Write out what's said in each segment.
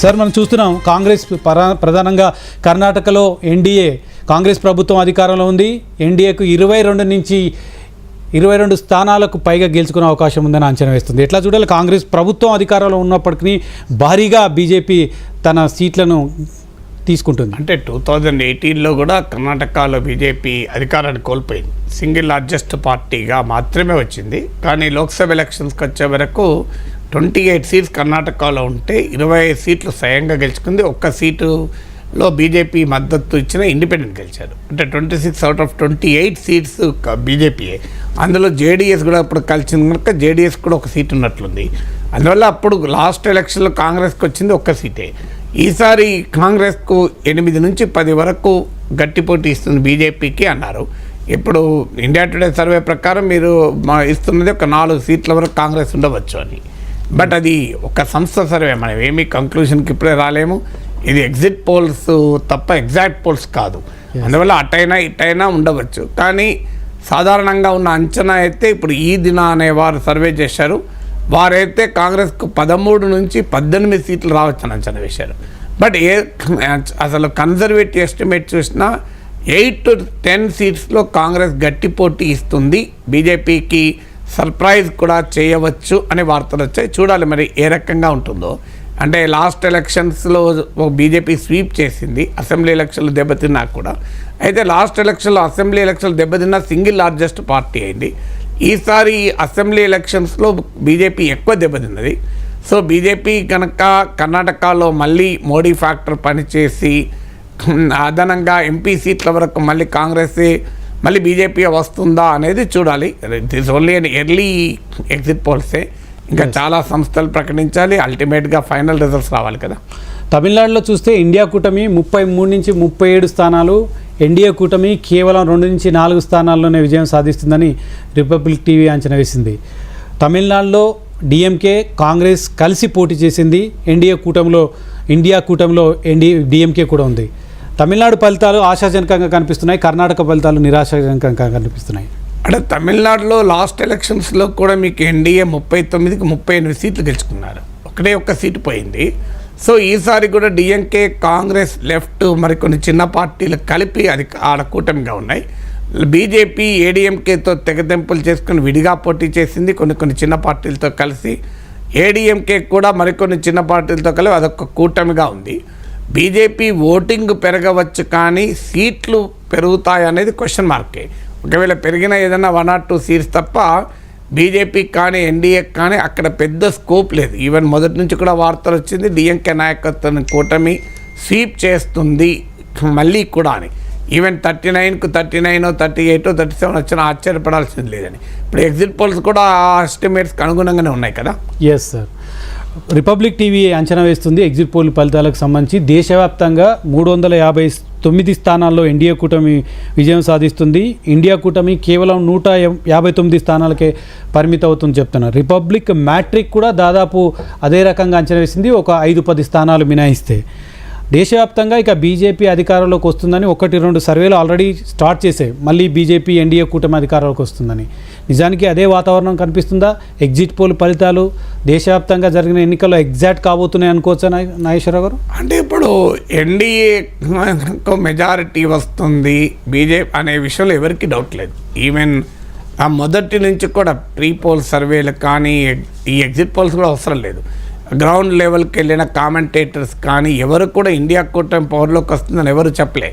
Sir మనం చూస్తున్నాం కాంగ్రెస్ ప్రధానంగా కర్ణాటకలో ఎన్డీఏ కాంగ్రెస్ ప్రభుత్వం అధికారంలో ఉంది. ఎన్డీఏకు 22 నుంచి 22 స్థానాలకు పైగా గెలుచుకునే అవకాశం ఉందని అంచనా వేస్తుంది. ఎట్లా చూడాలి, కాంగ్రెస్ ప్రభుత్వం అధికారంలో ఉన్నప్పటికీ భారీగా బీజేపీ తన సీట్లను తీసుకుంటుంది. అంటే 2018లో కూడా కర్ణాటకలో బీజేపీ అధికారాన్ని కోల్పోయింది. సింగిల్ లార్జెస్ట్ పార్టీగా మాత్రమే వచ్చింది. కానీ లోక్సభ ఎలక్షన్స్కి వచ్చే వరకు 28 సీట్స్ కర్ణాటకలో ఉంటే 25 సీట్లు స్వయంగా గెలుచుకుంది. ఒక్క సీటులో బీజేపీ మద్దతు ఇచ్చిన ఇండిపెండెంట్ గెలిచారు. అంటే 26 అవుట్ ఆఫ్ 28 సీట్స్ బీజేపీయే. అందులో జేడీఎస్ కూడా ఇప్పుడు కలిసింది కనుక జేడీఎస్ కూడా ఒక సీట్ ఉన్నట్లుంది. అందువల్ల అప్పుడు లాస్ట్ ఎలక్షన్లో కాంగ్రెస్కి వచ్చింది ఒక్క సీటే. ఈసారి కాంగ్రెస్కు 8 నుంచి 10 వరకు గట్టి పోటీ ఇస్తుంది బీజేపీకి అన్నారు. ఇప్పుడు ఇండియా టుడే సర్వే ప్రకారం మీరు ఇస్తున్నది ఒక 4 సీట్ల వరకు కాంగ్రెస్ ఉండవచ్చు అని. బట్ అది ఒక సంస్థ సర్వే, మనం ఏమీ కంక్లూషన్కి ఇప్పుడే రాలేము. ఇది ఎగ్జిట్ పోల్స్ తప్ప ఎగ్జాక్ట్ పోల్స్ కాదు. అందువల్ల అటైనా ఇటైనా ఉండవచ్చు. కానీ సాధారణంగా ఉన్న అంచనా అయితే ఇప్పుడు ఈ దిన అనే వారు సర్వే చేశారు. వారైతే కాంగ్రెస్కు 13 నుంచి 18 సీట్లు రావచ్చని అంచనా వేశారు. బట్ అసలు కన్జర్వేటివ్ ఎస్టిమేట్ చూసినా 8 to 10 సీట్స్లో కాంగ్రెస్ గట్టి పోటీ ఇస్తుంది. బీజేపీకి సర్ప్రైజ్ కూడా చేయవచ్చు అనే వార్తలు వచ్చాయి. చూడాలి మరి ఏ రకంగా ఉంటుందో. అంటే లాస్ట్ ఎలక్షన్స్లో బీజేపీ స్వీప్ చేసింది, అసెంబ్లీ ఎలక్షన్లు దెబ్బతిన్నా కూడా. అయితే లాస్ట్ ఎలక్షన్లో అసెంబ్లీ ఎలక్షన్లు దెబ్బతిన్నా సింగిల్ లార్జెస్ట్ పార్టీ అయింది. ఈసారి అసెంబ్లీ ఎలక్షన్స్లో బీజేపీ ఎక్కువ దెబ్బతిన్నది. సో బీజేపీ కనుక కర్ణాటకలో మళ్ళీ మోడీ ఫ్యాక్టర్ పనిచేసి అదనంగా ఎంపీ సీట్ల వరకు మళ్ళీ కాంగ్రెస్ మళ్ళీ బీజేపీ వస్తుందా అనేది చూడాలి. It is only an early exit పోల్సే. ఇంకా చాలా సంస్థలు ప్రకటించాలి, అల్టిమేట్గా ఫైనల్ రిజల్ట్స్ రావాలి కదా. తమిళనాడులో చూస్తే ఇండియా కూటమి 33 నుంచి 37 స్థానాలు, ఎన్డీఏ కూటమి కేవలం 2 నుంచి 4 స్థానాల్లోనే విజయం సాధిస్తుందని రిపబ్లిక్ టీవీ అంచనా వేసింది. తమిళనాడులో డిఎంకే కాంగ్రెస్ కలిసి పోటీ చేసింది. ఇండియా కూటమిలో డిఎంకే కూడా ఉంది. తమిళనాడు ఫలితాలు ఆశాజనకంగా కనిపిస్తున్నాయి, కర్ణాటక ఫలితాలు నిరాశాజనకంగా కనిపిస్తున్నాయి. అంటే తమిళనాడులో లాస్ట్ ఎలక్షన్స్లో కూడా మీకు ఎన్డీఏ 39కి 38 సీట్లు గెలుచుకున్నారు. ఒక్క సీటు పోయింది. సో ఈసారి కూడా డిఎంకే, కాంగ్రెస్, లెఫ్ట్ మరికొన్ని చిన్న పార్టీలు కలిపి అది ఆడ కూటమిగా ఉన్నాయి. బీజేపీ ఏడీఎంకేతో తెగదెంపులు చేసుకుని విడిగా పోటీ చేసింది కొన్ని చిన్న పార్టీలతో కలిసి. ఏడీఎంకే కూడా మరికొన్ని చిన్న పార్టీలతో కలిపి అదొక కూటమిగా ఉంది. బీజేపీ ఓటింగ్ పెరగవచ్చు కానీ సీట్లు పెరుగుతాయి అనేది క్వశ్చన్ మార్కే. ఒకవేళ పెరిగిన ఏదైనా 1 or 2 సీట్స్ తప్ప బీజేపీకి కానీ ఎన్డీఏకి కానీ అక్కడ పెద్ద స్కోప్ లేదు. ఈవెన్ మొదటి నుంచి కూడా వార్తలు వచ్చింది డిఎంకే నాయకత్వం కూటమి స్వీప్ చేస్తుంది మళ్ళీ కూడా అని. ఈవెన్ 39కు 39, 38, 37 వచ్చినా ఆశ్చర్యపడాల్సింది లేదని. ఇప్పుడు ఎగ్జిట్ పోల్స్ కూడా ఆ ఎస్టిమేట్స్కి అనుగుణంగానే ఉన్నాయి కదా. ఎస్ సార్, రిపబ్లిక్ టీవీ అంచనా వేస్తుంది ఎగ్జిట్ పోల్ ఫలితాలకు సంబంధించి దేశవ్యాప్తంగా 359 స్థానాల్లో ఎన్డీఏ కూటమి విజయం సాధిస్తుంది. ఇండియా కూటమి కేవలం 159 స్థానాలకే పరిమితం అవుతుంది చెప్తున్నారు. రిపబ్లిక్ మ్యాట్రిక్ కూడా దాదాపు అదే రకంగా అంచనా వేసింది, ఒక 5-10 స్థానాలు మినహాయిస్తే. దేశవ్యాప్తంగా ఇక బీజేపీ అధికారంలోకి వస్తుందని 1-2 సర్వేలు ఆల్రెడీ స్టార్ట్ చేసాయి, మళ్ళీ బీజేపీ ఎన్డీఏ కూటమి అధికారంలోకి వస్తుందని. నిజానికి అదే వాతావరణం కనిపిస్తుందా? ఎగ్జిట్ పోల్ ఫలితాలు దేశవ్యాప్తంగా జరిగిన ఎన్నికల్లో ఎగ్జాక్ట్ కాబోతున్నాయి అనుకోవచ్చా నాగేశ్వరరావు గారు? అంటే ఇప్పుడు ఎన్డీఏ మెజారిటీ వస్తుంది బీజేపీ అనే విషయంలో ఎవరికి డౌట్ లేదు. ఈవెన్ ఆ మొదటి నుంచి కూడా ప్రీ పోల్ సర్వేలు కానీ ఈ ఎగ్జిట్ పోల్స్ కూడా అవసరం లేదు. గ్రౌండ్ లెవెల్కి వెళ్ళిన కామెంటేటర్స్ కానీ ఎవరు కూడా ఇండియా కూటమి పవర్లోకి వస్తుందని ఎవరు చెప్పలే.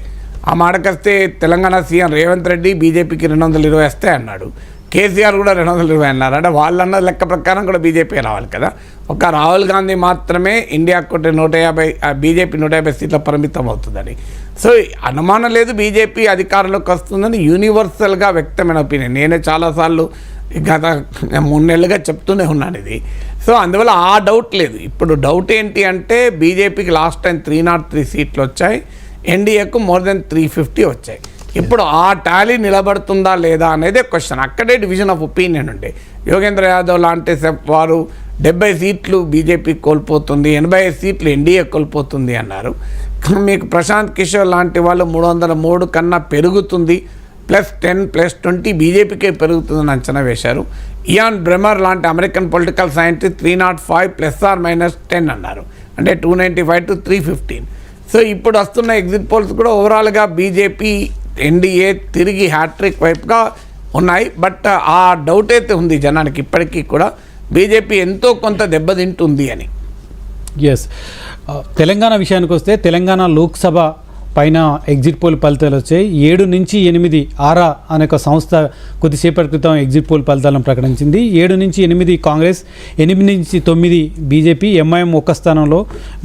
ఆ మాటకొస్తే తెలంగాణ సీఎం రేవంత్ రెడ్డి బీజేపీకి 220 వస్తాయి అన్నాడు. కేసీఆర్ కూడా 220 అన్నారు. అంటే వాళ్ళన్న లెక్క ప్రకారం కూడా బీజేపీ రావాలి కదా. ఒక రాహుల్ గాంధీ మాత్రమే ఇండియా కూటమి 150, బీజేపీ 150 సీట్ల పరిమితం అవుతుందని. సో అనుమానం లేదు బీజేపీ అధికారంలోకి వస్తుందని యూనివర్సల్గా వ్యక్తమైన ఒపీనియన్. నేనే చాలాసార్లు గత 3 నెలలుగా చెప్తూనే ఉన్నాను ఇది. సో అందువల్ల ఆ డౌట్ లేదు. ఇప్పుడు డౌట్ ఏంటి అంటే బీజేపీకి లాస్ట్ టైం 303 సీట్లు వచ్చాయి, ఎన్డీఏకు మోర్ దెన్ 350 వచ్చాయి. ఇప్పుడు ఆ టాలీ నిలబడుతుందా లేదా అనేదే క్వశ్చన్. అక్కడే డివిజన్ ఆఫ్ ఒపీనియన్ ఉండే. యోగేంద్ర యాదవ్ లాంటి వారు 70 సీట్లు బీజేపీ కోల్పోతుంది, 85 సీట్లు ఎన్డీఏ కోల్పోతుంది అన్నారు. మీకు ప్రశాంత్ కిషోర్ లాంటి వాళ్ళు 303 కన్నా పెరుగుతుంది, +10 +20 బీజేపీకే పెరుగుతుందని అంచనా వేశారు. ఇయాన్ బ్రెమర్ లాంటి అమెరికన్ పొలిటికల్ సైంటిస్ట్ 305 ±10 అన్నారు. అంటే 295 to 315. సో ఇప్పుడు వస్తున్న ఎగ్జిట్ పోల్స్ కూడా ఓవరాల్గా బీజేపీ ఎన్డీఏ తిరిగి హ్యాట్రిక్ వైపుగా ఉన్నాయి. బట్ ఆ డౌట్ అయితే ఉంది జనానికి ఇప్పటికీ కూడా బీజేపీ ఎంతో కొంత దెబ్బతింటుంది అని. ఎస్, తెలంగాణ విషయానికి వస్తే తెలంగాణ లోక్సభ పైన ఎగ్జిట్ పోల్ ఫలితాలు వచ్చాయి. 7 నుంచి 8 ఆరా అనే ఒక సంస్థ కొద్దిసేపటి క్రితం ఎగ్జిట్ పోల్ ఫలితాలను ప్రకటించింది. 7 నుంచి 8 కాంగ్రెస్, 8 నుంచి 9 బీజేపీ, ఎంఐఎం 1 స్థానంలో,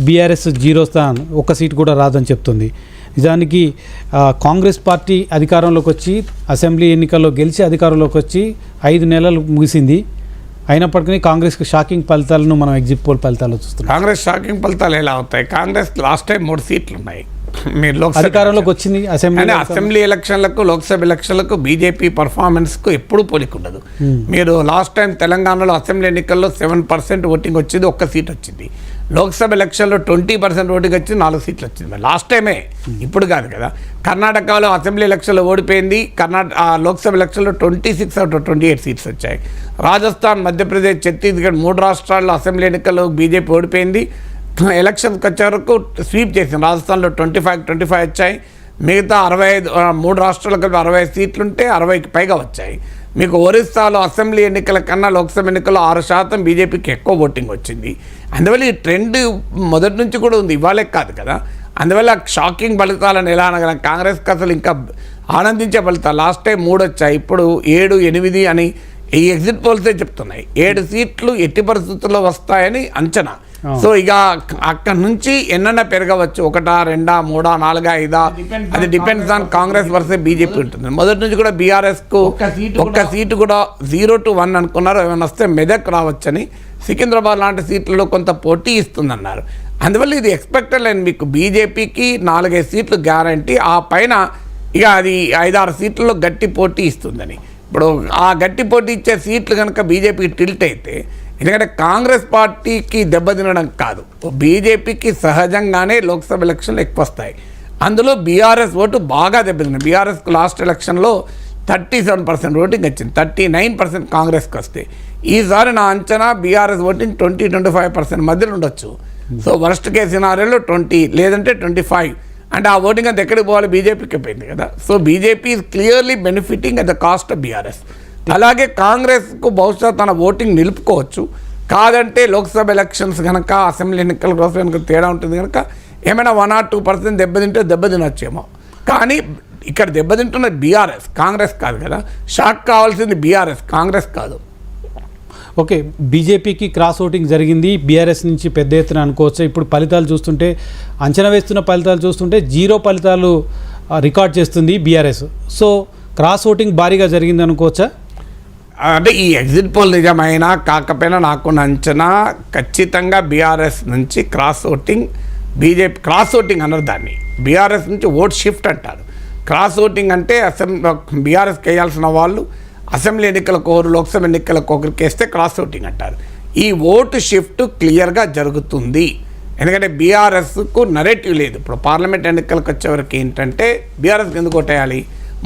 బీఆర్ఎస్ 0 స్థానం, 1 సీటు కూడా రాదని చెప్తుంది. నిజానికి కాంగ్రెస్ పార్టీ అధికారంలోకి వచ్చి అసెంబ్లీ ఎన్నికల్లో గెలిచి అధికారంలోకి వచ్చి 5 నెలలు ముగిసింది. అయినప్పటికీ కాంగ్రెస్కి షాకింగ్ ఫలితాలను మనం ఎగ్జిట్ పోల్ ఫలితాలు చూస్తున్నాం. కాంగ్రెస్ షాకింగ్ ఫలితాలు ఎలా అవుతాయి? కాంగ్రెస్ లాస్ట్ టైం 3 సీట్లు ఉన్నాయి. మీరు లోక్సభ అధికారంలోకి వచ్చింది అసెంబ్లీ ఎలక్షన్లకు, లోక్సభ ఎలక్షన్లకు బీజేపీ పర్ఫార్మెన్స్కు ఎప్పుడూ పోలికుండదు. మీరు లాస్ట్ టైం తెలంగాణలో అసెంబ్లీ ఎన్నికల్లో 7% ఓటింగ్ వచ్చింది, 1 సీట్ వచ్చింది. లోక్సభ ఎలక్షన్లో 20% ఓటింగ్ వచ్చి 4 సీట్లు వచ్చింది. లాస్ట్ టైమే, ఇప్పుడు కాదు కదా. కర్ణాటకలో అసెంబ్లీ ఎలక్షన్లో ఓడిపోయింది. లోక్సభ ఎలక్షన్లో 26 out of 28 సీట్స్ వచ్చాయి. రాజస్థాన్, మధ్యప్రదేశ్, ఛత్తీస్గఢ్ 3 రాష్ట్రాల్లో అసెంబ్లీ ఎన్నికల్లో బీజేపీ ఓడిపోయింది. ఎలక్షన్కి వచ్చే వరకు స్వీప్ చేసింది. రాజస్థాన్లో 25 వచ్చాయి. మిగతా 65, 3 రాష్ట్రాలకు 65 సీట్లుంటే 60కి పైగా వచ్చాయి. మీకు ఒరిస్సాలో అసెంబ్లీ ఎన్నికల కన్నా లోక్సభ ఎన్నికల్లో 6% బీజేపీకి ఎక్కువ ఓటింగ్ వచ్చింది. అందువల్ల ఈ ట్రెండ్ మొదటి నుంచి కూడా ఉంది, ఇవాళే కాదు కదా. అందువల్ల షాకింగ్ ఫలితాలను ఎలా అనగలం? కాంగ్రెస్కి అసలు ఇంకా ఆనందించే ఫలితాలు. లాస్ట్ టైం 3 వచ్చాయి, ఇప్పుడు 7, 8 అని ఈ ఎగ్జిట్ పోల్సే చెప్తున్నాయి. 7 సీట్లు ఎట్టి పరిస్థితుల్లో వస్తాయని అంచనా. సో ఇక అక్కడ నుంచి ఎన్నైనా పెరగవచ్చు, 1, 2, 3, 4, 5. అది depends on Congress versus BJP ఉంటుంది. మొదటి నుంచి కూడా బీఆర్ఎస్కు 1 సీటు కూడా 0 to 1 అనుకున్నారు. ఏమైనా వస్తే మెదక్ రావచ్చని, సికింద్రాబాద్ లాంటి సీట్లలో కొంత పోటీ ఇస్తుందన్నారు. అందువల్ల ఇది ఎక్స్పెక్టెడ్ లైన్. మీకు బీజేపీకి 4-5 సీట్లు గ్యారంటీ, ఆ పైన ఇక అది 5-6 సీట్లలో గట్టి పోటీ ఇస్తుందని. ఇప్పుడు ఆ గట్టి పోటీ ఇచ్చే సీట్లు కనుక బీజేపీకి టిల్ట్ అయితే, ఎందుకంటే కాంగ్రెస్ పార్టీకి దెబ్బతినడం కాదు, బీజేపీకి సహజంగానే లోక్సభ ఎలక్షన్లు ఎక్కువ వస్తాయి. అందులో బీఆర్ఎస్ ఓటు బాగా దెబ్బతింది. బీఆర్ఎస్కు లాస్ట్ ఎలక్షన్లో 37% ఓటింగ్ వచ్చింది, 39% కాంగ్రెస్కి వస్తే. ఈసారి నా అంచనా బీఆర్ఎస్ ఓటింగ్ 20-25% మధ్యలో ఉండొచ్చు. సో వర్స్ట్ కేస్ సినారియోలో 20 లేదంటే 25. అంటే ఆ ఓటింగ్ అంతా ఎక్కడికి పోవాలి? బీజేపీకి పోయింది కదా. So BJP is clearly benefiting at the cost of BRS. అలాగే కాంగ్రెస్కు బహుశా తన ఓటింగ్ నిలుపుకోవచ్చు. కాదంటే లోక్సభ ఎలక్షన్స్ కనుక, అసెంబ్లీ ఎన్నికల కోసం కనుక తేడా ఉంటుంది కనుక ఏమైనా 1 or 2% దెబ్బతింటే దెబ్బతినొచ్చేమో. కానీ ఇక్కడ దెబ్బతింటున్నది బీఆర్ఎస్, కాంగ్రెస్ కాదు కదా. షాక్ కావాల్సింది బీఆర్ఎస్, కాంగ్రెస్ కాదు. ఓకే, బీజేపీకి క్రాస్ ఓటింగ్ జరిగింది, బీఆర్ఎస్ నుంచి పెద్ద ఎత్తున అనుకోవచ్చు. ఇప్పుడు ఫలితాలు చూస్తుంటే, అంచనా వేస్తున్న ఫలితాలు చూస్తుంటే 0 ఫలితాలు రికార్డ్ చేస్తుంది బీఆర్ఎస్. సో క్రాస్ ఓటింగ్ భారీగా జరిగింది అనుకోవచ్చా? అంటే ఈ ఎగ్జిట్ పోల్ నిజమైనా కాకపోయినా నాకున్న అంచనా ఖచ్చితంగా బీఆర్ఎస్ నుంచి cross voting, BJP cross voting అన్నారు దాన్ని. బీఆర్ఎస్ నుంచి ఓట్ షిఫ్ట్ అంటారు. క్రాస్ ఓటింగ్ అంటే బీఆర్ఎస్కి వేయాల్సిన వాళ్ళు అసెంబ్లీ ఎన్నికలకు ఒకరు, లోక్సభ ఎన్నికలకు ఒకరికి వేస్తే క్రాస్ ఓటింగ్ అంటారు. ఈ ఓటు షిఫ్ట్ క్లియర్గా జరుగుతుంది. ఎందుకంటే బీఆర్ఎస్కు నరేటివ్ లేదు. ఇప్పుడు పార్లమెంట్ ఎన్నికలకు వచ్చేవరకు ఏంటంటే బీఆర్ఎస్కి ఎందుకు ఓటేయాలి?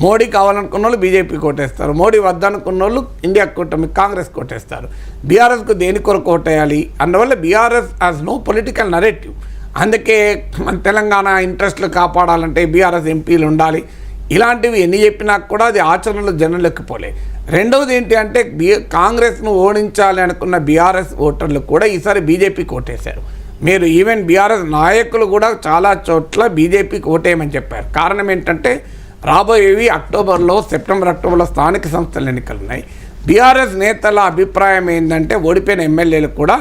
మోడీ కావాలనుకున్న వాళ్ళు బీజేపీ కోటేస్తారు, మోడీ వద్దనుకున్న వాళ్ళు ఇండియా కూటమి కాంగ్రెస్ కోటేస్తారు. బీఆర్ఎస్కు దేని కొరకు ఓటేయాలి? అందువల్ల BRS has no political narrative. అందుకే తెలంగాణ ఇంట్రెస్ట్లు కాపాడాలంటే బీఆర్ఎస్ ఎంపీలు ఉండాలి. ఇలాంటివి ఎన్ని చెప్పినా కూడా అది ఆచరణలో జనం ఎక్కిపోలే. రెండవది ఏంటి అంటే కాంగ్రెస్ను ఓడించాలి అనుకున్న బీఆర్ఎస్ ఓటర్లు కూడా ఈసారి బీజేపీకి ఓటేశారు. మీరు ఈవెన్ బీఆర్ఎస్ నాయకులు కూడా చాలా చోట్ల బీజేపీకి ఓటేయమని చెప్పారు. కారణం ఏంటంటే రాబోయేవి సెప్టెంబర్ అక్టోబర్లో స్థానిక సంస్థల ఎన్నికలు ఉన్నాయి. బీఆర్ఎస్ నేతల అభిప్రాయం ఏంటంటే ఓడిపోయిన ఎమ్మెల్యేలు కూడా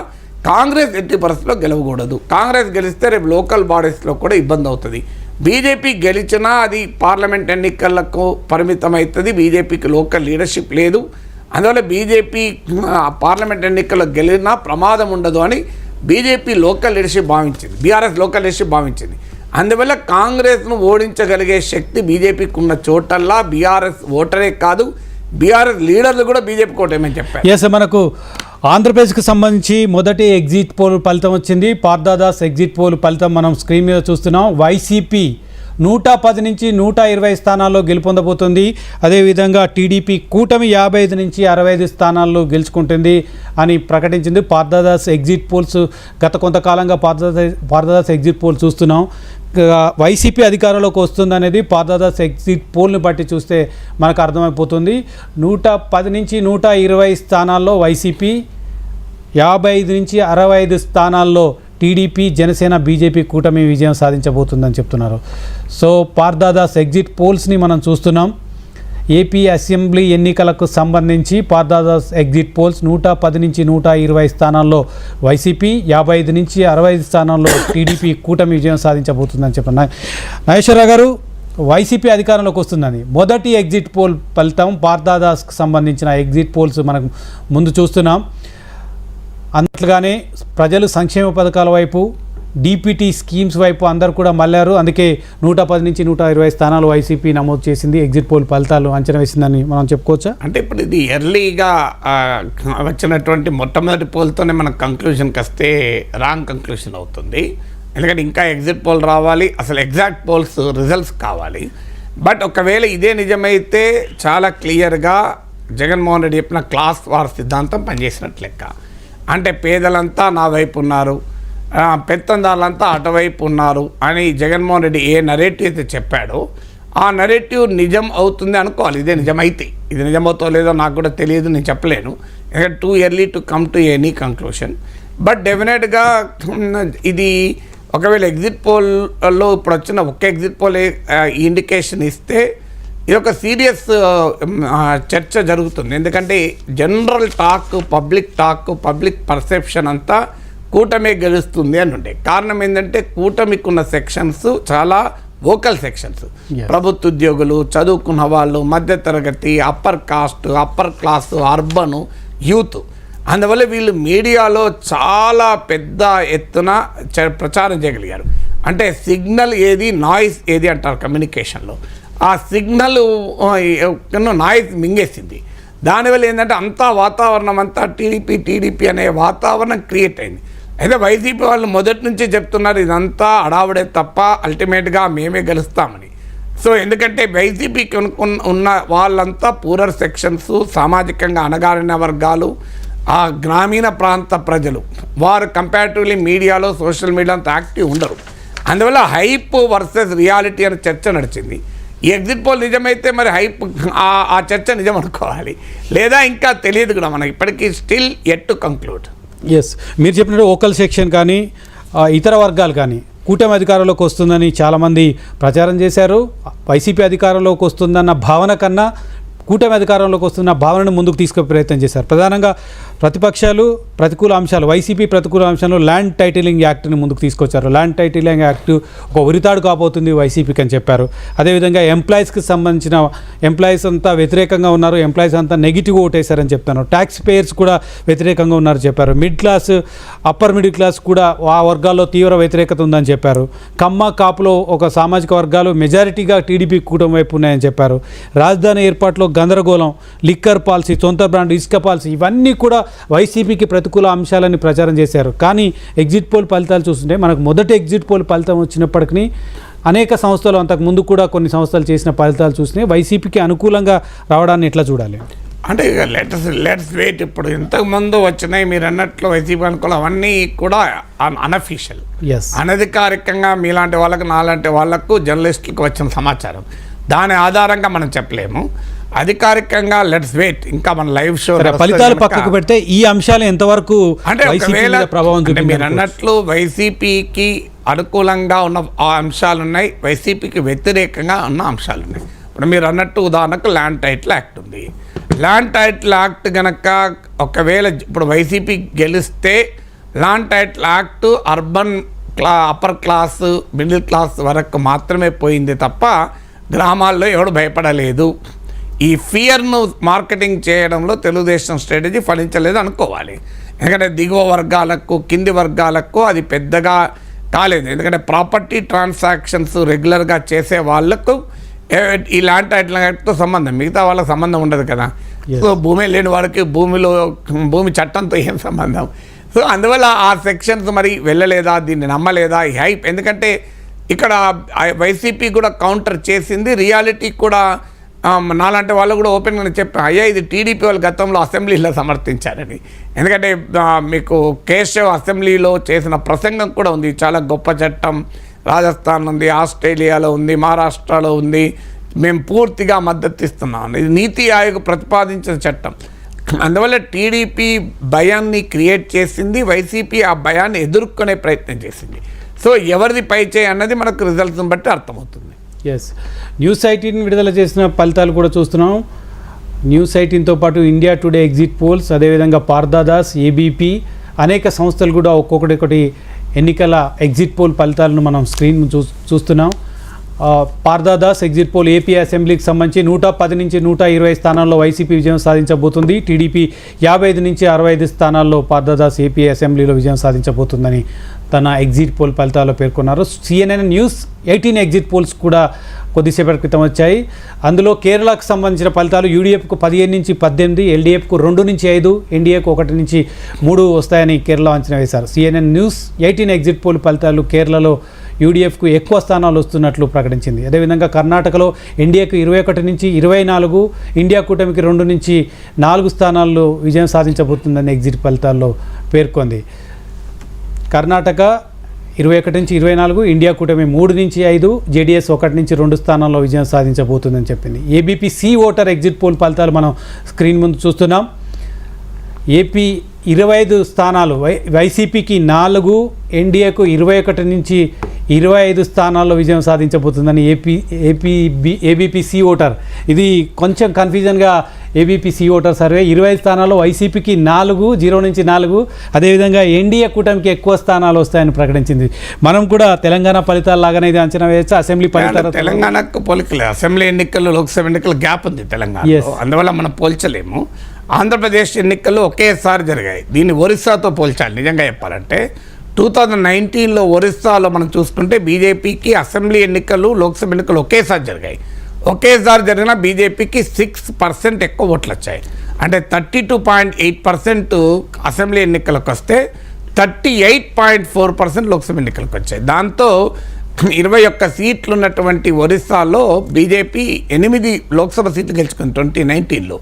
కాంగ్రెస్ ఎట్టి పరిస్థితుల్లో గెలవకూడదు. కాంగ్రెస్ గెలిస్తే రేపు లోకల్ బాడీస్లో కూడా ఇబ్బంది అవుతుంది. బీజేపీ గెలిచినా అది పార్లమెంట్ ఎన్నికలకు పరిమితం అవుతుంది. బీజేపీకి లోకల్ లీడర్షిప్ లేదు. అందువల్ల బీజేపీ పార్లమెంట్ ఎన్నికల్లో గెలిచినా ప్రమాదం ఉండదు అని బీజేపీ లోకల్ లీడర్షిప్ భావించింది, బీఆర్ఎస్ లోకల్ లీడర్షిప్ భావించింది. అందువల్ల కాంగ్రెస్ను ఓడించగలిగే శక్తి బీజేపీకి ఉన్న చోటల్లా బీఆర్ఎస్ ఓటరే కాదు, బీఆర్ఎస్ లీడర్లు కూడా బీజేపీ కోటేమని చెప్పారు. ఎస్, మనకు ఆంధ్రప్రదేశ్కి సంబంధించి మొదటి ఎగ్జిట్ పోల్ ఫలితం వచ్చింది. పార్థదాస్ ఎగ్జిట్ పోల్ ఫలితం మనం స్క్రీన్ మీద చూస్తున్నాం. వైసీపీ 110 నుంచి 120 స్థానాల్లో గెలుపొందబోతుంది. అదేవిధంగా టీడీపీ కూటమి 55 నుంచి 65 స్థానాల్లో గెలుచుకుంటుంది అని ప్రకటించింది. పార్థదాస్ ఎగ్జిట్ పోల్స్ గత కొంతకాలంగా పార్థదాస్ ఎగ్జిట్ పోల్స్ చూస్తున్నాం. వైసీపీ అధికారంలోకి వస్తుందనేది పార్థదాస్ ఎగ్జిట్ పోల్ని బట్టి చూస్తే మనకు అర్థమైపోతుంది. 110 నుంచి 120 స్థానాల్లో వైసీపీ, 55 నుంచి 65 స్థానాల్లో టీడీపీ, జనసేన, బీజేపీ కూటమి విజయం సాధించబోతుందని చెప్తున్నారు. సో పార్థదాస్ ఎగ్జిట్ పోల్స్ని మనం చూస్తున్నాం. ఏపీ అసెంబ్లీ ఎన్నికలకు సంబంధించి పార్థదాస్ ఎగ్జిట్ పోల్స్ 110 నుంచి 120 స్థానాల్లో వైసీపీ, 55 నుంచి 65 స్థానాల్లో టీడీపీ కూటమి విజయం సాధించబోతుందని చెప్పారు. నాగేశ్వరరావు గారు, వైసీపీ అధికారంలోకి వస్తుందని మొదటి ఎగ్జిట్ పోల్ ఫలితం పార్థదాస్కి సంబంధించిన ఎగ్జిట్ పోల్స్ మనకు ముందు చూస్తున్నాం. అన్నట్లుగానే ప్రజలు సంక్షేమ పథకాల వైపు, డీపీటీ స్కీమ్స్ వైపు అందరూ కూడా మళ్ళారు. అందుకే 110 నుంచి 120 స్థానాలు వైసీపీ నమోదు చేసింది. ఎగ్జిట్ పోల్ ఫలితాలు అంచనా వేసిందని మనం చెప్పుకోవచ్చా? అంటే ఇప్పుడు ఇది ఎర్లీగా వచ్చినటువంటి మొట్టమొదటి పోల్తోనే మనం కంక్లూషన్కి వస్తే రాంగ్ కంక్లూషన్ అవుతుంది. ఎందుకంటే ఇంకా ఎగ్జిట్ పోల్ రావాలి, అసలు ఎగ్జాక్ట్ పోల్స్ రిజల్ట్స్ కావాలి. బట్ ఒకవేళ ఇదే నిజమైతే చాలా క్లియర్గా జగన్మోహన్ రెడ్డి చెప్పిన క్లాస్ వార్ సిద్ధాంతం పనిచేసినట్లు లెక్క. అంటే పేదలంతా నా వైపు ఉన్నారు, పెత్తందారులంతా అటువైపు ఉన్నారు అని జగన్మోహన్ రెడ్డి ఏ నరేటివ్ అయితే చెప్పాడో ఆ నరేటివ్ నిజం అవుతుంది అనుకోవాలి. ఇదే నిజమైతే, ఇది నిజమవుతో లేదో నాకు కూడా తెలియదు, నేను చెప్పలేను. ఎందుకంటే too early to come to any conclusion. But డెఫినెట్గా ఇది ఒకవేళ ఎగ్జిట్ పోల్లో ఇప్పుడు వచ్చిన ఒక్క ఎగ్జిట్ పోల్ ఇండికేషన్ ఇస్తే ఇది ఒక సీరియస్ చర్చ జరుగుతుంది. ఎందుకంటే జనరల్ టాక్, పబ్లిక్ పర్సెప్షన్ అంతా కూటమి గెలుస్తుంది అని ఉండే. కారణం ఏంటంటే కూటమికి ఉన్న సెక్షన్స్ చాలా వోకల్ సెక్షన్స్. ప్రభుత్వ ఉద్యోగులు, చదువుకున్న వాళ్ళు, మధ్యతరగతి, upper caste, upper class, urban, youth. అందువల్ల వీళ్ళు మీడియాలో చాలా పెద్ద ఎత్తున ప్రచారం చేయగలిగారు. అంటే సిగ్నల్ ఏది, నాయిస్ ఏది అంటారు కమ్యూనికేషన్లో. ఆ సిగ్నల్ నాయిస్ మింగేసింది. దానివల్ల ఏంటంటే అంతా వాతావరణం అంతా టీడీపీ అనే వాతావరణం క్రియేట్ అయింది. అయితే వైసీపీ వాళ్ళు మొదటి నుంచి చెప్తున్నారు ఇదంతా అడావుడే తప్ప అల్టిమేట్గా మేమే గెలుస్తామని. సో ఎందుకంటే వైసీపీకి ఉన్న వాళ్ళంతా పూరర్ సెక్షన్స్, సామాజికంగా అణగారిన వర్గాలు, ఆ గ్రామీణ ప్రాంత ప్రజలు. వారు కంపారిటివ్లీ మీడియాలో, సోషల్ మీడియా అంత యాక్టివ్ ఉండరు. అందువల్ల హైప్ వర్సెస్ రియాలిటీ అనే చర్చ నడిచింది. ఈ ఎగ్జిట్ పోల్ నిజమైతే మరి హైప్ ఆ చర్చ నిజం అనుకోవాలి, లేదా ఇంకా తెలియదు కూడా మనకి ఇప్పటికీ still yet to conclude. Yes, మీరు చెప్పినట్టు ఓకల్ సెక్షన్ కానీ ఇతర వర్గాలు కానీ కూటమి అధికారంలోకి వస్తుందని చాలామంది ప్రచారం చేశారు. వైసీపీ అధికారంలోకి వస్తుందన్న భావన కన్నా కూటమి అధికారంలోకి వస్తున్న భావనను ముందుకు తీసుకునే ప్రయత్నం చేశారు. ప్రధానంగా ప్రతిపక్షాలు ప్రతికూల అంశాలు, వైసీపీ ప్రతికూల అంశాలు ల్యాండ్ టైటిలింగ్ యాక్ట్ని ముందుకు తీసుకొచ్చారు. ల్యాండ్ టైటిలింగ్ యాక్ట్ ఒక ఉరితాడు కాబోతుంది వైసీపీకి అని చెప్పారు. అదేవిధంగా ఎంప్లాయీస్కి సంబంధించిన ఎంప్లాయీస్ అంతా వ్యతిరేకంగా ఉన్నారు, ఎంప్లాయీస్ అంతా నెగిటివ్ ఓటేశారని చెప్తాను. ట్యాక్స్ పేయర్స్ కూడా వ్యతిరేకంగా ఉన్నారు చెప్పారు. Mid class, upper middle class కూడా ఆ వర్గాల్లో తీవ్ర వ్యతిరేకత ఉందని చెప్పారు. కమ్మ, కాపులో ఒక సామాజిక వర్గాలు మెజారిటీగా టీడీపీ కూటమి వైపు ఉన్నాయని చెప్పారు. రాజధాని ఏర్పాటులో గందరగోళం, లిక్కర్ పాలసీ, సొంత బ్రాండ్, ఇసుక పాలసీ, ఇవన్నీ కూడా వైసీపీకి ప్రతికూల అంశాలని ప్రచారం చేశారు. కానీ ఎగ్జిట్ పోల్ ఫలితాలు చూస్తుంటే మనకు మొదటి ఎగ్జిట్ పోల్ ఫలితం వచ్చినప్పటికీ అనేక సంస్థలు అంతకుముందు కూడా కొన్ని సంస్థలు చేసిన ఫలితాలు చూసినాయి. వైసీపీకి అనుకూలంగా రావడాన్ని ఎట్లా చూడాలి? అంటే ఇక లెట్స్ వెయిట్. ఇప్పుడు ఇంతకుముందు వచ్చినాయి మీరు అన్నట్లు వైసీపీ అనుకూలం అవన్నీ కూడా అన్అఫీషియల్, అనధికారికంగా మీలాంటి వాళ్ళకు, నాలాంటి వాళ్ళకు, జర్నలిస్టులకు వచ్చిన సమాచారం. దాని ఆధారంగా మనం చెప్పలేము. అధికారికంగా లెట్స్ వెయిట్. ఇంకా మన లైవ్ షో ఫలితాలు పక్కకు పెడితే ఈ అంశాలు ఎంతవరకు అంటే ప్రభావం మీరు అన్నట్లు వైసీపీకి అనుకూలంగా ఉన్న అంశాలు ఉన్నాయి, వైసీపీకి వ్యతిరేకంగా ఉన్న అంశాలు ఉన్నాయి. ఇప్పుడు మీరు అన్నట్టు ఉదాహరణకు ల్యాండ్ టైటిల్ యాక్ట్ ఉంది. ల్యాండ్ టైటిల్ యాక్ట్ కనుక ఒకవేళ ఇప్పుడు వైసీపీ గెలిస్తే land title act urban upper class, middle class వరకు మాత్రమే పోయింది తప్ప గ్రామాల్లో ఎవడు భయపడలేదు. ఈ ఫియర్ను మార్కెటింగ్ చేయడంలో తెలుగుదేశం స్ట్రాటజీ ఫలించలేదు అనుకోవాలి. ఎందుకంటే దిగువ వర్గాలకు, కింది వర్గాలకు అది పెద్దగా కాలేదు. ఎందుకంటే ప్రాపర్టీ ట్రాన్సాక్షన్స్ రెగ్యులర్గా చేసే వాళ్ళకు ఈ ల్యాండ్ టైటిల్తో సంబంధం, మిగతా వాళ్ళకి సంబంధం ఉండదు కదా. సో భూమి లేని వాడికి భూమి చట్టంతో ఏం సంబంధం? సో అందువల్ల ఆ సెక్షన్స్ మరి వెళ్ళలేదా, దీన్ని నమ్మలేదా, ఈ హైప్. ఎందుకంటే ఇక్కడ వైసీపీ కూడా కౌంటర్ చేసింది. రియాలిటీ కూడా నాలాంటి వాళ్ళు కూడా ఓపెన్గా చెప్పాను, అయ్యా ఇది టీడీపీ వాళ్ళు గతంలో అసెంబ్లీలో సమర్థించారని. ఎందుకంటే మీకు కేశవ్ అసెంబ్లీలో చేసిన ప్రసంగం కూడా ఉంది, చాలా గొప్ప చట్టం, రాజస్థాన్ ఉంది, ఆస్ట్రేలియాలో ఉంది, మహారాష్ట్రలో ఉంది, మేము పూర్తిగా మద్దతు ఇస్తున్నాం. ఇది నీతి ఆయోగ్ ప్రతిపాదించిన చట్టం. అందువల్ల టీడీపీ భయాన్ని క్రియేట్ చేసింది, వైసీపీ ఆ భయాన్ని ఎదుర్కొనే ప్రయత్నం చేసింది. సో ఎవరిది పై చేయి అన్నది మనకు రిజల్ట్స్ని బట్టి అర్థమవుతుంది. ఎస్, న్యూస్18 విడుదల చేసిన ఫలితాలు కూడా చూస్తున్నాం. న్యూస్18తో పాటు ఇండియా టుడే ఎగ్జిట్ పోల్స్, అదేవిధంగా పార్దాదాస్, ఏబీపీ అనేక సంస్థలు కూడా ఒక్కొక్కటి ఎన్నికల ఎగ్జిట్ పోల్ ఫలితాలను మనం స్క్రీన్ చూస్తున్నాం. పార్దాదాస్ ఎగ్జిట్ పోల్ ఏపీ అసెంబ్లీకి సంబంధించి 110 నుంచి 120 స్థానాల్లో వైసీపీ విజయం సాధించబోతుంది. టీడీపీ 55 నుంచి 65 స్థానాల్లో పార్దాదాస్ ఏపీ అసెంబ్లీలో విజయం సాధించబోతుందని తన ఎగ్జిట్ పోల్ ఫలితాల్లో పేర్కొన్నారు. CNN న్యూస్ 18 ఎగ్జిట్ పోల్స్ కూడా కొద్దిసేపటి క్రితం వచ్చాయి. అందులో కేరళకు సంబంధించిన ఫలితాలు యూడీఎఫ్కు 15 నుంచి 18, ఎల్డీఎఫ్కు 2 నుంచి 5, ఎన్డీఏకు 1 నుంచి 3 వస్తాయని కేరళ అంచనా వేశారు. CNN న్యూస్ 18 ఎగ్జిట్ పోల్ ఫలితాలు కేరళలో యూడీఎఫ్కు ఎక్కువ స్థానాలు వస్తున్నట్లు ప్రకటించింది. అదేవిధంగా కర్ణాటకలో ఎన్డీఏకు 21 నుంచి 24, ఇండియా కూటమికి 2 నుంచి 4 స్థానాల్లో విజయం సాధించబోతుందని ఎగ్జిట్ ఫలితాల్లో పేర్కొంది. కర్ణాటక 21 నుంచి 24, ఇండియా కూటమి 3 నుంచి 5, జేడీఎస్ 1 నుంచి 2 స్థానాల్లో విజయం సాధించబోతుందని చెప్పింది. ABP C voter exit poll ఫలితాలు మనం స్క్రీన్ ముందు చూస్తున్నాం. ఏపీ 25 స్థానాలు, వైసీపీకి 4, ఎన్డీఏకు 21 నుంచి 25 స్థానాల్లో విజయం సాధించబోతుందని ఏబీపీ సి ఓటర్. ఇది కొంచెం కన్ఫ్యూజన్గా ఏబీపీ సి ఓటర్ సర్వే. 25 స్థానాల్లో వైసీపీకి 4, 0 నుంచి 4, అదేవిధంగా ఎన్డీఏ కూటమికి ఎక్కువ స్థానాలు వస్తాయని ప్రకటించింది. మనం కూడా తెలంగాణ ఫలితాల లాగానే ఇది అంచనా వేయచ్చు. అసెంబ్లీ ఫలితాలు తెలంగాణకు పోలికలే, అసెంబ్లీ ఎన్నికల్లో లోక్సభ ఎన్నికల్లో గ్యాప్ ఉంది తెలంగాణ, అందువల్ల మనం పోల్చలేము. ఆంధ్రప్రదేశ్ ఎన్నికల్లో ఒకేసారి జరిగాయి. దీన్ని ఒరిస్సాతో పోల్చాలి. నిజంగా చెప్పాలంటే 2019లో ఒరిస్సాలో మనం చూసుకుంటే బీజేపీకి అసెంబ్లీ ఎన్నికలు, లోక్సభ ఎన్నికలు ఒకేసారి జరిగాయి. ఒకేసారి జరిగిన బీజేపీకి 6% ఎక్కువ ఓట్లు వచ్చాయి. అంటే 32.8% అసెంబ్లీ ఎన్నికలకు వస్తే 38.4% లోక్సభ ఎన్నికలకు వచ్చాయి. దాంతో 21 సీట్లు ఉన్నటువంటి ఒరిస్సాలో బీజేపీ 8 లోక్సభ సీట్లు గెలుచుకుంది 2019లో.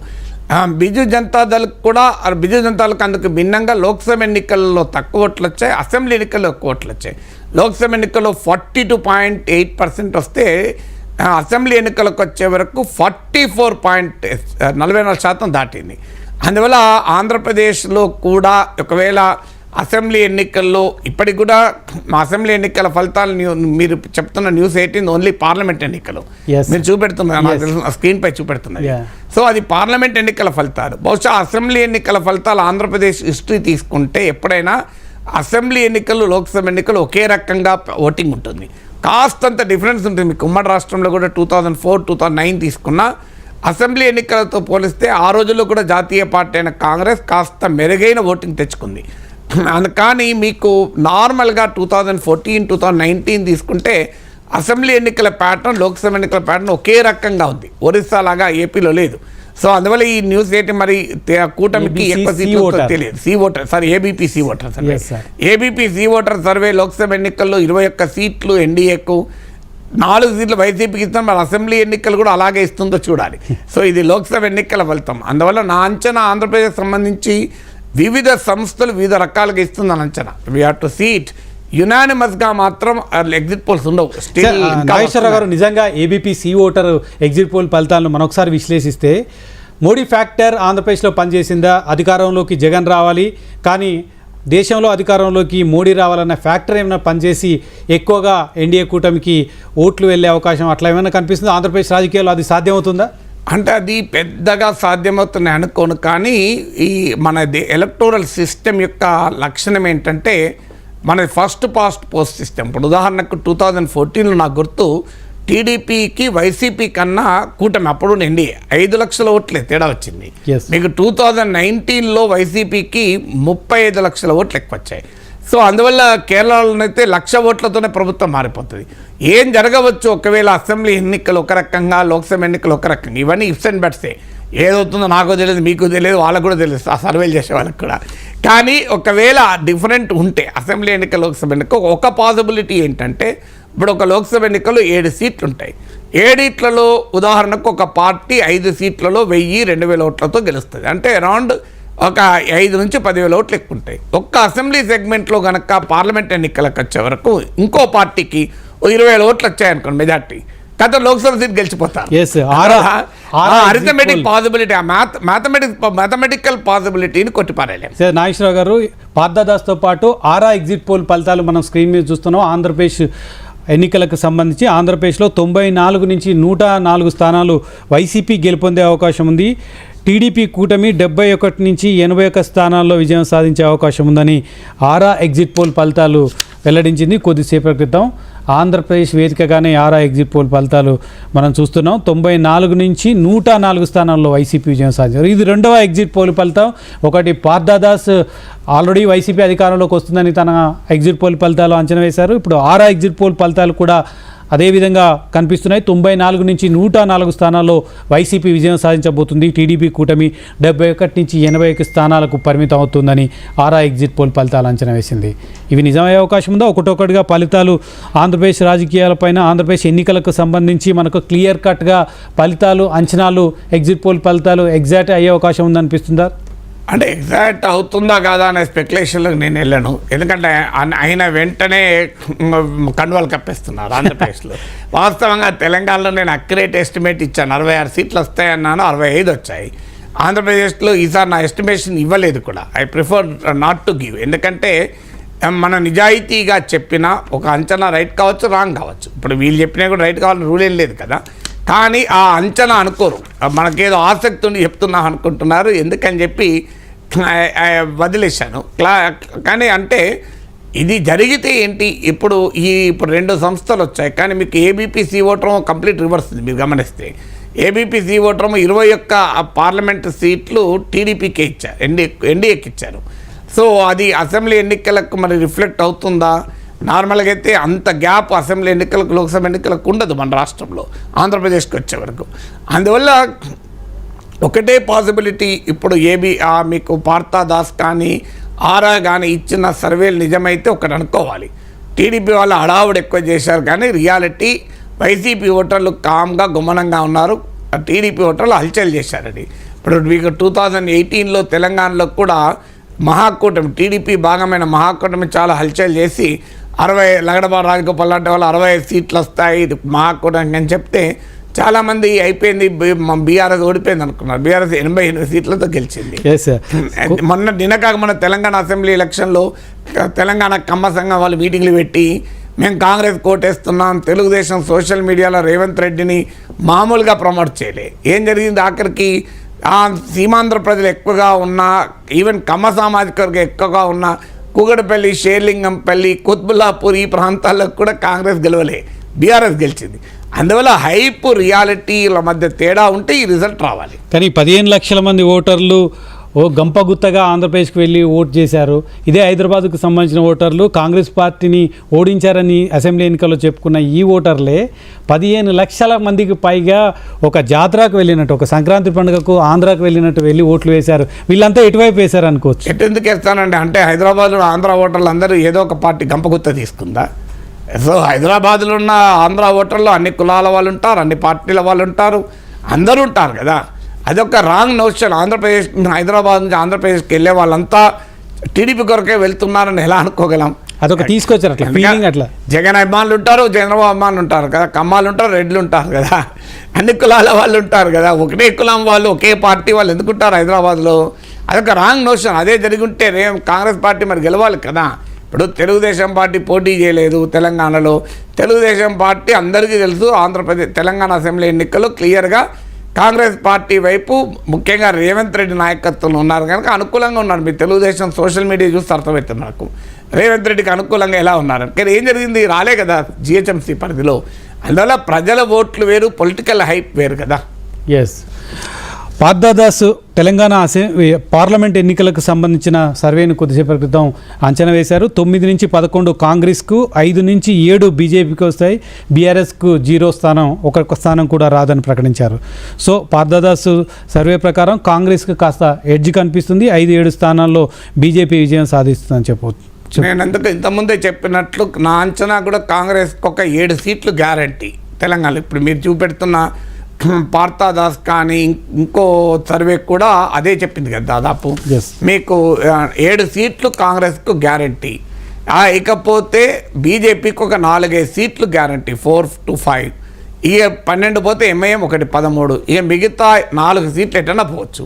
బిజు జనతాదళకు కూడా, బిజు జనతాదళకు అందుకు భిన్నంగా లోక్సభ ఎన్నికల్లో తక్కువ ఓట్లు వచ్చాయి, అసెంబ్లీ ఎన్నికల్లో ఎక్కువ ఓట్లు వచ్చాయి. లోక్సభ ఎన్నికల్లో 42.8% వస్తే అసెంబ్లీ ఎన్నికలకు వచ్చే వరకు 44% దాటింది. అందువల్ల ఆంధ్రప్రదేశ్లో కూడా ఒకవేళ అసెంబ్లీ ఎన్నికల్లో ఇప్పటికి కూడా అసెంబ్లీ ఎన్నికల ఫలితాలు మీరు చెప్తున్న న్యూస్18 ఓన్లీ పార్లమెంట్ ఎన్నికలు మీరు చూపెడుతున్నారు, స్క్రీన్ పై చూపెడుతున్నారు. సో అది పార్లమెంట్ ఎన్నికల ఫలితాలు. బహుశా అసెంబ్లీ ఎన్నికల ఫలితాలు ఆంధ్రప్రదేశ్ హిస్టరీ తీసుకుంటే ఎప్పుడైనా అసెంబ్లీ ఎన్నికలు, లోక్సభ ఎన్నికలు ఒకే రకంగా ఓటింగ్ ఉంటుంది. కాస్తంత డిఫరెన్స్ ఉంటుంది. మీకు ఉమ్మడి రాష్ట్రంలో కూడా 2004, 2009 తీసుకున్న అసెంబ్లీ ఎన్నికలతో పోలిస్తే ఆ రోజుల్లో కూడా జాతీయ పార్టీ అయిన కాంగ్రెస్ కాస్త మెరుగైన ఓటింగ్ తెచ్చుకుంది. కానీ మీకు నార్మల్గా 2014, 2019 తీసుకుంటే అసెంబ్లీ ఎన్నికల ప్యాటర్న్, లోక్సభ ఎన్నికల ప్యాటర్న్ ఒకే రకంగా ఉంది. ఒరిస్సా లాగా ఏపీలో లేదు. సో అందువల్ల ఈ న్యూస్ ఏంటి మరి కూటమికి ఎక్కువ సీట్లు తెలియదు. ABP C voter survey. ABP C voter survey Lok Sabha ఎన్నికల్లో 21 సీట్లు ఎన్డీఏకు, 4 సీట్లు వైసీపీకి ఇస్తాం. మరి అసెంబ్లీ ఎన్నికలు కూడా అలాగే ఇస్తుందో చూడాలి. సో ఇది లోక్సభ ఎన్నికల ఫలితం. అందువల్ల నా అంచనా ఆంధ్రప్రదేశ్ సంబంధించి వివిధ సంస్థలు వివిధ రకాలుగా ఇస్తుందని అంచనా. We have to see it. యునానిమస్గా మాత్రం ఎగ్జిట్ పోల్స్ ఉండవు. నాగేశ్వరరావు గారు, నిజంగా ABP C voter exit poll ఫలితాలను మరొకసారి విశ్లేషిస్తే మోడీ ఫ్యాక్టర్ ఆంధ్రప్రదేశ్లో పనిచేసిందా? అధికారంలోకి జగన్ రావాలి, కానీ దేశంలో అధికారంలోకి మోడీ రావాలన్న ఫ్యాక్టర్ ఏమైనా పనిచేసి ఎక్కువగా ఎన్డీఏ కూటమికి ఓట్లు వెళ్ళే అవకాశం అట్లా ఏమైనా కనిపిస్తుందా ఆంధ్రప్రదేశ్ రాజకీయాల్లో? అది సాధ్యమవుతుందా? అంటే అది పెద్దగా సాధ్యమవుతున్నాయి అనుకోను. కానీ ఈ మన ఎలక్టోరల్ సిస్టమ్ యొక్క లక్షణం ఏంటంటే మనది ఫస్ట్ పాస్ట్ పోస్ట్ సిస్టమ్. ఇప్పుడు ఉదాహరణకు 2014లో నాకు గుర్తు టీడీపీకి వైసీపీ కన్నా కూటమి అప్పుడు ఎన్డీఏ 5 లక్షల ఓట్లే తేడా వచ్చింది. మీకు 2019లో వైసీపీకి 35 లక్షల ఓట్లు ఎక్కువ వచ్చాయి. సో అందువల్ల కేరళలోనైతే 1,00,000 ఓట్లతోనే ప్రభుత్వం మారిపోతుంది. ఏం జరగవచ్చు ఒకవేళ అసెంబ్లీ ఎన్నికలు ఒక రకంగా, లోక్సభ ఎన్నికలు ఒక రకంగా, ఇవన్నీ ఇఫ్స్ అండ్ బట్సే. ఏదవుతుందో నాకు తెలియదు, మీకు తెలియదు, వాళ్ళకు కూడా తెలియదు, ఆ సర్వేలు చేసే వాళ్ళకి కూడా. కానీ ఒకవేళ డిఫరెంట్ ఉంటే అసెంబ్లీ ఎన్నిక లోక్సభ ఎన్నిక ఒక పాసిబిలిటీ ఏంటంటే ఇప్పుడు ఒక లోక్సభ ఎన్నికలు 7 సీట్లు ఉంటాయి. 7 ఉదాహరణకు ఒక పార్టీ 5 సీట్లలో 1000-2000 ఓట్లతో గెలుస్తుంది. అంటే అరౌండ్ ఒక 5 నుంచి 10,000 ఓట్లు ఎక్కువ ఉంటాయి. ఒక్క అసెంబ్లీ సెగ్మెంట్లో కనుక పార్లమెంట్ ఎన్నికలకు వచ్చే వరకు ఇంకో పార్టీకి 20,000 ఓట్లు వచ్చాయనుకోండి మెజార్టీ, కథ లోక్సభ సీట్ గెలిచిపోతారు. అరిథమెటిక్ పాసిబిలిటీ, మ్యాథమెటికల్ పాసిబిలిటీని కొట్టిపారేయలేం. నాగేశ్వరరావు గారు, పార్థదాస్తో పాటు ఆరా ఎగ్జిట్ పోల్ ఫలితాలు మనం స్క్రీన్ మీద చూస్తున్నాం. ఆంధ్రప్రదేశ్ ఎన్నికలకు సంబంధించి ఆంధ్రప్రదేశ్లో 94 నుంచి 104 స్థానాలు వైసీపీ గెలుపొందే అవకాశం ఉంది. టీడీపీ కూటమి 71 నుంచి 81 స్థానాల్లో విజయం సాధించే అవకాశం ఉందని ఆరా ఎగ్జిట్ పోల్ ఫలితాలు వెల్లడించింది కొద్దిసేపటి క్రితం. ఆంధ్రప్రదేశ్ వేదికగానే ఆరా ఎగ్జిట్ పోల్ ఫలితాలు మనం చూస్తున్నాం. 94 నుంచి 104 స్థానాల్లో వైసీపీ విజయం సాధించారు. ఇది రెండవ ఎగ్జిట్ పోల్ ఫలితం. ఒకటి పార్థదాస్ ఆల్రెడీ వైసీపీ అధికారంలోకి వస్తుందని తన ఎగ్జిట్ పోల్ ఫలితాలు అంచనా వేశారు. ఇప్పుడు ఆరా ఎగ్జిట్ పోల్ ఫలితాలు కూడా అదేవిధంగా కనిపిస్తున్నాయి. 94 నుంచి 104 స్థానాల్లో వైసీపీ విజయం సాధించబోతుంది. టీడీపీ కూటమి 71 నుంచి 81 స్థానాలకు పరిమితం అవుతుందని ఆరా ఎగ్జిట్ పోల్ ఫలితాలు అంచనా వేసింది. ఇవి నిజమయ్యే అవకాశం ఉందా? ఒకటొకటిగా ఫలితాలు ఆంధ్రప్రదేశ్ రాజకీయాలపైన, ఆంధ్రప్రదేశ్ ఎన్నికలకు సంబంధించి మనకు క్లియర్ కట్గా ఫలితాలు, అంచనాలు, ఎగ్జిట్ పోల్ ఫలితాలు ఎగ్జాక్ట్ అయ్యే అవకాశం ఉందనిపిస్తుందా? అంటే ఎగ్జాక్ట్ అవుతుందా కాదా అనే స్పెక్యులేషన్లకు నేను వెళ్ళను. ఎందుకంటే ఆయన వెంటనే కండువాలు కప్పేస్తున్నారు ఆంధ్రప్రదేశ్లో. వాస్తవంగా తెలంగాణలో నేను అక్యురేట్ ఎస్టిమేట్ ఇచ్చాను, 66 సీట్లు వస్తాయన్నాను, 65 వచ్చాయి. ఆంధ్రప్రదేశ్లో ఈసారి నా ఎస్టిమేషన్ ఇవ్వలేదు కూడా. I prefer not to give. ఎందుకంటే మన నిజాయితీగా చెప్పిన ఒక అంచనా రైట్ కావచ్చు, రాంగ్ కావచ్చు. ఇప్పుడు వీళ్ళు చెప్పినా కూడా రైట్ కావాలని రూల్ ఏం లేదు కదా. కానీ ఆ అంచనా అనుకోరు, మనకేదో ఆసక్తి ఉండి చెప్తున్నాం అనుకుంటున్నారు. ఎందుకని చెప్పి వదిలేశాను. కానీ అంటే ఇది జరిగితే ఏంటి, ఇప్పుడు 2 సంస్థలు వచ్చాయి. కానీ మీకు ఏబీపీ ఓటరం కంప్లీట్ రివర్స్ ఉంది. మీరు గమనిస్తే ఏబీపీ ఓటరం 21 పార్లమెంటు సీట్లు టీడీపీకే ఇచ్చారు, ఎన్డీఏకి ఇచ్చారు. సో అది అసెంబ్లీ ఎన్నికలకు మరి రిఫ్లెక్ట్ అవుతుందా? నార్మల్గా అయితే అంత గ్యాప్ అసెంబ్లీ ఎన్నికలకు, లోక్సభ ఎన్నికలకు ఉండదు మన రాష్ట్రంలో, ఆంధ్రప్రదేశ్కి వచ్చే వరకు. అందువల్ల ఒకటే పాసిబిలిటీ, ఇప్పుడు మీకు పార్థదాస్ కానీ ఆరా కానీ ఇచ్చిన సర్వేలు నిజమైతే ఒకటి అనుకోవాలి, టీడీపీ వాళ్ళు హడావుడు ఎక్కువ చేశారు. కానీ రియాలిటీ వైసీపీ ఓటర్లు కామ్గా గుమ్మనంగా ఉన్నారు, టీడీపీ ఓటర్లు హల్చల్ చేశారని. ఇప్పుడు మీకు 2018లో తెలంగాణలో కూడా మహాకూటమి, టీడీపీ భాగమైన మహాకూటమి చాలా హల్చల్ చేసి 60 లగడబాబు రాజగోపాల్ లాంటి వాళ్ళు 65 సీట్లు వస్తాయి ఇది మహాకూటమి అని చెప్తే చాలామంది అయిపోయింది, బీఆర్ఎస్ ఓడిపోయింది అనుకున్నారు. బీఆర్ఎస్ 88 సీట్లతో గెలిచింది. మన తెలంగాణ అసెంబ్లీ ఎలక్షన్లో తెలంగాణ కమ్మ సంఘం వాళ్ళు మీటింగ్లు పెట్టి మేము కాంగ్రెస్ కోటేస్తున్నాం, తెలుగుదేశం సోషల్ మీడియాలో రేవంత్ రెడ్డిని మామూలుగా ప్రమోట్ చేయలే. ఏం జరిగింది, ఆఖరికి సీమాంధ్ర ప్రజలు ఎక్కువగా ఉన్న, ఈవెన్ కమ్మ సామాజిక వర్గం ఎక్కువగా ఉన్న కూగడపల్లి, షేర్లింగంపల్లి, కుత్బుల్లాపూర్ ఈ ప్రాంతాల్లో కూడా కాంగ్రెస్ గెలవలే, బీఆర్ఎస్ గెలిచింది. అందువల్ల హైప్ రియాలిటీల మధ్య తేడా ఉంటే ఈ రిజల్ట్ రావాలి. కానీ 15 లక్షల మంది ఓటర్లు గంపగుత్తగా ఆంధ్రప్రదేశ్కి వెళ్ళి ఓటు చేశారు. ఇదే హైదరాబాద్కు సంబంధించిన ఓటర్లు కాంగ్రెస్ పార్టీని ఓడించారని అసెంబ్లీ ఎన్నికల్లో చెప్పుకున్న ఈ ఓటర్లే 15 లక్షల మందికి పైగా ఒక జాతరకు వెళ్ళినట్టు, ఒక సంక్రాంతి పండుగకు ఆంధ్రాకు వెళ్ళినట్టు వెళ్ళి ఓట్లు వేశారు. వీళ్ళంతా ఎటువైపు వేశారు అనుకోవచ్చు. ఎందుకు వేస్తానండి అంటే హైదరాబాద్లో ఆంధ్ర ఓటర్లు అందరూ ఏదో ఒక పార్టీ గంపగుత్త తీసుకుందా? సో హైదరాబాద్లో ఉన్న ఆంధ్ర ఓటర్లు అన్ని కులాల వాళ్ళు ఉంటారు, అన్ని పార్టీల వాళ్ళు ఉంటారు, అందరూ ఉంటారు కదా. అదొక రాంగ్ నోషన్. ఆంధ్రప్రదేశ్, హైదరాబాద్ నుంచి ఆంధ్రప్రదేశ్కి వెళ్ళే వాళ్ళంతా టీడీపీ కొరకే వెళ్తున్నారని ఎలా అనుకోగలం? అదొక తీసుకొచ్చారు అట్లా ఫీలింగ్. అట్లా జగన్ అభిమానులు ఉంటారు, చంద్రబాబు అభిమానులు ఉంటారు కదా, కమ్మాలు ఉంటారు, రెడ్లు ఉంటారు కదా, అన్ని కులాల వాళ్ళు ఉంటారు కదా. ఒకటే కులం వాళ్ళు, ఒకే పార్టీ వాళ్ళు ఎందుకుంటారు హైదరాబాద్లో? అదొక రాంగ్ నోషన్. అదే జరిగి ఉంటే కాంగ్రెస్ పార్టీ మరి గెలవాలి కదా. ఇప్పుడు తెలుగుదేశం పార్టీ పోటీ చేయలేదు తెలంగాణలో. తెలుగుదేశం పార్టీ అందరికీ తెలుసు, తెలంగాణ అసెంబ్లీ ఎన్నికల్లో క్లియర్గా కాంగ్రెస్ పార్టీ వైపు ముఖ్యంగా రేవంత్ రెడ్డి నాయకత్వంలో ఉన్నారు కనుక అనుకూలంగా ఉన్నారు. మీరు తెలుగుదేశం సోషల్ మీడియా చూస్తే అర్థమవుతుంది నాకు రేవంత్ రెడ్డికి అనుకూలంగా ఎలా ఉన్నారు. కానీ ఏం జరిగింది, రాలే కదా జిహెచ్ఎంసీ పరిధిలో. అందువల్ల ప్రజల ఓట్లు వేరు, పొలిటికల్ హైప్ వేరు కదా. ఎస్, పార్థదాస్ తెలంగాణ పార్లమెంట్ ఎన్నికలకు సంబంధించిన సర్వేను కొద్దిసేపటి క్రితం అంచనా వేశారు. 9 నుంచి 11 కాంగ్రెస్కు, 5 నుంచి 7 బీజేపీకి వస్తాయి. బీఆర్ఎస్కు 0 స్థానం, ఒక స్థానం కూడా రాదని ప్రకటించారు. సో పార్థదాస్ సర్వే ప్రకారం కాంగ్రెస్కి కాస్త ఎడ్జ్ కనిపిస్తుంది. 5-7 స్థానాల్లో బీజేపీ విజయం సాధిస్తుందని చెప్పవచ్చు. నేను అందుకు ఇంతకుముందే చెప్పినట్లు నా అంచనా కూడా కాంగ్రెస్కి ఒక 7 సీట్లు గ్యారంటీ తెలంగాణ. ఇప్పుడు మీరు చూపెడుతున్న పార్థదాస్ కానీ ఇంకో సర్వే కూడా అదే చెప్పింది కదా, దాదాపు మీకు 7 సీట్లు కాంగ్రెస్కు గ్యారంటీ. ఇకపోతే బీజేపీకి ఒక 4-5 సీట్లు గ్యారంటీ, 4 to 5. ఇక 12 పోతే ఎంఐఎం 1, 13. ఇక మిగతా 4 సీట్లు ఎటన్నా పోవచ్చు.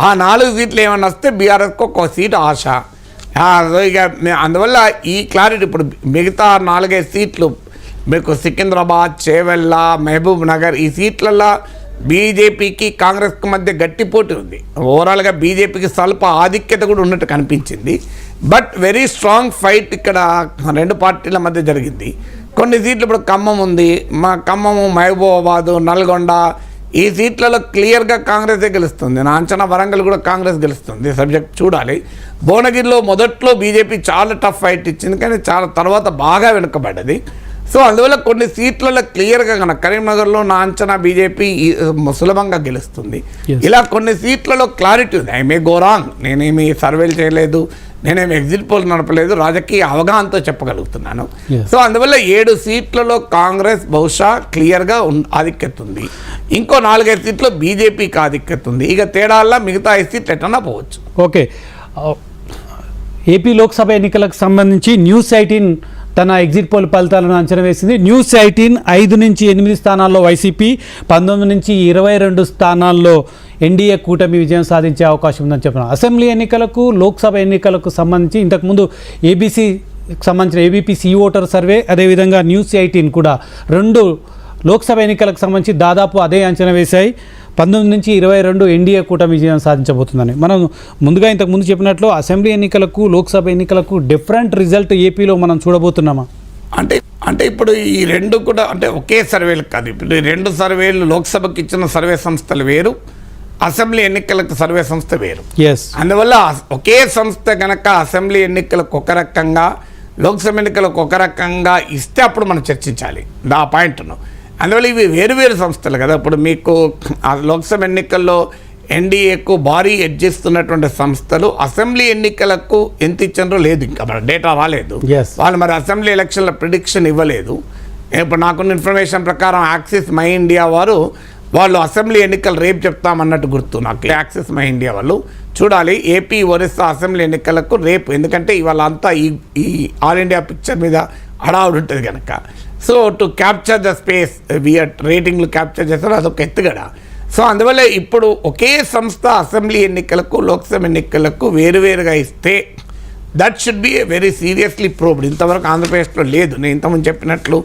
ఆ 4 సీట్లు ఏమన్నా వస్తే బీఆర్ఎస్కి ఒక సీటు ఆశ. ఇక అందువల్ల ఈ క్లారిటీ ఇప్పుడు మిగతా 4-5 సీట్లు మీకు సికింద్రాబాద్, చేవెళ్ళ, మహబూబ్ నగర్ ఈ సీట్లలో బీజేపీకి కాంగ్రెస్కి మధ్య గట్టి పోటీ ఉంది. ఓవరాల్గా బీజేపీకి స్వల్ప ఆధిక్యత కూడా ఉన్నట్టు కనిపించింది. బట్ వెరీ స్ట్రాంగ్ ఫైట్ ఇక్కడ 2 పార్టీల మధ్య జరిగింది. కొన్ని సీట్లు ఇప్పుడు ఖమ్మం ఉంది, ఖమ్మము, మహబూబాబాదు, నల్గొండ ఈ సీట్లలో క్లియర్గా కాంగ్రెసే గెలుస్తుంది. నా అంచనా వరంగల్ కూడా కాంగ్రెస్ గెలుస్తుంది, సబ్జెక్ట్ చూడాలి. భువనగిరిలో మొదట్లో బీజేపీ చాలా టఫ్ ఫైట్ ఇచ్చింది, కానీ చాలా తర్వాత బాగా వెనుకబడ్డది. సో అందువల్ల కొన్ని సీట్లలో క్లియర్గా కనుక కరీంనగర్లో నా అంచనా బీజేపీ సులభంగా గెలుస్తుంది. ఇలా కొన్ని సీట్లలో క్లారిటీ ఉంది. ఐ మే గో రాంగ్, నేనేమి సర్వేలు చేయలేదు, నేనేమి ఎగ్జిట్ పోల్ నడపలేదు, రాజకీయ అవగాహనతో చెప్పగలుగుతున్నాను. సో అందువల్ల 7 సీట్లలో కాంగ్రెస్ బహుశా క్లియర్గా ఆధిక్యత ఉంది. ఇంకో 4-5 సీట్లు బీజేపీకి ఆధిక్యత ఉంది. ఇక తేడాల్లో మిగతా 5 సీట్లు ఎట్టన్నా పోవచ్చు. ఓకే, ఏపీ లోక్సభ ఎన్నికలకు సంబంధించి News18 తన ఎగ్జిట్ పోల్ ఫలితాలను అంచనా వేసింది. News18 5 నుంచి 8 స్థానాల్లో వైసీపీ, 19 నుంచి 22 స్థానాల్లో ఎన్డీఏ కూటమి విజయం సాధించే అవకాశం ఉందని చెప్పిన అసెంబ్లీ ఎన్నికలకు, లోక్సభ ఎన్నికలకు సంబంధించి ఇంతకుముందు ఏబీపీ సి ఓటర్ సర్వే, అదేవిధంగా News18 కూడా 2 లోక్సభ ఎన్నికలకు సంబంధించి దాదాపు అదే అంచనా వేశాయి. 19 నుంచి 22 ఎన్డీఏ కూటమి విజయం సాధించబోతుందని. మనం ముందుగా ఇంతకుముందు చెప్పినట్లు అసెంబ్లీ ఎన్నికలకు, లోక్సభ ఎన్నికలకు డిఫరెంట్ రిజల్ట్ ఏపీలో మనం చూడబోతున్నామా? అంటే ఇప్పుడు ఈ 2 కూడా అంటే ఒకే సర్వేలు కాదు. ఇప్పుడు 2 సర్వేలు లోక్సభకి ఇచ్చిన సర్వే సంస్థలు వేరు, అసెంబ్లీ ఎన్నికలకు సర్వే సంస్థ వేరు. అందువల్ల ఒకే సంస్థ కనుక అసెంబ్లీ ఎన్నికలకు ఒక రకంగా, లోక్సభ ఎన్నికలకు ఒక రకంగా ఇస్తే అప్పుడు మనం చర్చించాలి ఆ పాయింట్ను. అందువల్ల ఇవి వేరు సంస్థలు కదా. ఇప్పుడు మీకు లోక్సభ ఎన్నికల్లో ఎన్డీఏకు భారీ ఎడ్జిస్తున్నటువంటి సంస్థలు అసెంబ్లీ ఎన్నికలకు ఎంత ఇచ్చారో లేదు, ఇంకా మన డేటా రాలేదు. వాళ్ళు మరి అసెంబ్లీ ఎలక్షన్ల ప్రిడిక్షన్ ఇవ్వలేదు. ఇప్పుడు నాకున్న ఇన్ఫర్మేషన్ ప్రకారం యాక్సిస్ మై ఇండియా వాళ్ళు అసెంబ్లీ ఎన్నికలు రేపు చెప్తామన్నట్టు గుర్తు నాకు. యాక్సిస్ మై ఇండియా వాళ్ళు చూడాలి ఏపీ, ఒరిస్సా అసెంబ్లీ ఎన్నికలకు రేపు, ఎందుకంటే ఇవాళ అంతా ఈ ఆల్ ఇండియా పిక్చర్ మీద హడావుడు ఉంటుంది కనుక. So to capture the space రేటింగ్లు క్యాప్చర్ చేస్తారు, అదొక ఎత్తుగడ. సో అందువల్ల ఇప్పుడు ఒకే సంస్థ అసెంబ్లీ ఎన్నికలకు, లోక్సభ ఎన్నికలకు వేరువేరుగా ఇస్తే that should be very seriously probed. ఇంతవరకు ఆంధ్రప్రదేశ్లో లేదు. నేను ఇంతకుముందు చెప్పినట్లు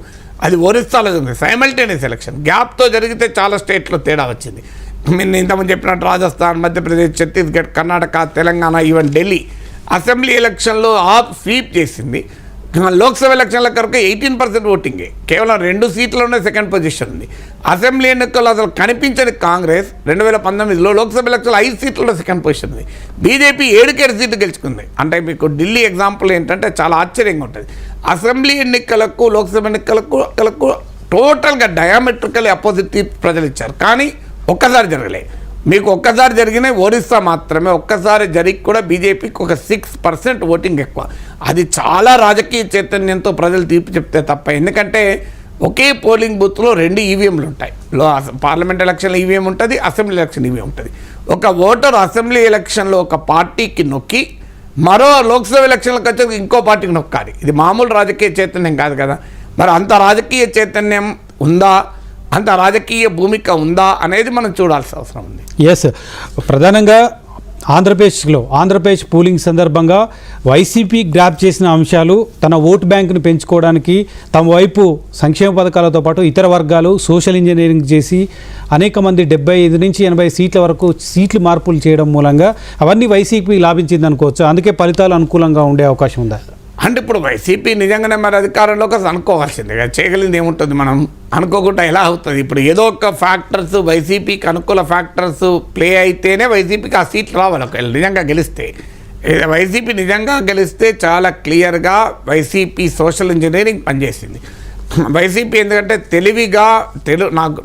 అది ఒరిస్సాలో ఉంది, సైమల్టేనియస్ ఎలక్షన్. గ్యాప్తో జరిగితే చాలా స్టేట్లో తేడా వచ్చింది. నేను ఇంతకుముందు చెప్పినట్టు రాజస్థాన్, మధ్యప్రదేశ్, ఛత్తీస్గఢ్, కర్ణాటక, తెలంగాణ, ఈవెన్ ఢిల్లీ అసెంబ్లీ ఎలక్షన్లో స్వీప్ చేసింది. లోక్సభ ఎలక్షన్ల కొరకు 18% ఓటింగే, కేవలం 2 సీట్లోనే సెకండ్ పొజిషన్ ఉంది. అసెంబ్లీ ఎన్నికల్లో అసలు కనిపించని కాంగ్రెస్ 2019లో లోక్సభ ఎలక్షన్లో 5 సీట్లలో సెకండ్ పొజిషన్ ఉంది. బీజేపీ 7 సీట్లు గెలుచుకుంది. అంటే మీకు ఢిల్లీ ఎగ్జాంపుల్ ఏంటంటే చాలా ఆశ్చర్యంగా ఉంటుంది. అసెంబ్లీ ఎన్నికలకు, లోక్సభ ఎన్నికలకు టోటల్గా డయామెట్రికల్ అపోజిట్ తీర్పు ప్రజలు ఇచ్చారు. కానీ ఒక్కసారి జరగలే. మీకు ఒక్కసారి జరిగినాయి ఒరిస్సా మాత్రమే. ఒక్కసారి జరిగి కూడా బీజేపీకి ఒక 6% ఓటింగ్ ఎక్కువ. అది చాలా రాజకీయ చైతన్యంతో ప్రజలు తీర్పు చెప్తే తప్ప. ఎందుకంటే ఒకే పోలింగ్ బూత్లో 2 ఈవీఎంలు ఉంటాయి. పార్లమెంట్ ఎలక్షన్లో ఈవీఎం ఉంటుంది, అసెంబ్లీ ఎలక్షన్ ఈవీఎం ఉంటుంది. ఒక ఓటర్ అసెంబ్లీ ఎలక్షన్లో ఒక పార్టీకి నొక్కి మరో లోక్సభ ఎలక్షన్లకు వచ్చి ఇంకో పార్టీకి నొక్కాలి. ఇది మామూలు రాజకీయ చైతన్యం కాదు కదా. మరి అంత రాజకీయ చైతన్యం ఉందా, అంత రాజకీయ భూమిక ఉందా అనేది మనం చూడాల్సిన అవసరం ఉంది. ప్రధానంగా ఆంధ్రప్రదేశ్ పోలింగ్ సందర్భంగా వైసీపీ గ్రాప్ చేసిన అంశాలు తన ఓటు బ్యాంకును పెంచుకోవడానికి తమ వైపు సంక్షేమ పథకాలతో పాటు ఇతర వర్గాలు సోషల్ ఇంజనీరింగ్ చేసి అనేక మంది 75 నుంచి 80 సీట్ల వరకు సీట్లు మార్పులు చేయడం మూలంగా అవన్నీ వైసీపీ లాభించింది అనుకోవచ్చు. అందుకే ఫలితాలు అనుకూలంగా ఉండే అవకాశం ఉందా? అంటే ఇప్పుడు వైసీపీ నిజంగానే మరి అధికారంలోకి అసలు అనుకోవాల్సిందే కదా, చేయగలిగింది ఏముంటుంది, మనం అనుకోకుండా ఎలా అవుతుంది. ఇప్పుడు ఏదో ఒక ఫ్యాక్టర్స్ వైసీపీకి అనుకూల ఫ్యాక్టర్స్ ప్లే అయితేనే వైసీపీకి ఆ సీట్లు రావాలి. ఒకవేళ నిజంగా గెలిస్తే, వైసీపీ నిజంగా గెలిస్తే చాలా క్లియర్గా వైసీపీ సోషల్ ఇంజనీరింగ్ పనిచేసింది. వైసీపీ ఎందుకంటే తెలివిగా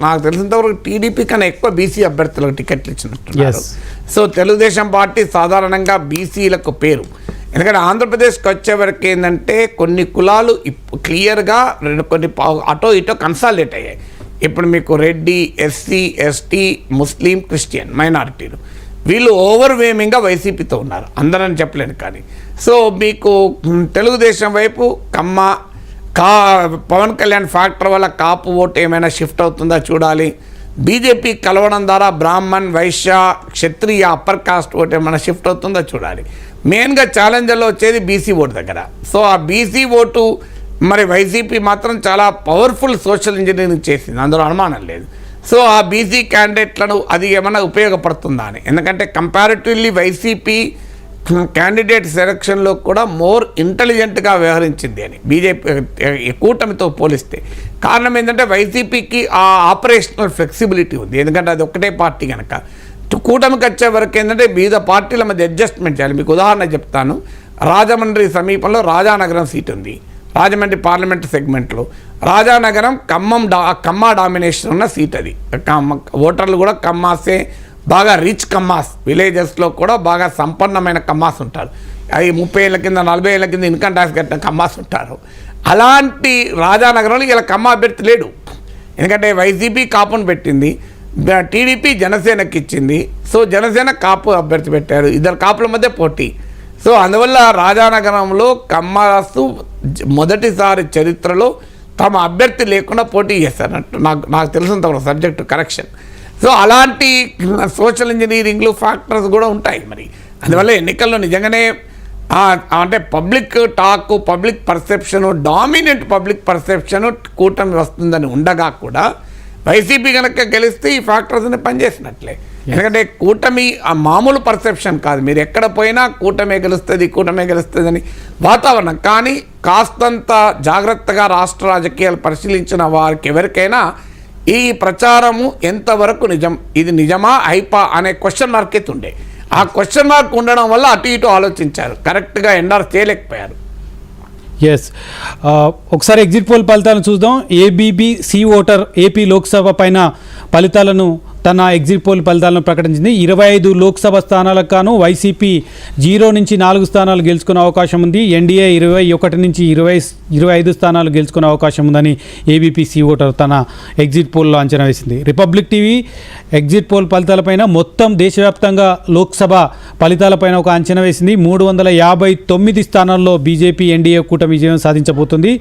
నాకు తెలిసినంతవరకు టీడీపీ కన్నా ఎక్కువ బీసీ అభ్యర్థులకు టికెట్లు ఇచ్చినట్టున్నారు. సో తెలుగుదేశం పార్టీ సాధారణంగా బీసీలకు పేరు. ఎందుకంటే ఆంధ్రప్రదేశ్కి వచ్చేవరకు ఏంటంటే కొన్ని కులాలు క్లియర్గా కొన్ని అటో ఇటో కన్సాలిడేట్ అయ్యాయి. ఇప్పుడు మీకు రెడ్డి, ఎస్సీ, ఎస్టీ, ముస్లిం, క్రిస్టియన్ మైనారిటీలు వీళ్ళు ఓవర్వేమింగ్గా వైసీపీతో ఉన్నారు, అందరని చెప్పలేను. కానీ సో మీకు తెలుగుదేశం వైపు పవన్ కళ్యాణ్ ఫ్యాక్టర్ వల్ల కాపు ఓటు ఏమైనా షిఫ్ట్ అవుతుందా చూడాలి. బీజేపీ కలవడం ద్వారా బ్రాహ్మణ్, వైశ్య, క్షత్రియ, అప్పర్ కాస్ట్ ఓటు ఏమైనా షిఫ్ట్ అవుతుందో చూడాలి. మెయిన్గా ఛాలెంజర్లో వచ్చేది బీసీ ఓటు దగ్గర. సో ఆ బీసీ ఓటు మరి వైసీపీ మాత్రం చాలా పవర్ఫుల్ సోషల్ ఇంజనీరింగ్ చేసింది, అందులో అనుమానం లేదు. సో ఆ బీసీ క్యాండిడేట్లను అది ఏమైనా ఉపయోగపడుతుందా అని, ఎందుకంటే కంపారిటివ్లీ వైసీపీ క్యాండిడేట్ సెలక్షన్లో కూడా మోర్ ఇంటెలిజెంట్గా వ్యవహరించింది అని బీజేపీ కూటమితో పోలిస్తే. కారణం ఏంటంటే వైసీపీకి ఆ ఆపరేషనల్ ఫ్లెక్సిబిలిటీ ఉంది, ఎందుకంటే అది ఒక్కటే పార్టీ కనుక. కూటమికి వచ్చే వరకు ఏంటంటే వివిధ పార్టీల మధ్య అడ్జస్ట్మెంట్ చేయాలి. మీకు ఉదాహరణ చెప్తాను, రాజమండ్రి సమీపంలో రాజానగరం సీట్ ఉంది, రాజమండ్రి పార్లమెంట్ సెగ్మెంట్లో. రాజానగరం కమ్మ డామినేషన్ ఉన్న సీట్ అది. ఓటర్లు కూడా కమ్మాసే, బాగా రిచ్ కమ్మాస్, విలేజెస్లో కూడా బాగా సంపన్నమైన కమ్మాస్ ఉంటారు. అవి 30 ఏళ్ళ కింద 40 ఏళ్ళ కింద ఇన్కమ్ ట్యాక్స్ కట్టిన కమ్మాస్ ఉంటారు. అలాంటి రాజానగరంలో ఇలా కమ్మ అభ్యర్థి లేడు, ఎందుకంటే వైసీపీ కాపును పెట్టింది, టీడీపీ జనసేనకి ఇచ్చింది. సో జనసేన కాపు అభ్యర్థి పెట్టారు, ఇద్దరు కాపుల మధ్య పోటీ. సో అందువల్ల రాజానగరంలో కమ్మాసు మొదటిసారి చరిత్రలో తమ అభ్యర్థి లేకుండా పోటీ చేస్తారన్నట్టు నాకు తెలిసినంత సబ్జెక్టు కరెక్షన్. సో అలాంటి సోషల్ ఇంజనీరింగ్లు ఫ్యాక్టర్స్ కూడా ఉంటాయి. మరి అందువల్ల ఎన్నికల్లో నిజంగానే అంటే public talk, public perception, dominant public perception కూటమి వస్తుందని ఉండగా కూడా వైసీపీ కనుక గెలిస్తే ఈ ఫ్యాక్టర్స్ని పనిచేసినట్లే. ఎందుకంటే కూటమి ఆ మామూలు పర్సెప్షన్ కాదు, మీరు ఎక్కడ పోయినా కూటమే గెలుస్తుంది అని వాతావరణం. కానీ కాస్తంత జాగ్రత్తగా రాష్ట్ర రాజకీయాలు పరిశీలించిన వారికి ఎవరికైనా ఈ ప్రచారము ఎంతవరకు నిజం, ఇది నిజమా హైపా అనే క్వశ్చన్ మార్క్ అయితే ఉండే. ఆ క్వశ్చన్ మార్క్ ఉండడం వల్ల అటు ఇటు ఆలోచించారు, కరెక్ట్గా ఎండార్ చేయలేకపోయారు. ఎస్, ఒకసారి ఎగ్జిట్ పోల్ ఫలితాలను చూద్దాం. ఏబీబీ ఓటర్ ఏపీ లోక్సభ పైన ఫలితాలను తన ఎగ్జిట్ పోల్ ఫలితాలను ప్రకటించింది. 25 లోక్సభ స్థానాలకు గాను వైసీపీ 0 నుంచి 4 స్థానాలు గెలుచుకునే అవకాశం ఉంది. ఎన్డీఏ 21 నుంచి 25 స్థానాలు గెలుచుకునే అవకాశం ఉందని ఏబీపీ ఓటర్ తన ఎగ్జిట్ పోల్లో అంచనా వేసింది. రిపబ్లిక్ టీవీ ఎగ్జిట్ పోల్ ఫలితాలపైన మొత్తం దేశవ్యాప్తంగా లోక్సభ ఫలితాలపైన ఒక అంచనా వేసింది. 359 స్థానాల్లో బీజేపీ ఎన్డీఏ కూటమి విజయం సాధించబోతుంది.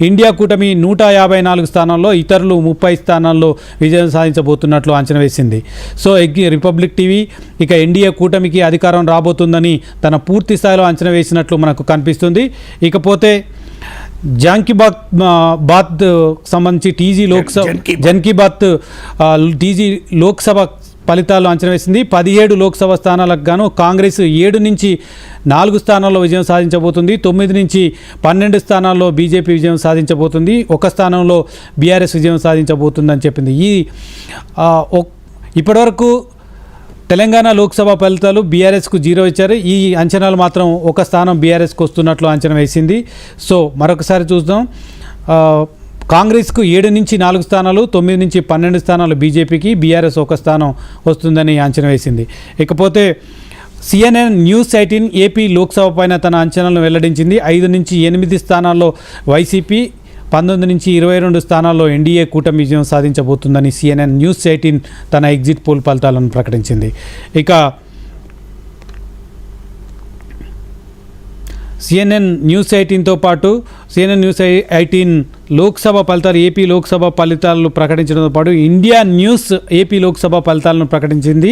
ఇండియా కూటమి 154 స్థానాల్లో, ఇతరులు 30 స్థానాల్లో విజయం సాధించబోతున్నట్లు అంచనా వేసింది. సో రిపబ్లిక్ టీవీ ఇక ఎన్డీఏ కూటమికి అధికారం రాబోతుందని తన పూర్తి స్థాయిలో అంచనా వేసినట్లు మనకు కనిపిస్తుంది. ఇకపోతే బాత్ సంబంధించి జన్ కీ బాత్ టీజీ లోక్సభ ఫలితాలు అంచనా వేసింది. 17 లోక్సభ స్థానాలకు గాను కాంగ్రెస్ 7 నుంచి 4 స్థానాల్లో విజయం సాధించబోతుంది. 9 నుంచి 12 స్థానాల్లో బీజేపీ విజయం సాధించబోతుంది. 1 స్థానంలో బీఆర్ఎస్ విజయం సాధించబోతుందని చెప్పింది. ఇప్పటివరకు తెలంగాణ లోక్సభ ఫలితాలు బీఆర్ఎస్కు 0 ఇచ్చారు. ఈ అంచనాలు మాత్రం 1 స్థానం బీఆర్ఎస్కు వస్తున్నట్లు అంచనా వేసింది. సో మరొకసారి చూద్దాం. కాంగ్రెస్కు 7 నుంచి 4 స్థానాలు, 9 నుంచి 12 స్థానాలు బీజేపీకి, బీఆర్ఎస్ 1 స్థానం వస్తుందని అంచనా వేసింది. ఇకపోతే CNN న్యూస్ 18 ఏపీ లోక్సభ పైన తన అంచనాలను వెల్లడించింది. 5 నుంచి 8 స్థానాల్లో వైసీపీ, 19 నుంచి 22 స్థానాల్లో ఎన్డీఏ కూటమి విజయం సాధించబోతుందని CNN న్యూస్ 18 తన ఎగ్జిట్ పోల్ ఫలితాలను ప్రకటించింది. ఇక CNN న్యూస్ 18తో పాటు CNN న్యూస్ 18 లోక్సభ ఫలితాలు, ఏపీ లోక్సభ ఫలితాలను ప్రకటించడంతో పాటు ఇండియా న్యూస్ ఏపీ లోక్సభ ఫలితాలను ప్రకటించింది.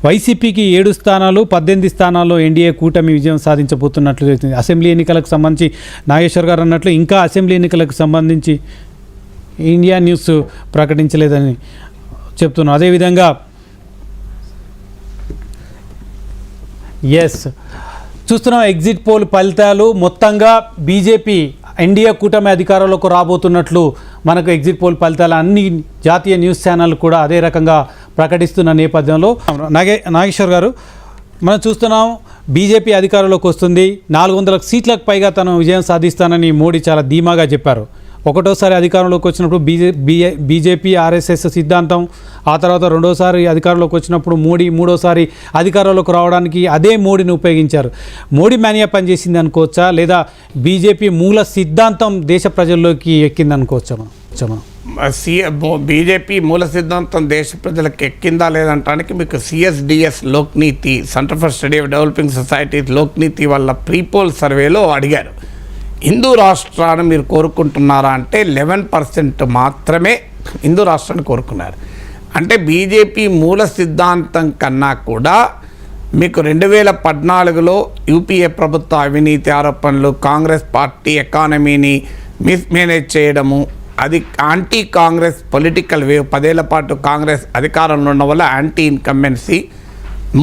వైసీపీకి 7 స్థానాలు, 18 స్థానాల్లో ఎన్డీఏ కూటమి విజయం సాధించబోతున్నట్లు తెలిసింది. అసెంబ్లీ ఎన్నికలకు సంబంధించి నాగేశ్వర్ గారు అన్నట్లు ఇంకా అసెంబ్లీ ఎన్నికలకు సంబంధించి ఇండియా న్యూస్ ప్రకటించలేదని చెప్తున్నాను. అదేవిధంగా చూస్తున్నాం ఎగ్జిట్ పోల్ ఫలితాలు మొత్తంగా బీజేపీ ఎన్డీఏ కూటమి అధికారంలోకి రాబోతున్నట్లు మనకు ఎగ్జిట్ పోల్ ఫలితాలు అన్ని జాతీయ న్యూస్ ఛానల్ కూడా అదే రకంగా ప్రకటిస్తున్న నేపథ్యంలో నాగేశ్వర్ గారు మనం చూస్తున్నాం బీజేపీ అధికారంలోకి వస్తుంది, 400 సీట్లకు పైగా తను విజయం సాధిస్తానని మోడీ చాలా ధీమాగా చెప్పారు. ఒకటోసారి అధికారంలోకి వచ్చినప్పుడు బీజేపీ ఆర్ఎస్ఎస్ సిద్ధాంతం, ఆ తర్వాత రెండోసారి అధికారంలోకి వచ్చినప్పుడు మోడీ మూడోసారి అధికారంలోకి రావడానికి అదే మోడీని ఉపయోగించారు. మోడీ మేనియా పనిచేసింది అనుకోవచ్చా, లేదా బీజేపీ మూల సిద్ధాంతం దేశ ప్రజల్లోకి ఎక్కింది అనుకోవచ్చా మనం? బీజేపీ మూల సిద్ధాంతం దేశ ప్రజలకు ఎక్కిందా లేదంటానికి మీకు CSDS Lokniti, centre for study of developing societies Lokniti వాళ్ళ ప్రీపోల్ సర్వేలో అడిగారు, హిందూ రాష్ట్రాన్ని మీరు కోరుకుంటున్నారా అంటే 11% మాత్రమే హిందూ రాష్ట్రాన్ని కోరుకున్నారు. అంటే బీజేపీ మూల సిద్ధాంతం కన్నా కూడా మీకు 2014లో యూపీఏ ప్రభుత్వ అవినీతి ఆరోపణలు, కాంగ్రెస్ పార్టీ ఎకానమీని మిస్మేనేజ్ చేయడము, అది యాంటీ కాంగ్రెస్ పొలిటికల్ వేవ్, 10 ఏళ్ల పాటు కాంగ్రెస్ అధికారంలో ఉన్న వల్ల యాంటీ ఇన్కంబెన్సీ,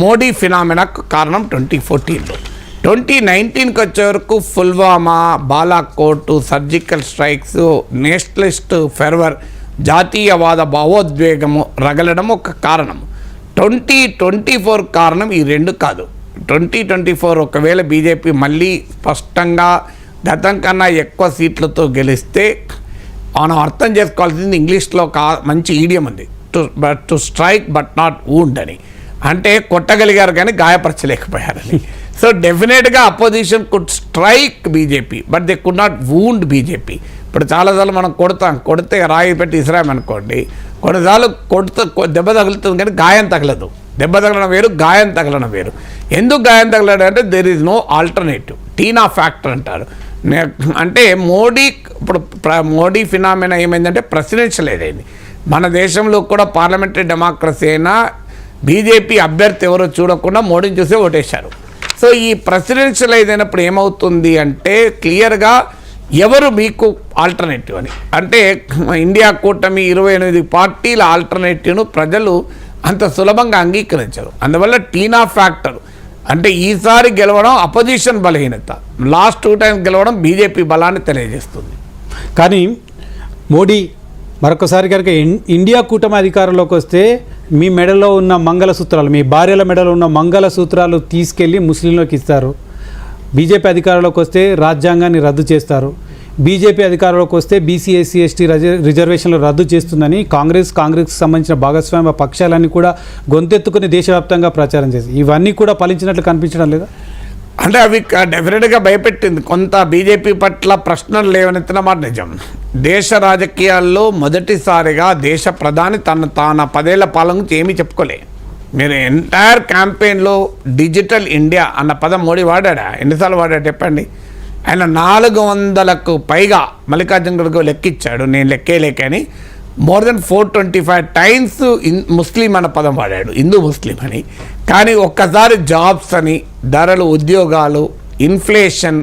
మోడీ ఫినామినాకు కారణం 2014లో. 2019కి వచ్చే వరకు Pulwama, Balakot, surgical strikes, Nationalist fervour, జాతీయవాద భావోద్వేగము రగలడం ఒక కారణం. 2024 కారణం ఈ రెండు కాదు. 2024 ఒకవేళ బీజేపీ మళ్ళీ స్పష్టంగా గతం కన్నా ఎక్కువ సీట్లతో గెలిస్తే మనం అర్థం చేసుకోవాల్సింది, ఇంగ్లీష్లో మంచి ఈడియం ఉంది, to strike but not wound అని. అంటే కొట్టగలిగారు కానీ గాయపరచలేకపోయారని. సో డెఫినెట్గా opposition could strike BJP but they could not wound BJP. ఇప్పుడు చాలాసార్లు మనం కొడితే రాయి పెట్టి ఇసిరామనుకోండి, కొన్నిసార్లు దెబ్బ తగులుతుంది కానీ గాయం తగలదు. దెబ్బ తగలడం వేరు, గాయం తగలడం వేరు. ఎందుకు గాయం తగలడం అంటే there is no alternative, TINA factor అంటారు. అంటే మోడీ ఫినామినా ఏమైందంటే ప్రెసిడెన్షియల్ ఏదైంది. మన దేశంలో కూడా పార్లమెంటరీ డెమోక్రసీ అయినా బీజేపీ అభ్యర్థి ఎవరో చూడకుండా మోడీని చూసే ఓటేశారు. సో ఈ ప్రెసిడెన్షియల్ అయినప్పుడు ఏమవుతుంది అంటే క్లియర్గా ఎవరు మీకు ఆల్టర్నేటివ్ అని. అంటే ఇండియా కూటమి 28 పార్టీల ఆల్టర్నేటివ్ను ప్రజలు అంత సులభంగా అంగీకరించరు. అందువల్ల టీనా ఫ్యాక్టర్ అంటే ఈసారి గెలవడం అపోజిషన్ బలహీనత, లాస్ట్ 2 టైమ్స్ గెలవడం బీజేపీ బలాన్ని తెలియజేస్తుంది. కానీ మోడీ మరొకసారి కనుక ఇండియా కూటమి అధికారంలోకి వస్తే మీ మెడలో ఉన్న మంగళసూత్రాలు, మీ భార్యల మెడలో ఉన్న మంగళసూత్రాలు తీసుకెళ్ళి ముస్లింలకు ఇస్తారు. బీజేపీ అధికారంలోకి వస్తే రాజ్యాంగాన్ని రద్దు చేస్తారు. బీజేపీ అధికారంలోకి వస్తే బీసీ ఎస్సీ ఎస్టీ రిజర్వేషన్లు రద్దు చేస్తుందని కాంగ్రెస్కి సంబంధించిన భాగస్వామ్య పక్షాలన్నీ కూడా గొంతెత్తుకుని దేశవ్యాప్తంగా ప్రచారం చేసి ఇవన్నీ కూడా ఫలించినట్లు కనిపించడం లేదా? అంటే అవి డెఫినెట్గా భయపెట్టింది. కొంత బీజేపీ పట్ల ప్రశ్నలు లేవనెత్తిన మాట నిజం. దేశ రాజకీయాల్లో మొదటిసారిగా దేశ ప్రధాని తాన 10 ఏళ్ల పాలన గురించి ఏమీ చెప్పుకోలే. మీరు ఎంటైర్ క్యాంపెయిన్లో డిజిటల్ ఇండియా అన్న పదం మోడీ వాడా? ఎన్నిసార్లు వాడా చెప్పండి? ఆయన 400కు పైగా మల్లికార్జున ఖర్గే లెక్కిచ్చాడు, నేను లెక్కేలేకని మోర్ దెన్ 425 టైమ్స్ ముస్లిం అన్న పదం వాడాడు, హిందూ ముస్లిం అని. కానీ ఒక్కసారి జాబ్స్ అని, ధరలు, ఉద్యోగాలు, ఇన్ఫ్లేషన్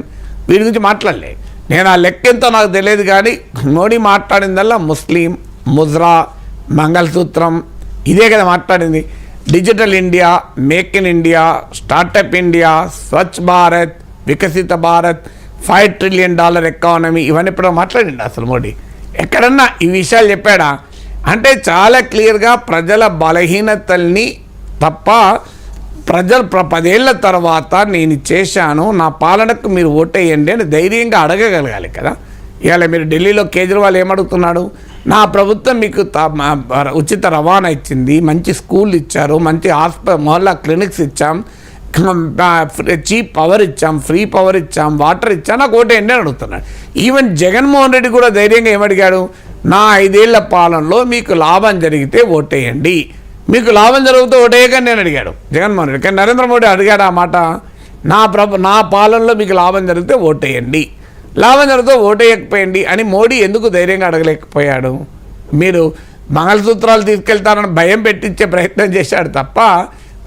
వీటి గురించి మాట్లాడలే. నేను ఆ లెక్క ఎంతో నాకు తెలియదు కానీ మోడీ మాట్లాడిందల్లా ముస్లిం, ముజ్రా, మంగళసూత్రం ఇదే కదా మాట్లాడింది. Digital India, Make in India, Startup India, Swachh Bharat, Viksit Bharat, $5 trillion economy ఇవన్నీ ఇప్పుడు మాట్లాడిండు అసలు మోడీ? ఎక్కడన్నా ఈ విషయాలు చెప్పాడా? అంటే చాలా క్లియర్గా ప్రజల బలహీనతల్ని తప్ప ప్రజలు 10 ఏళ్ల తర్వాత నేను చేశాను, నా పాలనకు మీరు ఓటేయండి అని ధైర్యంగా అడగగలగాలి కదా. ఇవాళ మీరు ఢిల్లీలో కేజ్రీవాల్ ఏమడుగుతున్నాడు? నా ప్రభుత్వం మీకు ఉచిత రవాణా ఇచ్చింది, మంచి స్కూల్ ఇచ్చారు, మంచి మొహల్లా క్లినిక్స్ ఇచ్చాం, చీప్ పవర్ ఇచ్చాం, ఫ్రీ పవర్ ఇచ్చాం, వాటర్ ఇచ్చాం, నాకు ఓటేయండి అని అడుగుతున్నాడు. ఈవెన్ జగన్మోహన్ రెడ్డి కూడా ధైర్యంగా ఏమడిగాడు? నా 5 ఏళ్ల పాలనలో మీకు లాభం జరిగితే ఓటేయండి, మీకు లాభం జరిగితే ఓటేయకండి అని అడిగాడు జగన్మోహన్ రెడ్డి. కానీ నరేంద్ర మోడీ అడిగాడు ఆ మాట? నా పాలనలో మీకు లాభం జరిగితే ఓటేయండి, లాభం జరిగితే ఓటేయకపోయండి అని మోడీ ఎందుకు ధైర్యంగా అడగలేకపోయాడు? మీరు మంగళసూత్రాలు తీసుకెళ్తారని భయం పెట్టించే ప్రయత్నం చేశాడు తప్ప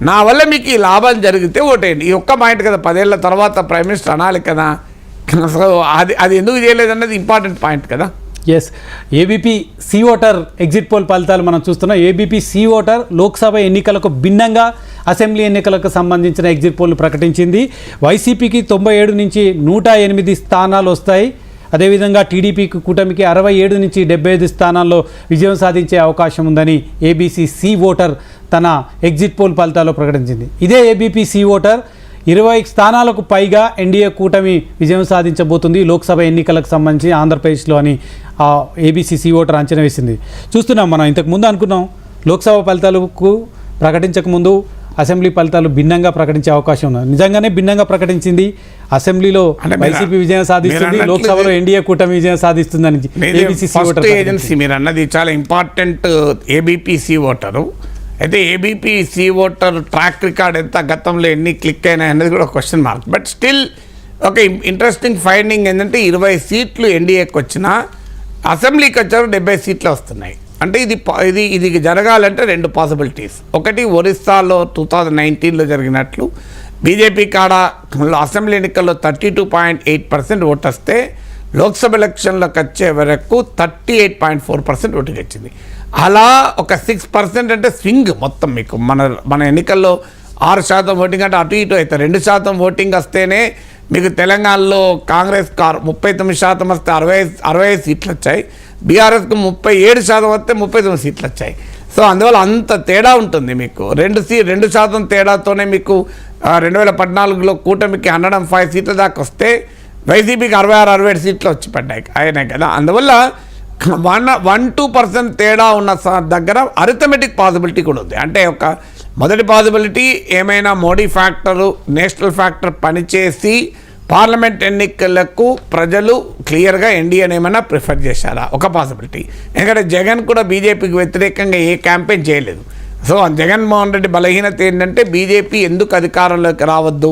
నా వల్ల మీకు ఈ లాభం జరిగితే ఓటేయండి, ఈ ఒక్క పాయింట్ కదా 10 ఏళ్ల తర్వాత ప్రైమ్ మినిస్టర్ అనాలి కదా. సో అది ఎందుకు చేయలేదన్నది ఇంపార్టెంట్ పాయింట్ కదా. Yes, ABP C voter exit poll ఫలితాలు మనం చూస్తున్నాం. ఏబీపీ సి ఓటర్ లోక్సభ ఎన్నికలకు భిన్నంగా అసెంబ్లీ ఎన్నికలకు సంబంధించిన ఎగ్జిట్ పోల్ ప్రకటించింది. వైసీపీకి 97 నుంచి 108 స్థానాలు వస్తాయి. అదేవిధంగా టీడీపీకి కూటమికి 67 నుంచి 75 స్థానాల్లో విజయం సాధించే అవకాశం ఉందని ఏబీసీ సి ఓటర్ తన ఎగ్జిట్ పోల్ ఫలితాల్లో ప్రకటించింది. ఇదే ఏబీపీ సి ఓటర్ 20 స్థానాలకు పైగా ఎన్డీఏ కూటమి విజయం సాధించబోతుంది లోక్సభ ఎన్నికలకు సంబంధించి ఆంధ్రప్రదేశ్లో అని ఏబీసీ సి ఓటర్ అంచనా వేసింది. చూస్తున్నాం, మనం ఇంతకుముందు అనుకున్నాం లోక్సభ ఫలితాలకు ప్రకటించకముందు అసెంబ్లీ ఫలితాలు భిన్నంగా ప్రకటించే అవకాశం ఉంది. నిజంగానే భిన్నంగా ప్రకటించింది. అసెంబ్లీలో వైసీపీ విజయం సాధిస్తుంది, లోక్సభలో ఎన్డీఏ కూటమి విజయం సాధిస్తుందని ఏజెన్సీ మీరు అన్నది చాలా ఇంపార్టెంట్. ఏబీపీ ఓటరు అయితే ఏబీపీ ఓటర్ ట్రాక్ రికార్డ్ ఎంత, గతంలో ఎన్ని క్లిక్ అయినాయి అనేది కూడా క్వశ్చన్ మార్క్. బట్ స్టిల్ ఒక ఇంట్రెస్టింగ్ ఫైండింగ్ ఏంటంటే 20 సీట్లు ఎన్డీఏకి వచ్చినా అసెంబ్లీకి వచ్చారు 70 సీట్లు వస్తున్నాయి. అంటే ఇది జరగాలంటే 2 పాసిబిలిటీస్. ఒకటి, ఒరిస్సాలో 2019లో జరిగినట్లు బీజేపీ కాడ అసెంబ్లీ ఎన్నికల్లో 32.8% ఓటు వస్తే లోక్సభ ఎలక్షన్లకు వచ్చే వరకు 38.4% ఓటుకి వచ్చింది. అలా ఒక 6% అంటే స్వింగ్ మొత్తం మీకు మన ఎన్నికల్లో 6% ఓటింగ్ అంటే అటు ఇటు అవుతాయి. 2% ఓటింగ్ వస్తేనే మీకు తెలంగాణలో కాంగ్రెస్ 39% వస్తే 65 సీట్లు వచ్చాయి, బీఆర్ఎస్కు 37% వస్తే 39 సీట్లు వచ్చాయి. సో అందువల్ల అంత తేడా ఉంటుంది మీకు. 2% తేడాతోనే మీకు 2014లో కూటమికి 105 సీట్ల దాకా వస్తే వైసీపీకి 66-67 సీట్లు వచ్చి పడ్డాయి అయినాయి కదా. అందువల్ల 1-2% తేడా ఉన్న దగ్గర అరిథమెటిక్ పాసిబిలిటీ కూడా ఉంది. అంటే ఒక మొదటి పాసిబిలిటీ ఏమైనా మోడీ ఫ్యాక్టరు, నేషనల్ ఫ్యాక్టర్ పనిచేసి పార్లమెంట్ ఎన్నికలకు ప్రజలు క్లియర్గా ఎన్డీఏని ఏమైనా ప్రిఫర్ చేశారా, ఒక పాసిబిలిటీ. ఎందుకంటే జగన్ కూడా బీజేపీకి వ్యతిరేకంగా ఏ క్యాంపెయిన్ చేయలేదు. సో జగన్మోహన్ రెడ్డి బలహీనత ఏంటంటే బీజేపీ ఎందుకు అధికారంలోకి రావద్దు,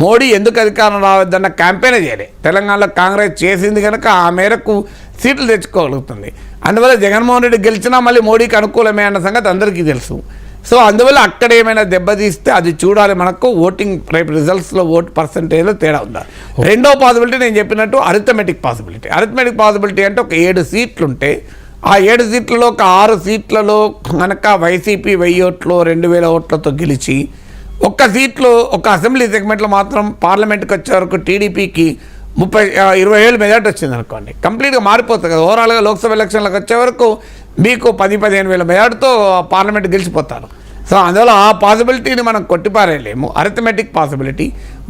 మోడీ ఎందుకు అధికారం రావద్దు అన్న క్యాంపెయినే చేయలేదు. తెలంగాణలో కాంగ్రెస్ చేసింది కనుక ఆ మేరకు సీట్లు తెచ్చుకోగలుగుతుంది. అందువల్ల జగన్మోహన్ రెడ్డి గెలిచినా మళ్ళీ మోడీకి అనుకూలమే అన్న సంగతి అందరికీ తెలుసు. సో అందువల్ల అక్కడ ఏమైనా దెబ్బతీస్తే అది చూడాలి. మనకు ఓటింగ్ రేపు రిజల్ట్స్లో ఓటు పర్సంటేజ్లో తేడా ఉందా. రెండో పాసిబిలిటీ నేను చెప్పినట్టు అరిథమెటిక్ పాసిబిలిటీ అంటే ఒక 7 సీట్లు ఉంటే ఆ 7 సీట్లలో ఒక 6 సీట్లలో కనుక వైసీపీ 1000 ఓట్లు 2000 ఓట్లతో గెలిచి ఒక్క సీట్లు ఒక అసెంబ్లీ సెగ్మెంట్లో మాత్రం పార్లమెంట్కి వచ్చే వరకు టీడీపీకి 20,000 మెజార్టీ వచ్చింది అనుకోండి, కంప్లీట్గా మారిపోతుంది కదా. ఓవరాల్గా లోక్సభ ఎలక్షన్లకు వచ్చే వరకు మీకు 10-15 వేల మెజార్టీతో పార్లమెంట్ గెలిచిపోతారు. సో అందువల్ల ఆ పాసిబిలిటీని మనం కొట్టిపారేయలేము. Arithmetic possibility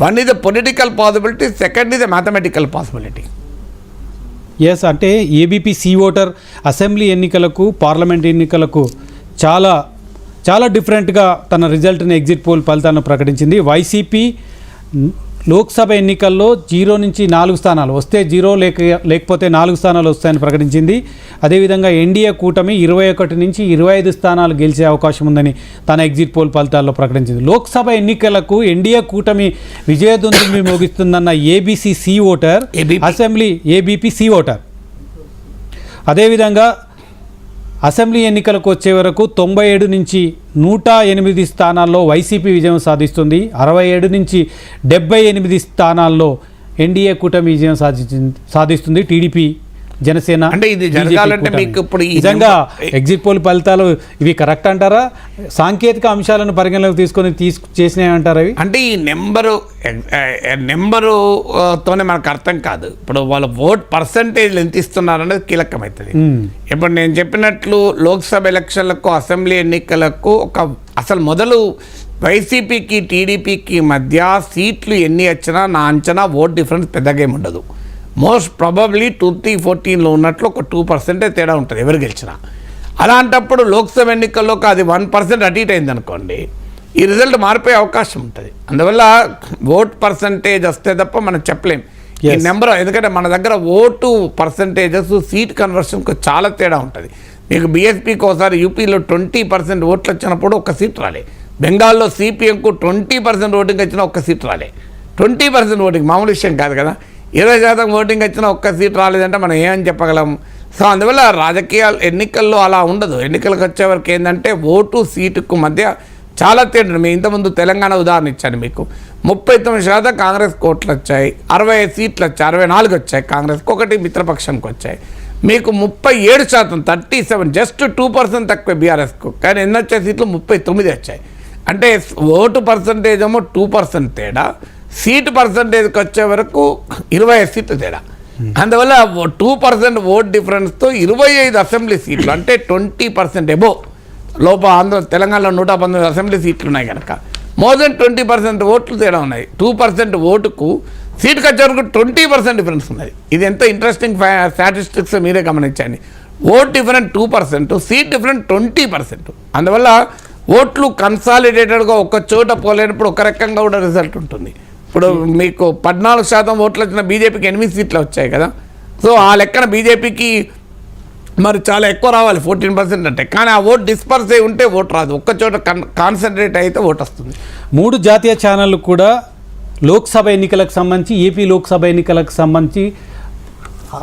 1 is a political possibility, 2nd is a mathematical possibility. Yes, అంటే ఏబీపీ సి ఓటర్ అసెంబ్లీ ఎన్నికలకు పార్లమెంట్ ఎన్నికలకు చాలా చాలా డిఫరెంట్గా తన రిజల్ట్ని ఎగ్జిట్ పోల్ ఫలితాలను ప్రకటించింది. వైసీపీ లోక్సభ ఎన్నికల్లో 0 నుంచి 4 స్థానాలు వస్తే 0 లేకపోతే 4 స్థానాలు వస్తాయని ప్రకటించింది. అదేవిధంగా ఎన్డీఏ కూటమి 21 నుంచి 25 స్థానాలు గెలిచే అవకాశం ఉందని తన ఎగ్జిట్ పోల్ ఫలితాల్లో ప్రకటించింది. లోక్సభ ఎన్నికలకు ఎన్డీఏ కూటమి విజయదుందుమి మోగిస్తుందన్న ABC C voter assembly ABP C voter. అదేవిధంగా అసెంబ్లీ ఎన్నికలకు వచ్చే వరకు 97 నుంచి 108 స్థానాల్లో వైసీపీ విజయం సాధిస్తుంది. 67 నుంచి 78 స్థానాల్లో ఎన్డీఏ కూటమి విజయం సాధిస్తుంది. టీడీపీ, జనసేన అంటే ఇది జరగాలంటే మీకు ఇప్పుడు నిజంగా ఎగ్జిట్ పోల్ ఫలితాలు ఇవి కరెక్ట్ అంటారా? సాంకేతిక అంశాలను పరిగణలోకి తీసుకొని చేసినాయి అంటారా ఇవి? అంటే ఈ నెంబరుతోనే మనకు అర్థం కాదు. ఇప్పుడు వాళ్ళ ఓట్ పర్సంటేజ్లు ఎంత ఇస్తున్నారు అనేది కీలకమవుతుంది. ఇప్పుడు నేను చెప్పినట్లు లోక్సభ ఎలక్షన్లకు, అసెంబ్లీ ఎన్నికలకు అసలు మొదలు వైసీపీకి టీడీపీకి మధ్య సీట్లు ఎన్ని వచ్చినా నా అంచనా ఓట్ డిఫరెన్స్ పెద్దగా ఏమి ఉండదు. మోస్ట్ ప్రాబబ్లీ 2014లో ఉన్నట్లు ఒక 2% తేడా ఉంటుంది ఎవరు గెలిచినా. అలాంటప్పుడు లోక్సభ ఎన్నికల్లోకి అది 1% అటు ఇటు అయింది అనుకోండి, ఈ రిజల్ట్ మారిపోయే అవకాశం ఉంటుంది. అందువల్ల ఓట్ పర్సంటేజ్ వస్తే తప్ప మనం చెప్పలేం ఈ నెంబర్. ఎందుకంటే మన దగ్గర ఓటు పర్సంటేజెస్ సీట్ కన్వర్షన్కు చాలా తేడా ఉంటుంది. మీకు బీఎస్పీకి ఒకసారి యూపీలో 20% ఓట్లు వచ్చినప్పుడు ఒక్క సీట్ రాలే. బెంగాల్లో సిపిఎంకు 20% ఓటింగ్ వచ్చినా ఒక్క సీట్ రాలే. 20% ఓటింగ్ మామూలు విషయం కాదు కదా. 20% ఓటింగ్ వచ్చినా ఒక్క సీట్ రాలేదంటే మనం ఏమని చెప్పగలం? సో అందువల్ల రాజకీయాలు ఎన్నికల్లో అలా ఉండదు. ఎన్నికలకు వచ్చేవరకు ఏంటంటే ఓటు సీటుకు మధ్య చాలా తేడా. మీ ఇంతకుముందు తెలంగాణ ఉదాహరణ ఇచ్చాను మీకు. 39% కాంగ్రెస్ ఓట్లు వచ్చాయి, 65 సీట్లు వచ్చాయి, 64 వచ్చాయి కాంగ్రెస్కి, 1 మిత్రపక్షానికి వచ్చాయి. మీకు 37%, 37, జస్ట్ 2% తక్కువ బీఆర్ఎస్కు, కానీ ఎన్ని వచ్చే సీట్లు 39 వచ్చాయి. అంటే ఓటు పర్సంటేజ్ ఏమో 2% తేడా, సీటు పర్సంటేజ్కి వచ్చే వరకు 25 సీట్లు తేడా. అందువల్ల 2% ఓట్ డిఫరెన్స్తో 25 అసెంబ్లీ సీట్లు అంటే 20% ఎబో తెలంగాణలో 119 అసెంబ్లీ సీట్లు ఉన్నాయి కనుక మోర్ దెన్ 20% ఓట్లు తేడా ఉన్నాయి. 2% ఓటుకు సీటుకి వచ్చే వరకు 20% డిఫరెన్స్ ఉన్నది. ఇది ఎంత ఇంట్రెస్టింగ్ స్టాటిస్టిక్స్ మీరే గమనించండి. Vote different 2%, seat different 20%. అందువల్ల ఓట్లు కన్సాలిడేటెడ్గా ఒక చోట పోలేనప్పుడు ఒక రకంగా కూడా రిజల్ట్ ఉంటుంది. ఇప్పుడు మీకు 14% ఓట్లు వచ్చిన బీజేపీకి 8 సీట్లు వచ్చాయి కదా. సో ఆ లెక్కన బీజేపీకి మరి చాలా ఎక్కువ రావాలి 14% అంటే, కానీ ఆ ఓట్ డిస్పర్స్ అయి ఉంటే ఓటు రాదు. ఒక్క చోట కాన్సన్ట్రేట్ అయితే ఓటు వస్తుంది. 3 జాతీయ ఛానళ్ళు కూడా లోక్సభ ఎన్నికలకు సంబంధించి, ఏపీ లోక్సభ ఎన్నికలకు సంబంధించి,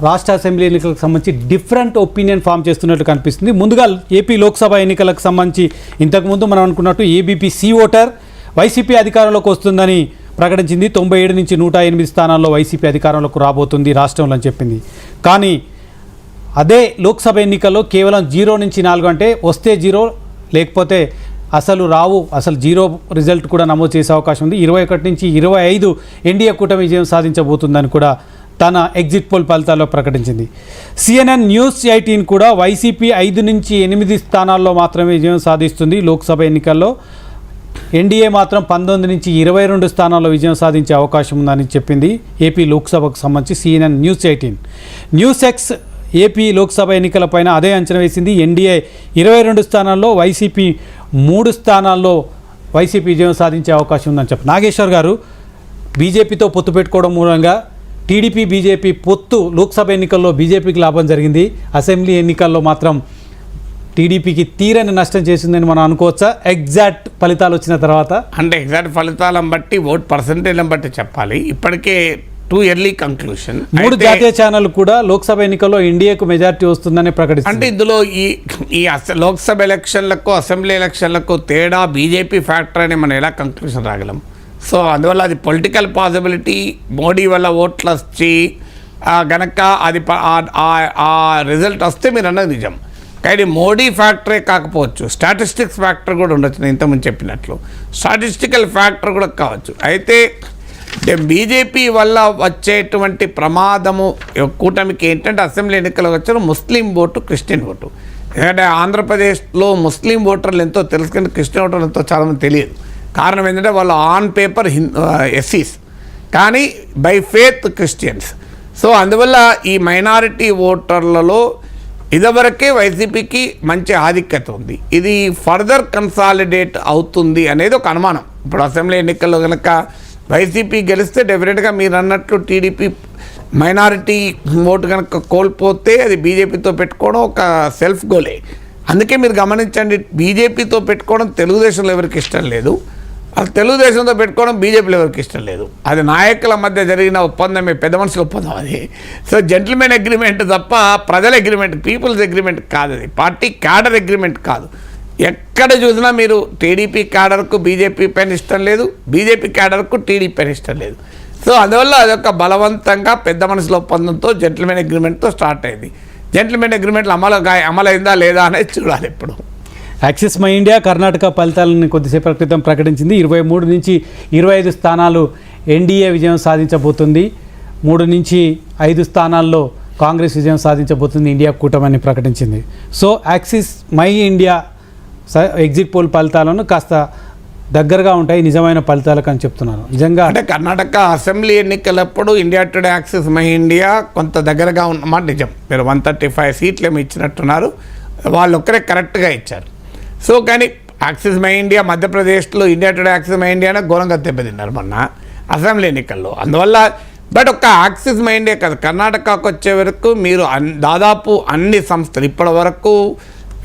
రాష్ట్ర అసెంబ్లీ ఎన్నికలకు సంబంధించి డిఫరెంట్ ఒపీనియన్ ఫామ్ చేస్తున్నట్టు కనిపిస్తుంది. ముందుగా ఏపీ లోక్సభ ఎన్నికలకు సంబంధించి ఇంతకుముందు మనం అనుకున్నట్టు ఏబీపీ సి ఓటర్ వైసీపీ అధికారంలోకి వస్తుందని ప్రకటించింది. 97 నుంచి 108 స్థానాల్లో వైసీపీ అధికారంలోకి రాబోతుంది రాష్ట్రంలో అని చెప్పింది. కానీ అదే లోక్సభ ఎన్నికల్లో కేవలం 0 నుంచి 4 అంటే వస్తే 0 లేకపోతే అసలు రావు, అసలు 0 రిజల్ట్ కూడా నమోదు చేసే అవకాశం ఉంది. 21 నుంచి 25 ఎన్డీఏ కూటమి విజయం సాధించబోతుందని కూడా తన ఎగ్జిట్ పోల్ ఫలితాల్లో ప్రకటించింది. CNN న్యూస్ 18 కూడా వైసీపీ 5 నుంచి 8 స్థానాల్లో మాత్రమే విజయం సాధిస్తుంది లోక్సభ ఎన్నికల్లో. ఎన్డీఏ మాత్రం 19 నుంచి 22 స్థానాల్లో విజయం సాధించే అవకాశం ఉందని చెప్పింది ఏపీ లోక్సభకు సంబంధించి CNN news 18. News X AP Lok Sabha ఎన్నికలపైన అదే అంచనా వేసింది. ఎన్డీఏ 22 స్థానాల్లో, వైసీపీ 3 స్థానాల్లో వైసీపీ విజయం సాధించే అవకాశం ఉందని చెప్పి నాగేశ్వర్ గారు, బీజేపీతో పొత్తు పెట్టుకోవడం మూలంగా టీడీపీ బీజేపీ పొత్తు లోక్సభ ఎన్నికల్లో బీజేపీకి లాభం జరిగింది, అసెంబ్లీ ఎన్నికల్లో మాత్రం టీడీపీకి తీరని నష్టం చేసిందని మనం అనుకోవచ్చా ఎగ్జాక్ట్ ఫలితాలు వచ్చిన తర్వాత? అంటే ఎగ్జాక్ట్ ఫలితాలను బట్టి ఓట్ పర్సంటేజ్లను బట్టి చెప్పాలి. ఇప్పటికే టూ ఎర్లీ కంక్లూషన్. 3 జాతీయ ఛానల్ కూడా లోక్సభ ఎన్నికల్లో ఎన్డీఏకు మెజారిటీ వస్తుందని ప్రకటిస్తుంది. అంటే ఇందులో ఈ లోక్సభ ఎలక్షన్లకు అసెంబ్లీ ఎలక్షన్లకు తేడా బీజేపీ ఫ్యాక్టర్ అని మనం ఎలా కంక్లూషన్ రాగలం? సో అందువల్ల అది పొలిటికల్ పాసిబిలిటీ. మోడీ వల్ల ఓట్లు వచ్చి గనక అది ఆ రిజల్ట్ వస్తే మీరు అన్నది నిజం. కానీ మోడీ ఫ్యాక్టరే కాకపోవచ్చు, స్టాటిస్టిక్స్ ఫ్యాక్టర్ కూడా ఉండొచ్చు. నేను ఇంతకుముందు చెప్పినట్లు స్టాటిస్టికల్ ఫ్యాక్టర్ కూడా కావచ్చు. అయితే బీజేపీ వల్ల వచ్చేటువంటి ప్రమాదము కూటమికి ఏంటంటే అసెంబ్లీ ఎన్నికలకు వచ్చిన ముస్లిం ఓటు, క్రిస్టియన్ ఓటు. ఎందుకంటే ఆంధ్రప్రదేశ్లో ముస్లిం ఓటర్లు ఎంతో తెలుసు కానీ క్రిస్టియన్ ఓటర్లు ఎంతో చాలామంది తెలియదు. కారణం ఏంటంటే వాళ్ళు ఆన్ పేపర్ ఎస్సీస్ కానీ బై ఫేత్ క్రిస్టియన్స్. సో అందువల్ల ఈ మైనారిటీ ఓటర్లలో ఇదివరకే వైసీపీకి మంచి ఆధిక్యత ఉంది. ఇది ఫర్దర్ కన్సాలిడేట్ అవుతుంది అనేది ఒక అనుమానం. ఇప్పుడు అసెంబ్లీ ఎన్నికల్లో కనుక వైసీపీ గెలిస్తే డెఫినెట్గా మీరు అన్నట్లు టీడీపీ మైనారిటీ ఓటు కనుక కోల్పోతే అది బీజేపీతో పెట్టుకోవడం ఒక సెల్ఫ్ గోలే. అందుకే మీరు గమనించండి, బీజేపీతో పెట్టుకోవడం తెలుగుదేశంలో ఎవరికి ఇష్టం లేదు, అది తెలుగుదేశంతో పెట్టుకోవడం బీజేపీలో ఎవరికి ఇష్టం లేదు. అది నాయకుల మధ్య జరిగిన ఒప్పందమే, పెద్ద మనుషుల ఒప్పందం అది. సో జెంటిల్మెన్ అగ్రిమెంట్ తప్ప ప్రజల అగ్రిమెంట్, పీపుల్స్ అగ్రిమెంట్ కాదు, అది పార్టీ క్యాడర్ అగ్రిమెంట్ కాదు. ఎక్కడ చూసినా మీరు టీడీపీ క్యాడర్కు బీజేపీ పైన ఇష్టం లేదు, బీజేపీ క్యాడర్కు టీడీపీ పైన ఇష్టం లేదు. సో అందువల్ల అదొక బలవంతంగా పెద్ద మనుషుల ఒప్పందంతో జెంటిల్మెన్ అగ్రిమెంట్తో స్టార్ట్ అయింది. జెంటిల్మెన్ అగ్రిమెంట్లు అమలైందా లేదా అనేది చూడాలి. ఇప్పుడు యాక్సిస్ మై ఇండియా కర్ణాటక ఫలితాలను కొద్దిసేపటి క్రితం ప్రకటించింది. 23 నుంచి 25 స్థానాలు ఎన్డీఏ విజయం సాధించబోతుంది, 3 నుంచి 5 స్థానాల్లో కాంగ్రెస్ విజయం సాధించబోతుంది ఇండియా కూటమిని ప్రకటించింది. So axis my India exit poll ఫలితాలను కాస్త దగ్గరగా ఉంటాయి నిజమైన ఫలితాలకు అని చెప్తున్నారు. నిజంగా అంటే కర్ణాటక అసెంబ్లీ ఎన్నికలప్పుడు India today axis my India కొంత దగ్గరగా ఉన్నమాట నిజం. మీరు 135 సీట్లు ఏమి ఇచ్చినట్టున్నారు, వాళ్ళు ఒక్కరే కరెక్ట్గా ఇచ్చారు. సో కానీ యాక్సిస్ మై ఇండియా మధ్యప్రదేశ్లో ఇండియా టుడే యాక్సిస్ మై ఇండియానే ఘోరంగా దెబ్బతిన్నారు మొన్న అసెంబ్లీ ఎన్నికల్లో. అందువల్ల బట్ ఒక్క యాక్సిస్ మై ఇండియా కాదు, కర్ణాటకకు వచ్చే వరకు మీరు దాదాపు అన్ని సంస్థలు ఇప్పటి వరకు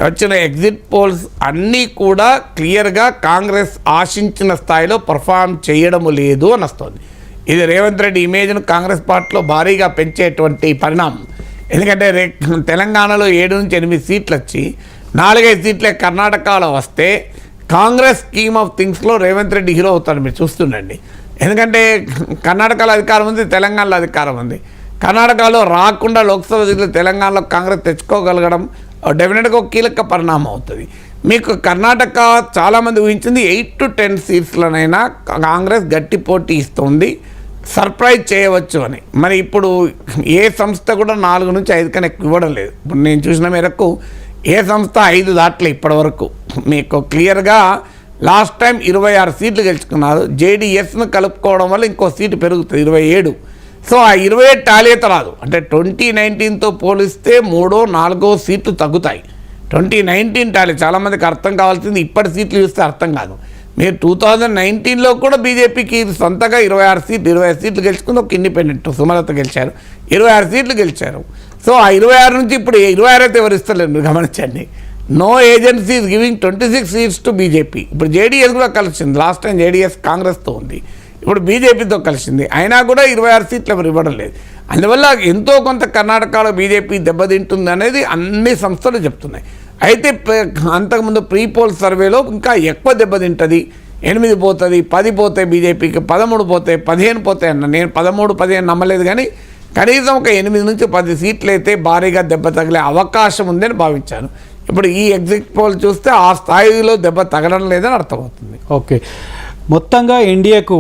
వచ్చిన ఎగ్జిట్ పోల్స్ అన్నీ కూడా క్లియర్గా కాంగ్రెస్ ఆశించిన స్థాయిలో పర్ఫామ్ చేయడము లేదు అని వస్తుంది. ఇది రేవంత్ రెడ్డి ఇమేజ్ను కాంగ్రెస్ పార్టీలో భారీగా పెంచేటువంటి పరిణామం. ఎందుకంటే తెలంగాణలో 7 నుంచి 8 సీట్లు వచ్చి 4-5 సీట్లే కర్ణాటకలో వస్తే కాంగ్రెస్ స్కీమ్ ఆఫ్ థింగ్స్లో రేవంత్ రెడ్డి హీరో అవుతాడు, మీరు చూస్తుండండి. ఎందుకంటే కర్ణాటకలో అధికారం ఉంది, తెలంగాణలో అధికారం ఉంది. కర్ణాటకలో రాకుండా లోక్సభ సీట్లు తెలంగాణలో కాంగ్రెస్ తెచ్చుకోగలగడం డెఫినెట్గా ఒక కీలక పరిణామం అవుతుంది. మీకు కర్ణాటక చాలామంది ఊహించింది 8 to 10 సీట్స్లోనైనా కాంగ్రెస్ గట్టి పోటీ ఇస్తుంది, సర్ప్రైజ్ చేయవచ్చు అని. మరి ఇప్పుడు ఏ సంస్థ కూడా 4 నుంచి 5 కన్నా ఎక్కువ ఇవ్వడం లేదు. ఇప్పుడు నేను చూసిన మేరకు ఏ సంస్థ 5 దాటలే ఇప్పటివరకు. మీకు క్లియర్గా లాస్ట్ టైం 26 సీట్లు గెలుచుకున్నారు. జేడీఎస్ను కలుపుకోవడం వల్ల ఇంకో సీటు పెరుగుతుంది 27. సో ఆ 27 టాలీ రాదు. అంటే 2019తో పోలిస్తే 3, 4 సీట్లు తగ్గుతాయి. 2019 టాలీ చాలామందికి అర్థం కావాల్సింది, ఇప్పటి సీట్లు చూస్తే అర్థం కాదు. మీరు 2019లో కూడా బీజేపీకి సొంతగా 26 సీట్లు గెలుచుకుంది. ఒక ఇండిపెండెంట్ సుమలత గెలిచారు, 26 సీట్లు గెలిచారు. సో ఆ 26 నుంచి ఇప్పుడు 26 అయితే ఎవరు ఇస్తలేరు, మీరు గమనించండి. No agency is giving 26 seats to BJP. ఇప్పుడు జేడీఎస్ కూడా కలిసింది. లాస్ట్ టైం జేడీఎస్ కాంగ్రెస్తో ఉంది, ఇప్పుడు బీజేపీతో కలిసింది. అయినా కూడా 26 సీట్లు ఎవరు ఇవ్వడం లేదు. అందువల్ల ఎంతో కొంత కర్ణాటకలో బీజేపీ దెబ్బతింటుంది అనేది అన్ని సంస్థలు చెప్తున్నాయి. అయితే అంతకుముందు ప్రీ పోల్ సర్వేలో ఇంకా ఎక్కువ దెబ్బతింటుంది, 8 పోతుంది, 10 పోతాయి బీజేపీకి, 13 పోతాయి, 15 పోతాయి అన్న. నేను 13, 15 నమ్మలేదు, కానీ కనీసం ఒక 8 నుంచి 10 సీట్లు అయితే భారీగా దెబ్బ తగిలే అవకాశం ఉందని భావించాను. ఇప్పుడు ఈ ఎగ్జిట్ పోల్ చూస్తే ఆ స్థాయిలో దెబ్బ తగలడం లేదని అర్థమవుతుంది. ఓకే, మొత్తంగా ఎన్డీఏకు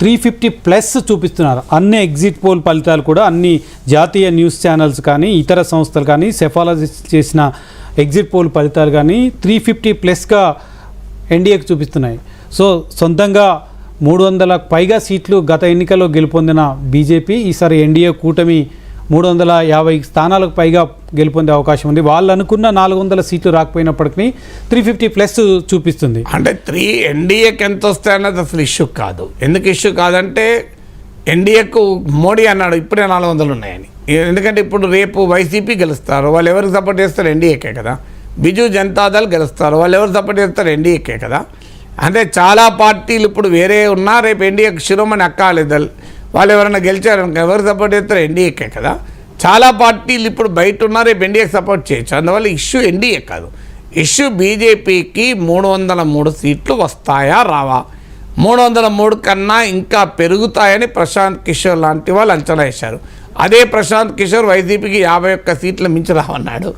350+ చూపిస్తున్నారు. అన్ని ఎగ్జిట్ పోల్ ఫలితాలు కూడా అన్ని జాతీయ న్యూస్ ఛానల్స్ కానీ ఇతర సంస్థలు కానీ సెఫాలజిస్ట్ చేసిన ఎగ్జిట్ పోల్ ఫలితాలు కానీ 350+గా ఎన్డీఏకు చూపిస్తున్నాయి. సో సొంతంగా 300లకు పైగా సీట్లు గత ఎన్నికల్లో గెలుపొందిన బీజేపీ ఈసారి ఎన్డీఏ కూటమి 350 స్థానాలకు పైగా గెలుపొందే అవకాశం ఉంది. వాళ్ళు అనుకున్న 400 సీట్లు రాకపోయినప్పటికీ 350+ చూపిస్తుంది. అంటే ఎన్డీఏకి ఎంత వస్తాయన్నది అసలు ఇష్యూ కాదు. ఎందుకు ఇష్యూ కాదంటే ఎన్డీఏకు మోడీ అన్నాడు ఇప్పుడే 400 ఉన్నాయని. ఎందుకంటే ఇప్పుడు రేపు వైసీపీ గెలుస్తారు, వాళ్ళు ఎవరికి సపోర్ట్ చేస్తారు? ఎన్డీఏకే కదా. బిజు జనతాదళ్ గెలుస్తారు, వాళ్ళు ఎవరు సపోర్ట్ చేస్తారు? ఎన్డీఏకే కదా. అంటే చాలా పార్టీలు ఇప్పుడు వేరే ఉన్నా రేపు ఎన్డీఏకి శిరోమణి అకాలీదళ్ వాళ్ళు ఎవరైనా గెలిచారు ఎవరు సపోర్ట్ చేస్తారు? ఎన్డీఏకే కదా. చాలా పార్టీలు ఇప్పుడు బయట ఉన్నా రేపు ఎన్డీఏకి సపోర్ట్ చేయొచ్చు. అందువల్ల ఇష్యూ ఎన్డీఏ కాదు, ఇష్యూ బీజేపీకి 303 సీట్లు వస్తాయా రావా, 303 కన్నా ఇంకా పెరుగుతాయని ప్రశాంత్ కిషోర్ లాంటి వాళ్ళు అంచనా వేశారు. అదే ప్రశాంత్ కిషోర్ వైసీపీకి 51 సీట్ల మించి రావన్నాడు.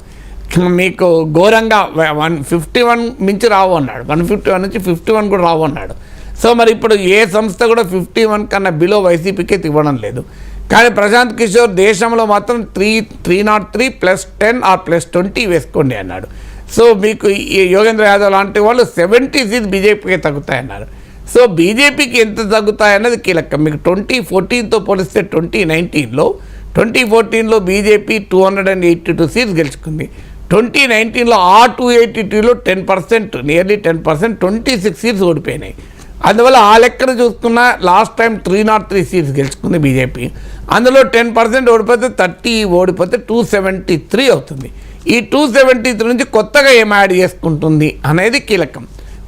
మీకు ఘోరంగా 151 మించి రావు అన్నాడు. 151 నుంచి 51 కూడా రావు అన్నాడు. సో మరి ఇప్పుడు ఏ సంస్థ కూడా 51 కన్నా బిలో వైసీపీకే ఇవ్వడం లేదు. కానీ ప్రశాంత్ కిషోర్ దేశంలో మాత్రం 303 +10 ఆర్ +20 వేసుకోండి అన్నాడు. సో మీకు ఈ యోగేంద్ర యాదవ్ లాంటి వాళ్ళు 70 సీట్లు బీజేపీకి తగ్గుతాయన్నారు. సో బీజేపీకి ఎంత తగ్గుతాయన్నది కీలకం. మీకు 2014తో పోలిస్తే 2019లో బీజేపీ 282 సీట్స్ గెలుచుకుంది. 2019లో ఆ 282లో 10%, నియర్లీ 10%, 26 సీట్స్ ఓడిపోయినాయి. అందువల్ల ఆ లెక్కన చూసుకున్న లాస్ట్ టైం 303 సీట్స్ గెలుచుకుంది బీజేపీ. అందులో 10% ఓడిపోతే 30 ఓడిపోతే 273 అవుతుంది. ఈ 273 నుంచి కొత్తగా ఏం యాడ్ చేసుకుంటుంది అనేది కీలకం.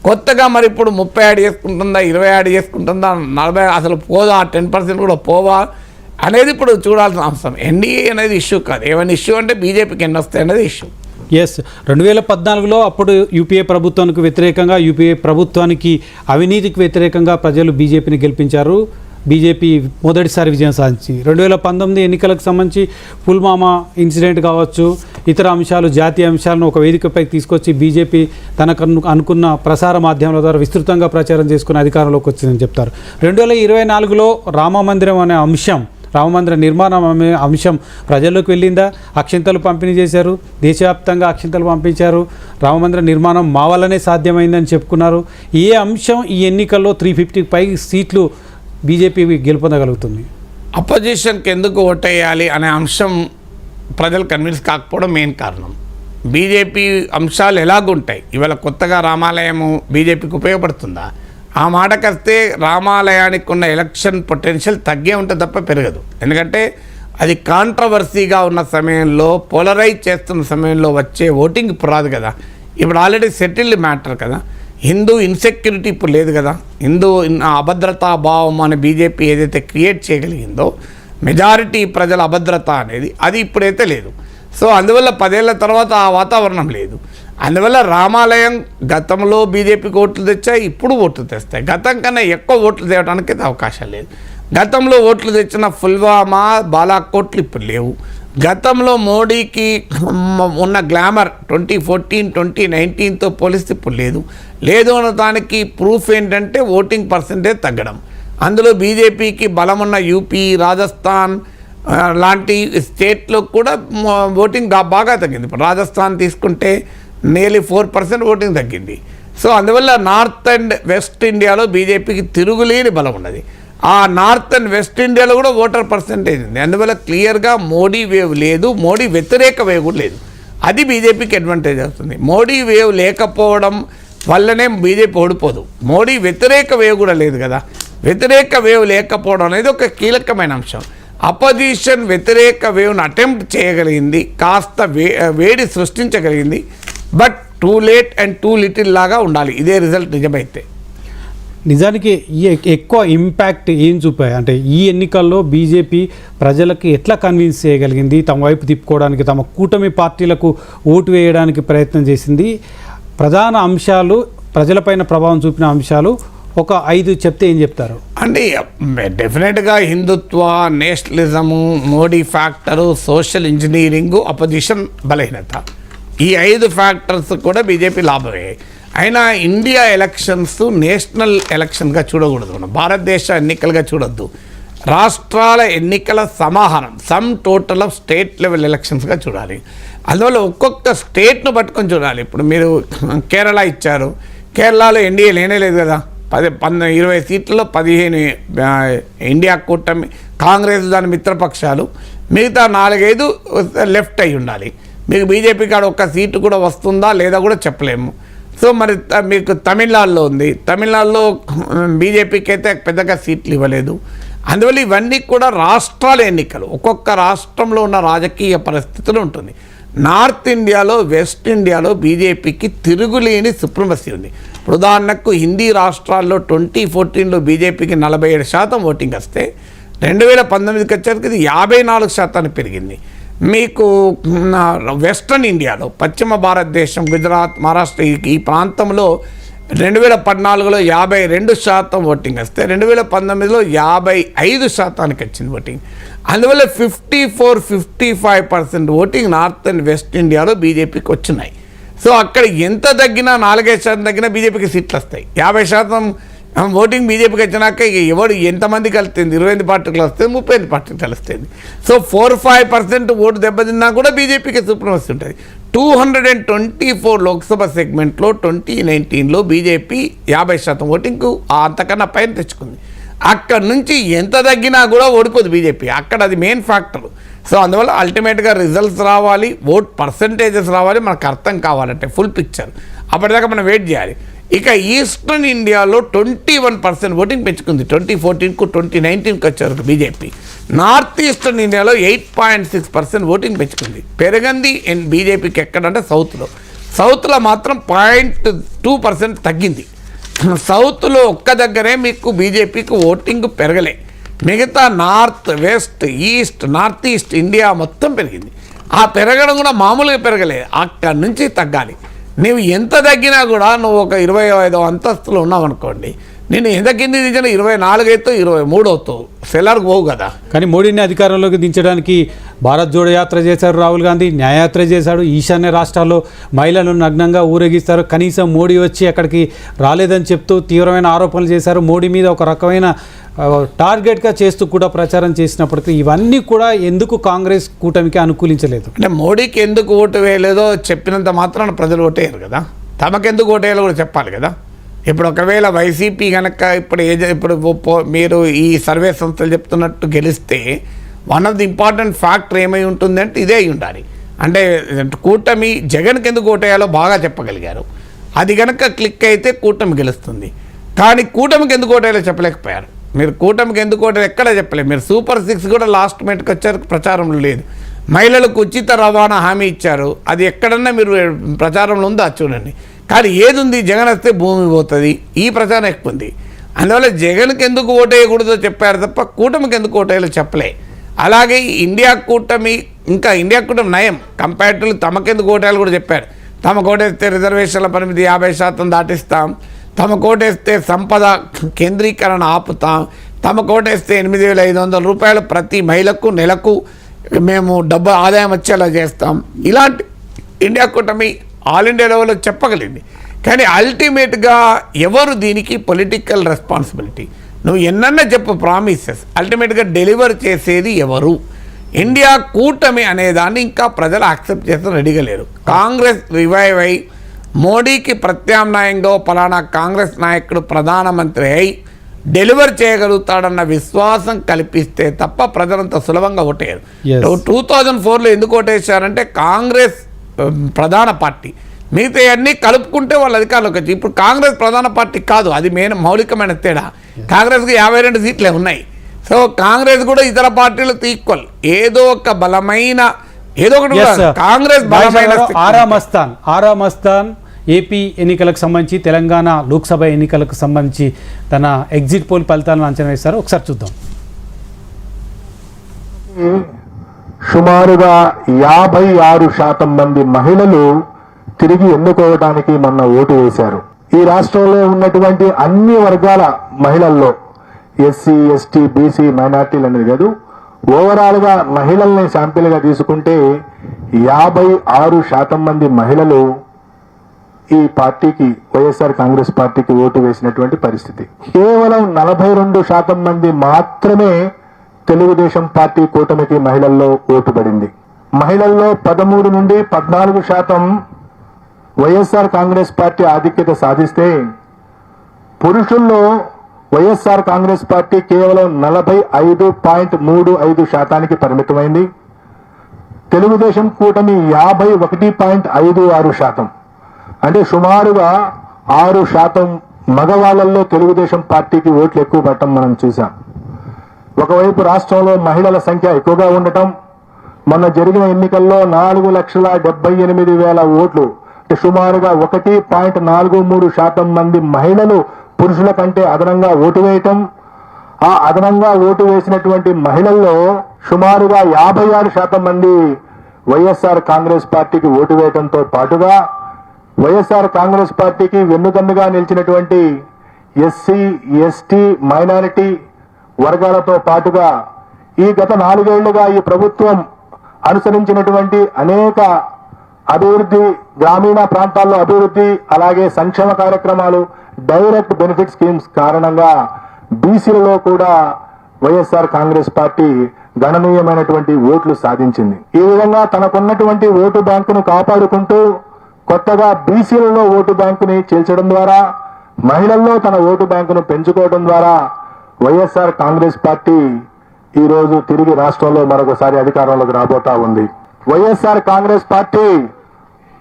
కొత్తగా మరి ఇప్పుడు 30 యాడ్ చేసుకుంటుందా, 20 యాడ్ చేసుకుంటుందా, 40 అసలు పోదా, 10% కూడా పోవా అనేది ఇప్పుడు చూడాల్సిన అంశం. ఎన్డీఏ అనేది ఇష్యూ కాదు. ఏమైనా ఇష్యూ అంటే బీజేపీకి ఎన్ని వస్తాయి అనేది ఇష్యూ. ఎస్, 2014లో అప్పుడు యూపీఏ ప్రభుత్వానికి వ్యతిరేకంగా, యూపీఏ ప్రభుత్వానికి అవినీతికి వ్యతిరేకంగా ప్రజలు బీజేపీని గెలిపించారు. బీజేపీ మొదటిసారి విజయం సాధించి 2019 ఎన్నికలకు సంబంధించి పుల్వామా ఇన్సిడెంట్ కావచ్చు, ఇతర అంశాలు, జాతీయ అంశాలను ఒక వేదికపై తీసుకొచ్చి బీజేపీ తనకు అనుకున్న ప్రసార మాధ్యమాల ద్వారా విస్తృతంగా ప్రచారం చేసుకుని అధికారంలోకి వచ్చిందని చెప్తారు. 2024లో రామమందిరం అనే అంశం, రామమందిర నిర్మాణం అనే అంశం ప్రజల్లోకి వెళ్ళిందా? అక్షింతలు పంపిణీ చేశారు, దేశవ్యాప్తంగా అక్షింతలు పంపించారు. రామమందిర నిర్మాణం మా వల్లనే సాధ్యమైందని చెప్పుకున్నారు. ఏ అంశం ఈ ఎన్నికల్లో 350 పై సీట్లు బీజేపీ గెలుపొందగలుగుతుంది? అపోజిషన్కి ఎందుకు ఓటేయాలి అనే అంశం ప్రజలు కన్విన్స్ కాకపోవడం మెయిన్ కారణం. బీజేపీ అంశాలు ఎలాగుంటాయి? ఇవాళ కొత్తగా రామాలయము బీజేపీకి ఉపయోగపడుతుందా? ఆ మాటకొస్తే రామాలయానికి ఉన్న ఎలక్షన్ పొటెన్షియల్ తగ్గే ఉంటుంది తప్ప పెరగదు. ఎందుకంటే అది కాంట్రవర్సీగా ఉన్న సమయంలో, పోలరైజ్ చేస్తున్న సమయంలో వచ్చే ఓటింగ్ ఇప్పుడు రాదు కదా. ఇప్పుడు ఆల్రెడీ సెటిల్డ్ మ్యాటర్ కదా. హిందూ ఇన్సెక్యూరిటీ ఇప్పుడు లేదు కదా. హిందూ అభద్రతా భావం అనే బీజేపీ ఏదైతే క్రియేట్ చేయగలిగిందో, మెజారిటీ ప్రజల అభద్రత అనేది, అది ఇప్పుడైతే లేదు. సో అందువల్ల 10 ఏళ్ల తర్వాత ఆ వాతావరణం లేదు. అందువల్ల రామాలయం గతంలో బీజేపీకి ఓట్లు తెచ్చాయి, ఇప్పుడు ఓట్లు తెస్తాయి. గతం కన్నా ఎక్కువ ఓట్లు తేవడానికి అవకాశం లేదు. గతంలో ఓట్లు తెచ్చిన పుల్వామా, బాలాకోట్లు ఇప్పుడు లేవు. గతంలో మోడీకి ఉన్న గ్లామర్ 2014 2019తో పోలిస్తే ఇప్పుడు లేదు అన్న దానికి ప్రూఫ్ ఏంటంటే ఓటింగ్ పర్సంటేజ్ తగ్గడం. అందులో బీజేపీకి బలమున్న యూపీ, రాజస్థాన్ లాంటి స్టేట్లో కూడా ఓటింగ్ బాగా తగ్గింది. ఇప్పుడు రాజస్థాన్ తీసుకుంటే నియర్లీ 4% ఓటింగ్ తగ్గింది. సో అందువల్ల నార్త్ అండ్ వెస్ట్ ఇండియాలో బీజేపీకి తిరుగులేని బలం ఉన్నది. ఆ నార్త్ అండ్ వెస్ట్ ఇండియాలో కూడా ఓటర్ పర్సంటేజ్ ఉంది. అందువల్ల క్లియర్గా మోడీ వేవ్ లేదు, మోడీ వ్యతిరేక వేవ్ కూడా లేదు. అది బీజేపీకి అడ్వాంటేజ్ అవుతుంది. మోడీ వేవ్ లేకపోవడం వల్లనే బీజేపీ ఓడిపోదు. మోడీ వ్యతిరేక వేవ్ కూడా లేదు కదా. వ్యతిరేక వేవ్ లేకపోవడం అనేది ఒక కీలకమైన అంశం. అపోజిషన్ వ్యతిరేక వేవ్ను అటెంప్ట్ చేయగలిగింది, కాస్త వేడి సృష్టించగలిగింది. But too late and too little లాగా ఉండాలి ఇదే రిజల్ట్ నిజమైతే. నిజానికి ఎక్కువ ఇంపాక్ట్ ఏం చూపాయి అంటే ఈ ఎన్నికల్లో బీజేపీ ప్రజలకి ఎట్లా కన్విన్స్ చేయగలిగింది, తమ వైపు తిప్పుకోవడానికి, తమ కూటమి పార్టీలకు ఓటు వేయడానికి ప్రయత్నం చేసింది? ప్రధాన అంశాలు, ప్రజలపైన ప్రభావం చూపిన అంశాలు ఒక 5 చెప్తే ఏం చెప్తారు? అంటే డెఫినెట్గా Hindutva, nationalism, Modi factor, social engineering, opposition బలహీనత, ఈ 5 ఫ్యాక్టర్స్ కూడా బీజేపీ లాభమే. అయినా ఇండియా ఎలక్షన్స్ నేషనల్ ఎలక్షన్గా చూడకూడదు, మనం భారతదేశ ఎన్నికలుగా చూడొద్దు. రాష్ట్రాల ఎన్నికల సమాహారం, sum total of state level ఎలక్షన్స్గా చూడాలి. అందువల్ల ఒక్కొక్క స్టేట్ను పట్టుకొని చూడాలి. ఇప్పుడు మీరు కేరళ ఇచ్చారు, కేరళలో ఎన్డీఏ లేనే లేదు కదా. 20 సీట్లలో 15 ఇండియా కూటమి, కాంగ్రెస్ దాని మిత్రపక్షాలు, మిగతా 4-5 లెఫ్ట్ అయి ఉండాలి. మీకు బీజేపీ కాడ ఒక్క సీటు కూడా వస్తుందా లేదా కూడా చెప్పలేము. సో మరి మీకు తమిళనాడులో ఉంది, తమిళనాడులో బీజేపీకి అయితే పెద్దగా సీట్లు ఇవ్వలేదు. అందువల్ల ఇవన్నీ కూడా రాష్ట్రాల ఎన్నికలు, ఒక్కొక్క రాష్ట్రంలో ఉన్న రాజకీయ పరిస్థితులు ఉంటుంది. నార్త్ ఇండియాలో, వెస్ట్ ఇండియాలో బీజేపీకి తిరుగులేని సుప్రమసీ ఉంది. ఇప్పుడు ఉదాహరణకు హిందీ రాష్ట్రాల్లో 2014లో బీజేపీకి 47% ఓటింగ్ వస్తే 2019కి వచ్చేసరికి ఇది 54% పెరిగింది. మీకు వెస్ట్రన్ ఇండియాలో, పశ్చిమ భారతదేశం, గుజరాత్, మహారాష్ట్ర ఈ ప్రాంతంలో 2014లో 52% ఓటింగ్ వస్తే 2019లో 55% వచ్చింది ఓటింగ్. అందువల్ల 54-55% ఓటింగ్ నార్త్ అండ్ వెస్ట్ ఇండియాలో బీజేపీకి వచ్చినాయి. సో అక్కడ ఎంత తగ్గినా, 4-5% తగ్గినా బీజేపీకి సీట్లు వస్తాయి. 50% ఓటింగ్ బీజేపీకి వచ్చినాక ఎవడు ఎంతమంది కలుస్తుంది, 28 పార్టీలు వస్తుంది, 35 పార్టీలు కలుస్తుంది. సో 4-5% ఓటు దెబ్బతిన్నా కూడా బీజేపీకి సుప్రమసీ ఉంటుంది. 224 లోక్సభ సెగ్మెంట్లో 2019లో బీజేపీ 50% ఓటింగ్కు అంతకన్నా పైన తెచ్చుకుంది. అక్కడ నుంచి ఎంత తగ్గినా కూడా ఓడిపోదు బీజేపీ, అక్కడ అది మెయిన్ ఫ్యాక్టర్. సో అందువల్ల అల్టిమేట్గా రిజల్ట్స్ రావాలి, ఓట్ పర్సంటేజెస్ రావాలి, మనకు అర్థం కావాలంటే ఫుల్ పిక్చర్. అప్పటిదాకా మనం వెయిట్ చేయాలి. ఇక ఈస్టర్న్ ఇండియాలో 21% ఓటింగ్ పెంచుకుంది 2014కు 2019కి వచ్చేవరకు బీజేపీ. నార్త్ ఈస్టర్న్ ఇండియాలో 8.6% ఓటింగ్ పెంచుకుంది. పెరగంది బీజేపీకి ఎక్కడంటే సౌత్లో మాత్రం 0.2% తగ్గింది. సౌత్లో ఒక్క దగ్గరే మీకు బీజేపీకి ఓటింగ్ పెరగలే. మిగతా north, west, east, north east India మొత్తం పెరిగింది. ఆ పెరగడం కూడా మామూలుగా పెరగలేదు, అక్కడి నుంచి తగ్గాలి. నువ్వు ఎంత తగ్గినా కూడా నువ్వు ఒక 25వ అంతస్తులో ఉన్నావు అనుకోండి, నేను ఎంత కింది దించిన 24 అవుతావు, 23 అవుతావు, సెల్లర్కి పోవు కదా. కానీ మోడీని అధికారంలోకి దించడానికి భారత్ జోడో యాత్ర చేశారు రాహుల్ గాంధీ, న్యాయయాత్ర చేశాడు. ఈశాన్య రాష్ట్రాల్లో మహిళలను నగ్నంగా ఊరేగిస్తారు. కనీసం మోడీ వచ్చి అక్కడికి రాలేదని చెప్తూ తీవ్రమైన ఆరోపణలు చేశారు. మోడీ మీద ఒక రకమైన టార్గెట్గా చేస్తూ కూడా ప్రచారం చేసినప్పటికీ ఇవన్నీ కూడా ఎందుకు కాంగ్రెస్ కూటమికి అనుకూలించలేదు? అంటే మోడీకి ఎందుకు ఓటు వేయలేదో చెప్పినంత మాత్రాన ప్రజలు ఓటేయరు కదా, తమకెందుకు ఓటేయాలో కూడా చెప్పాలి కదా. ఇప్పుడు ఒకవేళ వైసీపీ కనుక ఇప్పుడు మీరు ఈ సర్వే సంస్థలు చెప్తున్నట్టు గెలిస్తే one of the important factor ఏమై ఉంటుంది అంటే ఇదే అయి ఉండాలి. అంటే కూటమి జగన్కి ఎందుకు ఓటేయాలో బాగా చెప్పగలిగారు. అది కనుక క్లిక్ అయితే కూటమి గెలుస్తుంది. కానీ కూటమికి ఎందుకు ఓటేయాలో చెప్పలేకపోయారు. మీరు కూటమికి ఎందుకు ఓటేయాలో ఎక్కడ చెప్పలేదు. మీరు సూపర్ 6 కూడా లాస్ట్ మినిట్కి వచ్చారు, ప్రచారంలో లేదు. మహిళలకు ఉచిత రవాణా హామీ ఇచ్చారు, అది ఎక్కడన్నా మీరు ప్రచారంలో ఉందా చూడండి. కానీ ఏది ఉంది, జగన్ వస్తే భూమి పోతుంది, ఈ ప్రచారం ఎక్కువ ఉంది. అందువల్ల జగన్కి ఎందుకు ఓటేయకూడదో చెప్పారు తప్ప కూటమికి ఎందుకు ఓటేయాలో చెప్పలే. అలాగే ఇండియా కూటమి నయం కంపారిటివ్లీ తమకెందుకు ఓటేయాలో కూడా చెప్పారు. తమకు ఓటేస్తే రిజర్వేషన్ల పరిమితి 50% దాటిస్తాం, తమకు ఓటేస్తే సంపద కేంద్రీకరణ ఆపుతాం, తమకు ఓటేస్తే 8,500 రూపాయలు ప్రతి మహిళకు నెలకు మేము డబ్బు ఆదాయం వచ్చేలా చేస్తాం, ఇలాంటి ఇండియా కూటమి ఆల్ ఇండియా లెవెల్లో చెప్పగలిగింది. కానీ అల్టిమేట్గా ఎవరు దీనికి పొలిటికల్ రెస్పాన్సిబిలిటీ? నువ్వు ఎన్నన్నా చెప్పు ప్రామిసెస్, అల్టిమేట్గా డెలివర్ చేసేది ఎవరు? ఇండియా కూటమి అనేదాన్ని ఇంకా ప్రజలు యాక్సెప్ట్ చేస్తే రెడీగా లేరు. కాంగ్రెస్ రివైవ్ అయి మోడీకి ప్రత్యామ్నాయంగా పలానా కాంగ్రెస్ నాయకుడు ప్రధానమంత్రి అయి డెలివర్ చేయగలుగుతాడన్న విశ్వాసం కల్పిస్తే తప్ప ప్రజలంత సులభంగా ఓటేయరు. 2004లో ఎందుకు ఓటేశారంటే కాంగ్రెస్ ప్రధాన పార్టీ, మిగతా అన్నీ కలుపుకుంటే వాళ్ళు అధికారంలోకి వచ్చి. ఇప్పుడు కాంగ్రెస్ ప్రధాన పార్టీ కాదు, అది మెయిన్ మౌలికమైన తేడా. కాంగ్రెస్కి 52 సీట్లే ఉన్నాయి. సో కాంగ్రెస్ కూడా ఇతర పార్టీలకు ఈక్వల్. ఏదో ఒక బలమైన ఏదో ఒకటి కాంగ్రెస్ బలమైన ఆరామస్తాన్ ఏపీ ఎన్నికలకు సంబంధించి తెలంగాణ లోక్సభ ఎన్నికలకు సంబంధించి తన ఎగ్జిట్ పోల్ ఫలితాలను అంచనా వేశారు. ఒకసారి చూద్దాం. సుమారుగా 56% మంది మహిళలు తిరిగి ఎన్నుకోవడానికి మొన్న ఓటు వేశారు. ఈ రాష్ట్రంలో ఉన్నటువంటి అన్ని వర్గాల మహిళల్లో ఎస్సీ, ఎస్టీ, బీసీ, మైనార్టీలు అనేది కాదు, ఓవరాల్ గా మహిళల్ని శాంపిల్ గా తీసుకుంటే 56% మంది మహిళలు ఈ పార్టీకి, వైఎస్ఆర్ కాంగ్రెస్ పార్టీకి ఓటు వేసినటువంటి పరిస్థితి. కేవలం 42% మంది మాత్రమే తెలుగుదేశం పార్టీ కూటమికి మహిళల్లో ఓటు పడింది. మహిళల్లో 13 నుండి 14% వైఎస్ఆర్ కాంగ్రెస్ పార్టీ ఆధిక్యత సాధిస్తే, పురుషుల్లో వైఎస్ఆర్ కాంగ్రెస్ పార్టీ కేవలం 45.35% పరిమితమైంది. తెలుగుదేశం కూటమి 51.56%. అంటే సుమారుగా 6% మగవాళ్లలో తెలుగుదేశం పార్టీకి ఓట్లు ఎక్కువ పడటం మనం చూసాం. ఒకవైపు రాష్ట్రంలో మహిళల సంఖ్య ఎక్కువగా ఉండటం, మొన్న జరిగిన ఎన్నికల్లో 4,78,000 ఓట్లు, అంటే సుమారుగా 1.43% మంది మహిళలు పురుషుల కంటే అదనంగా ఓటు వేయటం. ఆ అదనంగా ఓటు వేసినటువంటి మహిళల్లో సుమారుగా 56% మంది వైఎస్ఆర్ కాంగ్రెస్ పార్టీకి ఓటు వేయటంతో పాటుగా వైఎస్ఆర్ కాంగ్రెస్ పార్టీకి వెన్నుదన్నుగా నిలిచినటువంటి ఎస్సీ, ఎస్టీ, మైనారిటీ వర్గాలతో పాటుగా ఈ గత 4 ఏళ్లుగా ఈ ప్రభుత్వం అనుసరించినటువంటి అనేక అభివృద్ధి, గ్రామీణ ప్రాంతాల్లో అభివృద్ధి, అలాగే సంక్షేమ కార్యక్రమాలు, డైరెక్ట్ బెనిఫిట్ స్కీమ్స్ కారణంగా బీసీలలో కూడా వైఎస్ఆర్ కాంగ్రెస్ పార్టీ గణనీయమైనటువంటి ఓట్లు సాధించింది. ఈ విధంగా తనకున్నటువంటి ఓటు బ్యాంకును కాపాడుకుంటూ కొత్తగా బీసీలలో ఓటు బ్యాంకుని చేల్చడం ద్వారా, మహిళల్లో తన ఓటు బ్యాంకును పెంచుకోవడం ద్వారా వైఎస్ఆర్ కాంగ్రెస్ పార్టీ ఈ రోజు తిరిగి రాష్ట్రంలో మరొకసారి అధికారంలోకి రాబోతా ఉంది. వైఎస్ఆర్ కాంగ్రెస్ పార్టీ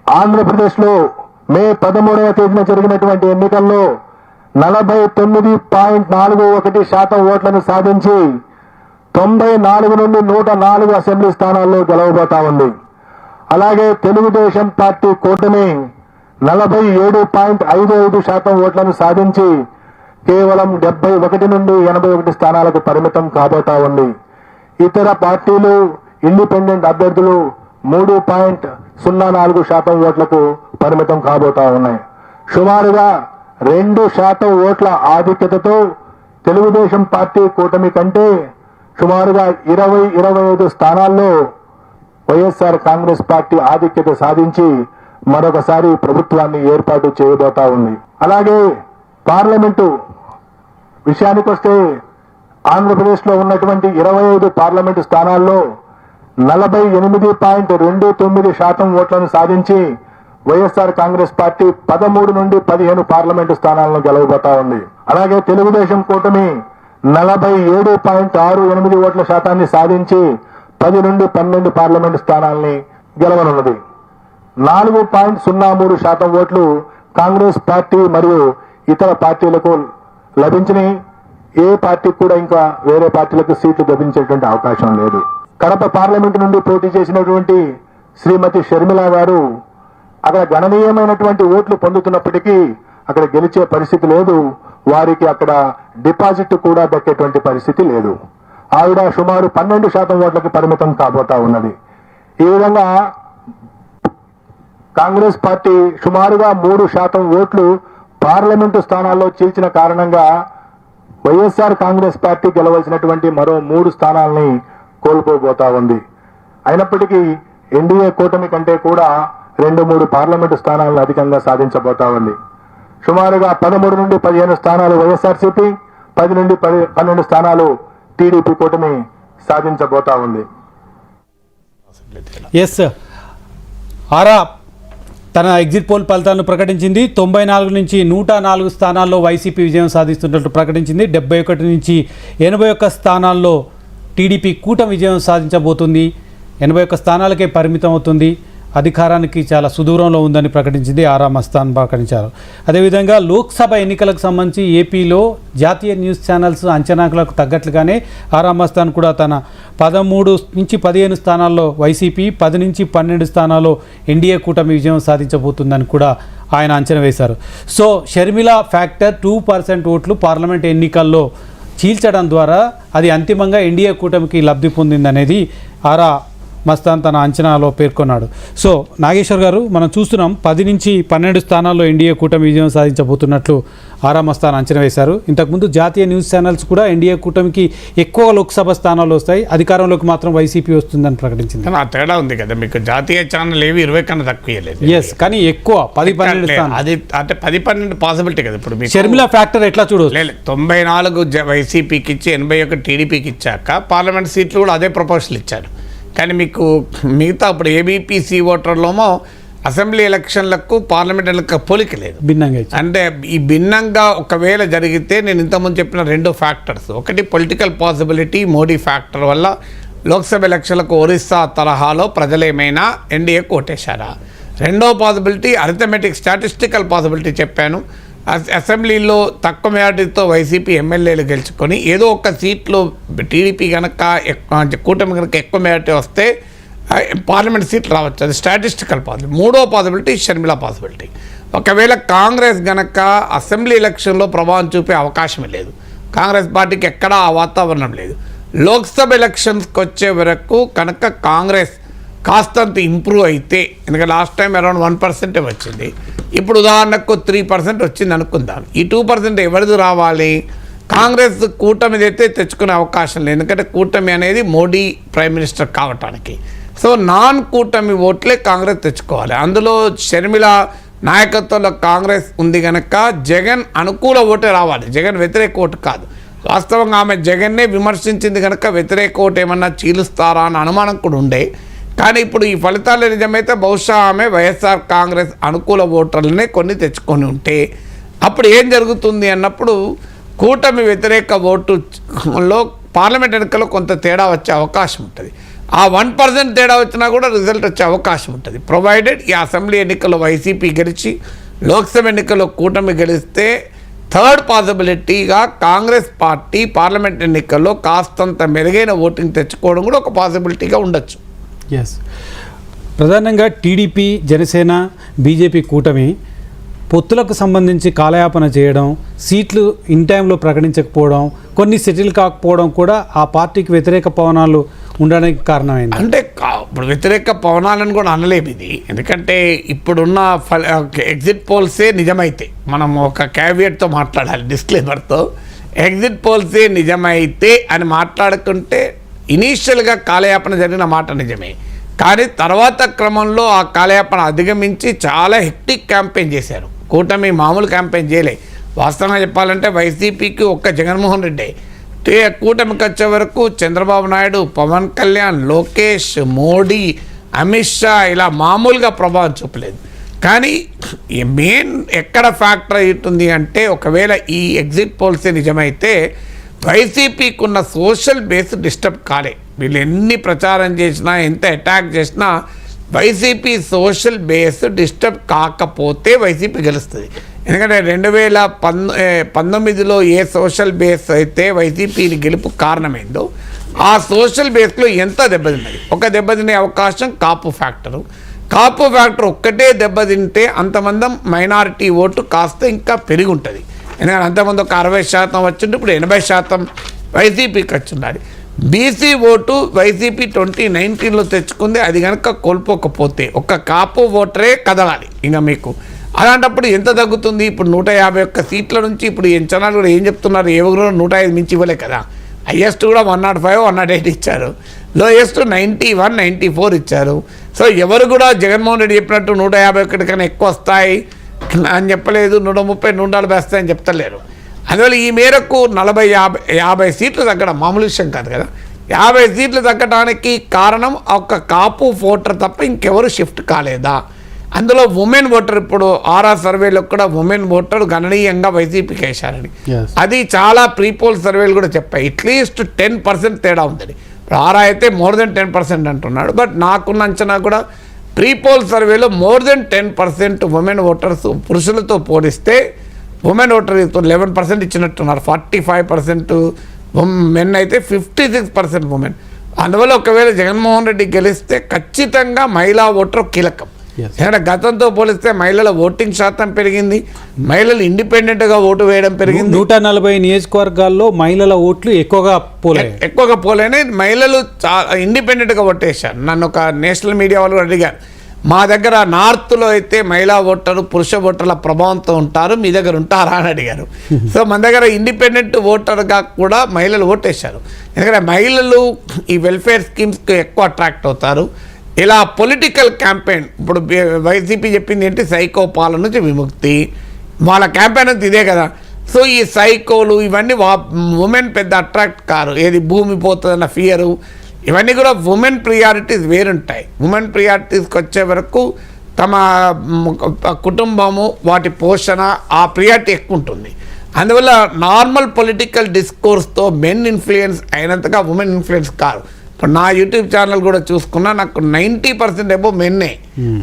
ఆంధ్రప్రదేశ్ లో మే 13వ తేదీన జరిగినటువంటి ఎన్నికల్లో 49.41% ఓట్లను సాధించి 94 నుండి 104 అసెంబ్లీ స్థానాల్లో గెలవబోతా ఉంది. అలాగే తెలుగుదేశం పార్టీ కూటమి 47.55% ఓట్లను సాధించి కేవలం 71 నుండి 81 స్థానాలకు పరిమితం కాబోతా ఉంది. ఇతర పార్టీలు, ఇండిపెండెంట్ అభ్యర్థులు 3.04% ఓట్లకు పరిమితం కాబోతా ఉన్నాయి. సుమారుగా 2% ఓట్ల ఆధిక్యతతో తెలుగుదేశం పార్టీ కూటమి కంటే సుమారుగా 20-25 స్థానాల్లో వైఎస్ఆర్ కాంగ్రెస్ పార్టీ ఆధిక్యత సాధించి మరొకసారి ప్రభుత్వాన్ని ఏర్పాటు చేయబోతా ఉంది. అలాగే పార్లమెంటు విషయానికి వస్తే ఆంధ్రప్రదేశ్ లో ఉన్నటువంటి 25 పార్లమెంటు స్థానాల్లో 48.29% ఓట్లను సాధించి వైఎస్ఆర్ కాంగ్రెస్ పార్టీ 13 నుండి 15 పార్లమెంటు స్థానాలను గెలవబోతా ఉంది. అలాగే తెలుగుదేశం కూటమి 47.68 ఓట్ల శాతాన్ని సాధించి 10 నుండి 12 పార్లమెంటు స్థానాల్ని గెలవనున్నది. 4.03% ఓట్లు కాంగ్రెస్ పార్టీ మరియు ఇతర పార్టీలకు లభించినాయి. ఏ పార్టీకి కూడా ఇంకా వేరే పార్టీలకు సీట్లు లభించేటువంటి అవకాశం లేదు. కడప పార్లమెంటు నుండి పోటీ చేసినటువంటి శ్రీమతి షర్మిల గారు అక్కడ గణనీయమైనటువంటి ఓట్లు పొందుతున్నప్పటికీ అక్కడ గెలిచే పరిస్థితి లేదు. వారికి అక్కడ డిపాజిట్ కూడా దక్కేటువంటి పరిస్థితి లేదు. ఆవిడ సుమారు 12% ఓట్లకి పరిమితం కాబోతా ఉన్నది. ఈ విధంగా కాంగ్రెస్ పార్టీ సుమారుగా 3% ఓట్లు పార్లమెంటు స్థానాల్లో చీల్చిన కారణంగా వైఎస్ఆర్ కాంగ్రెస్ పార్టీ గెలవలసినటువంటి మరో 3 స్థానాలని కోల్పోబోతా ఉంది. అయినప్పటికీ ఎన్డీఏ కూటమి కంటే కూడా 2-3 పార్లమెంటు స్థానాలను అధికంగా సాధించబోతా ఉంది. సుమారుగా 13 నుండి 15 స్థానాలు వైఎస్ఆర్సీపీ, 10 నుండి 12 స్థానాలు టీడీపీ కూటమి సాధించబోతా ఉంది. ఎస్, ఆరా తన ఎగ్జిట్ పోల్ ఫలితాలను ప్రకటించింది. 94 నుంచి 104 స్థానాల్లో వైసీపీ విజయం సాధిస్తున్నట్లు ప్రకటించింది. 71 నుంచి 81 స్థానాల్లో టీడీపీ కూటమి విజయం సాధించబోతుంది. 81 స్థానాలకే పరిమితం అవుతుంది. అధికారానికి చాలా సుదూరంలో ఉందని ప్రకటించింది. ఆరా మస్తాన్ ప్రకటించారు. అదేవిధంగా లోక్సభ ఎన్నికలకు సంబంధించి ఏపీలో జాతీయ న్యూస్ ఛానల్స్ అంచనాలకు తగ్గట్లుగానే ఆరా మస్తాన్ కూడా తన 13 నుంచి 15 స్థానాల్లో వైసీపీ, 10 నుంచి 12 స్థానాల్లో ఎన్డీఏ కూటమి విజయం సాధించబోతుందని కూడా ఆయన అంచనా వేశారు. సో షర్మిల ఫ్యాక్టర్ 2% ఓట్లు పార్లమెంట్ ఎన్నికల్లో చీల్చడం ద్వారా అది అంతిమంగా ఎన్డీఏ కూటమికి లబ్ధి పొందిందనేది ఆరా మస్తాన్ తన అంచనాలో పేర్కొన్నాడు. సో నాగేశ్వర్ గారు, మనం చూస్తున్నాం 10 నుంచి 12 స్థానాల్లో ఎన్డీఏ కూటమి విజయం సాధించబోతున్నట్లు ఆరా మస్తాన్ అంచనా వేశారు. ఇంతకుముందు జాతీయ న్యూస్ ఛానల్స్ కూడా ఎన్డీఏ కూటమికి ఎక్కువ లోక్సభ స్థానాలు వస్తాయి, అధికారంలోకి మాత్రం వైసీపీ వస్తుందని ప్రకటించింది. ఆ తేడా ఉంది కదా, మీకు జాతీయ ఛానల్ ఏవి 20 కన్నా తక్కువ లేదు. ఎస్, కానీ ఎక్కువ 10-12 స్థానాలు. అది అంటే 10-12 పాసిబిలిటీ కదా. ఇప్పుడు షర్మిల ఫ్యాక్టర్ ఎట్లా చూడవచ్చు? లేదు, 94 వైసీపీకి ఇచ్చి 81 టీడీపీకి ఇచ్చాక పార్లమెంట్ సీట్లు కూడా అదే ప్రపోజల్ ఇచ్చారు. కానీ మీకు మిగతా ఇప్పుడు ఏబీపీసీ ఓటర్లోమో అసెంబ్లీ ఎలక్షన్లకు పార్లమెంట్ ఎన్నికలకు పోలిక లేదు, భిన్నంగా. అంటే ఈ భిన్నంగా ఒకవేళ జరిగితే నేను ఇంతకుముందు చెప్పిన 2 ఫ్యాక్టర్స్, ఒకటి పొలిటికల్ పాసిబిలిటీ మోడీ ఫ్యాక్టర్ వల్ల లోక్సభ ఎలక్షన్లకు ఒరిస్సా తరహాలో ప్రజలేమైనా ఎన్డీఏ కోటేశారా, రెండో పాసిబిలిటీ అరిథమెటిక్ స్టాటిస్టికల్ పాసిబిలిటీ చెప్పాను. అసెంబ్లీలో తక్కువ మెజార్టీతో వైసీపీ ఎమ్మెల్యేలు గెలుచుకొని ఏదో ఒక సీట్లో టీడీపీ కనుక కూటమి కనుక ఎక్కువ మెజార్టీ వస్తే పార్లమెంట్ సీట్లు రావచ్చు, అది స్టాటిస్టికల్ పాసిబిలిటీ. మూడో పాసిబిలిటీ షర్మిల పాసిబిలిటీ. ఒకవేళ కాంగ్రెస్ గనక అసెంబ్లీ ఎలక్షన్లో ప్రభావం చూపే అవకాశమే లేదు, కాంగ్రెస్ పార్టీకి ఎక్కడా ఆ వాతావరణం లేదు. లోక్సభ ఎలక్షన్స్కి వచ్చే వరకు కనుక కాంగ్రెస్ కాస్తంత ఇంప్రూవ్ అయితే, ఎందుకంటే లాస్ట్ టైం అరౌండ్ 1% వచ్చింది, ఇప్పుడు ఉదాహరణకు 3% వచ్చింది అనుకుందాం. ఈ 2% ఎవరిది రావాలి? కాంగ్రెస్ కూటమిదైతే తెచ్చుకునే అవకాశం లేదు, ఎందుకంటే కూటమి అనేది మోడీ ప్రైమ్ మినిస్టర్ కావటానికి. సో నాన్ కూటమి ఓట్లే కాంగ్రెస్ తెచ్చుకోవాలి. అందులో షర్మిల నాయకత్వంలో కాంగ్రెస్ ఉంది కనుక జగన్ అనుకూల ఓటే రావాలి, జగన్ వ్యతిరేక ఓటు కాదు. వాస్తవంగా ఆమె జగన్నే విమర్శించింది కనుక వ్యతిరేక ఓటు ఏమన్నా చీలుస్తారా అన్న అనుమానం కూడా ఉండే. కానీ ఇప్పుడు ఈ ఫలితాలు నిజమైతే బహుశా ఆమె వైఎస్ఆర్ కాంగ్రెస్ అనుకూల ఓటర్లనే కొన్ని తెచ్చుకొని ఉంటే అప్పుడు ఏం జరుగుతుంది అన్నప్పుడు కూటమి వ్యతిరేక ఓటులో పార్లమెంట్ ఎన్నికల్లో కొంత తేడా వచ్చే అవకాశం ఉంటుంది. ఆ 1% తేడా వచ్చినా కూడా రిజల్ట్ వచ్చే అవకాశం ఉంటుంది, ప్రొవైడెడ్ ఈ అసెంబ్లీ ఎన్నికల్లో వైసీపీ గెలిచి లోక్సభ ఎన్నికల్లో కూటమి గెలిస్తే థర్డ్ పాసిబిలిటీగా కాంగ్రెస్ పార్టీ పార్లమెంట్ ఎన్నికల్లో కాస్తంత మెరుగైన ఓటింగ్ తెచ్చుకోవడం కూడా ఒక పాసిబిలిటీగా ఉండొచ్చు. ఎస్, ప్రధానంగా టీడీపీ, జనసేన, బీజేపీ కూటమి పొత్తులకు సంబంధించి కాలయాపన చేయడం, సీట్లు ఇన్ టైంలో ప్రకటించకపోవడం, కొన్ని సెటిల్ కాకపోవడం కూడా ఆ పార్టీకి వ్యతిరేక పవనాలు ఉండడానికి కారణమైంది. అంటే ఇప్పుడు వ్యతిరేక పవనాలను కూడా అనలేము ఇది, ఎందుకంటే ఇప్పుడున్న ఎగ్జిట్ పోల్సే నిజమైతే మనం ఒక క్యావియట్తో మాట్లాడాలి, డిస్క్లైమర్తో. ఎగ్జిట్ పోల్సే నిజమైతే అని మాట్లాడుకుంటే ఇనీషియల్గా కాలయాపన జరిగిన మాట నిజమే, కానీ తర్వాత క్రమంలో ఆ కాలయాపన అధిగమించి చాలా హెక్టిక్ క్యాంపెయిన్ చేశారు. కూటమి మామూలు క్యాంపెయిన్ చేయలే. వాస్తవంగా చెప్పాలంటే వైసీపీకి ఒక్క జగన్మోహన్ రెడ్డి, కూటమికి వచ్చే వరకు చంద్రబాబు నాయుడు, పవన్ కళ్యాణ్, లోకేష్, మోడీ, అమిత్ షా ఇలా మామూలుగా ప్రభావం చూపలేదు. కానీ మెయిన్ ఎక్కడ ఫ్యాక్టర్ అవుతుంది అంటే ఒకవేళ ఈ ఎగ్జిట్ పోల్సే నిజమైతే వైసీపీకి ఉన్న సోషల్ బేస్ డిస్టర్బ్ కాలే. వీళ్ళు ఎన్ని ప్రచారం చేసినా ఎంత అటాక్ చేసినా వైసీపీ సోషల్ బేస్ డిస్టర్బ్ కాకపోతే వైసీపీ గెలుస్తుంది. ఎందుకంటే 2019లో ఏ సోషల్ బేస్ అయితే వైసీపీని గెలుపు కారణమైందో ఆ సోషల్ బేస్లో ఎంత దెబ్బతిన్నది. ఒక దెబ్బతినే అవకాశం కాపు ఫ్యాక్టరు. కాపు ఫ్యాక్టర్ ఒక్కటే దెబ్బతింటే అంతమంది మైనారిటీ ఓటు కాస్త ఇంకా పెరిగి ఉంటుంది. ఎందుకంటే అంతమంది ఒక 60% వచ్చింది, ఇప్పుడు 80% వైసీపీకి వచ్చింది. బీసీ ఓటు వైసీపీ 2019లో తెచ్చుకుంది, అది కనుక కోల్పోకపోతే ఒక కాపు ఓటరే కదలాలి ఇంకా మీకు. అలాంటప్పుడు ఎంత తగ్గుతుంది? ఇప్పుడు 151 సీట్ల నుంచి ఇప్పుడు అంచనాలు కూడా ఏం చెప్తున్నారు, ఏ ఊరిలో 105 మించి ఇవ్వలే కదా, హైయెస్ట్ కూడా 105, 108 ఇచ్చారు, లోయెస్ట్ 91, 94 ఇచ్చారు. సో ఎవరు కూడా జగన్మోహన్ రెడ్డి చెప్పినట్టు 151 కన్నా ఎక్కువ వస్తాయి అని చెప్పలేదు, 130, 140 వస్తాయని చెప్తలేరు. అందువల్ల ఈ మేరకు 40-50 సీట్లు తగ్గడం మామూలు విషయం కాదు కదా. 50 సీట్లు తగ్గడానికి కారణం ఒక కాపు ఓటర్ తప్ప ఇంకెవరు షిఫ్ట్ కాలేదా. అందులో ఉమెన్ ఓటర్, ఇప్పుడు ఆర్ఆర్ సర్వేలో కూడా ఉమెన్ ఓటర్ గణనీయంగా వైసీపీకి వేశారని, అది చాలా ప్రీపోల్ సర్వేలు కూడా చెప్పాయి. అట్లీస్ట్ 10% తేడా ఉందని. ఇప్పుడు ఆర్ఆర్ అయితే మోర్ దెన్ 10% అంటున్నాడు. బట్ నాకున్న అంచనా కూడా ప్రీపోల్ సర్వేలో మోర్ దెన్ 10% ఉమెన్ ఓటర్స్ పురుషులతో పోలిస్తే ఉమెన్ ఓటర్ 11% ఇచ్చినట్టున్నారు. 45% మెన్ అయితే 56% ఉమెన్. అందువల్ల ఒకవేళ జగన్మోహన్ రెడ్డి గెలిస్తే ఖచ్చితంగా మహిళా ఓటర్ కీలకం. ఎందుకంటే గతంతో పోలిస్తే మహిళల ఓటింగ్ శాతం పెరిగింది, మహిళలు ఇండిపెండెంట్గా ఓటు వేయడం పెరిగింది. 140 నియోజకవర్గాల్లో మహిళల ఓట్లు ఎక్కువగా పోలేని మహిళలు ఇండిపెండెంట్గా ఓటేశారు. నన్ను ఒక నేషనల్ మీడియా వాళ్ళు అడిగారు, మా దగ్గర నార్త్లో అయితే మహిళా ఓటరు పురుష ఓటర్ల ప్రభావంతో ఉంటారు, మీ దగ్గర ఉంటారా అని అడిగారు. సో మన దగ్గర ఇండిపెండెంట్ ఓటర్గా కూడా మహిళలు ఓటేశారు. ఎందుకంటే మహిళలు ఈ వెల్ఫేర్ స్కీమ్స్కి ఎక్కువ అట్రాక్ట్ అవుతారు. ఇలా పొలిటికల్ క్యాంపెయిన్, ఇప్పుడు వైసీపీ చెప్పింది ఏంటి, సైకో పాలన నుంచి విముక్తి, వాళ్ళ క్యాంపెయిన్ అంతా ఇదే కదా. సో ఈ సైకోలు ఇవన్నీ ఉమెన్ పెద్ద అట్రాక్ట్ కారు. ఏది భూమి పోతుందన్న ఫియరు, ఇవన్నీ కూడా ఉమెన్ ప్రియారిటీస్ వేరుంటాయి. ఉమెన్ ప్రియారిటీస్కి వచ్చే వరకు తమ కుటుంబము వాటి పోషణ ఆ ప్రియారిటీ ఎక్కువ ఉంటుంది. అందువల్ల నార్మల్ పొలిటికల్ డిస్కోర్స్తో మెన్ ఇన్ఫ్లుయెన్స్ అయినంతగా ఉమెన్ ఇన్ఫ్లుయెన్స్ కారు. ఇప్పుడు నా యూట్యూబ్ ఛానల్ కూడా చూసుకున్నా నాకు 90% ఏమో మెన్నే,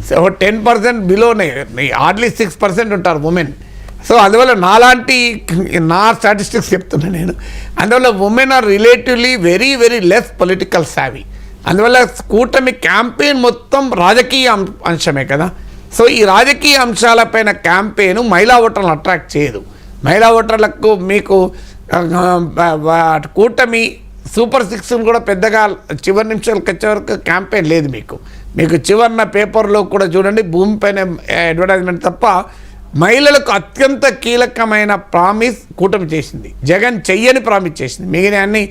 సో 10% బిలోనే, హార్డ్లీ 6% ఉంటారు ఉమెన్. సో అందువల్ల నా స్టాటిస్టిక్స్ చెప్తున్నా నేను. అందువల్ల women are relatively very very less political savvy. అందువల్ల కూటమి క్యాంపెయిన్ మొత్తం రాజకీయ అంశమే కదా. సో ఈ రాజకీయ అంశాలపైన క్యాంపెయిన్ మహిళా ఓటర్లను అట్రాక్ట్ చేయదు. మహిళా ఓటర్లకు మీకు కూటమి సూపర్ 6 కూడా పెద్దగా చివరి నిమిషాలకు వచ్చే వరకు క్యాంపెయిన్ లేదు. మీకు చివరిన పేపర్లో కూడా చూడండి, భూమిపైన అడ్వర్టైజ్మెంట్ తప్ప మహిళలకు అత్యంత కీలకమైన ప్రామిస్ కూటమి చేసింది. జగన్ చెయ్యని ప్రామిస్ చేసింది. మిగిలిన అన్ని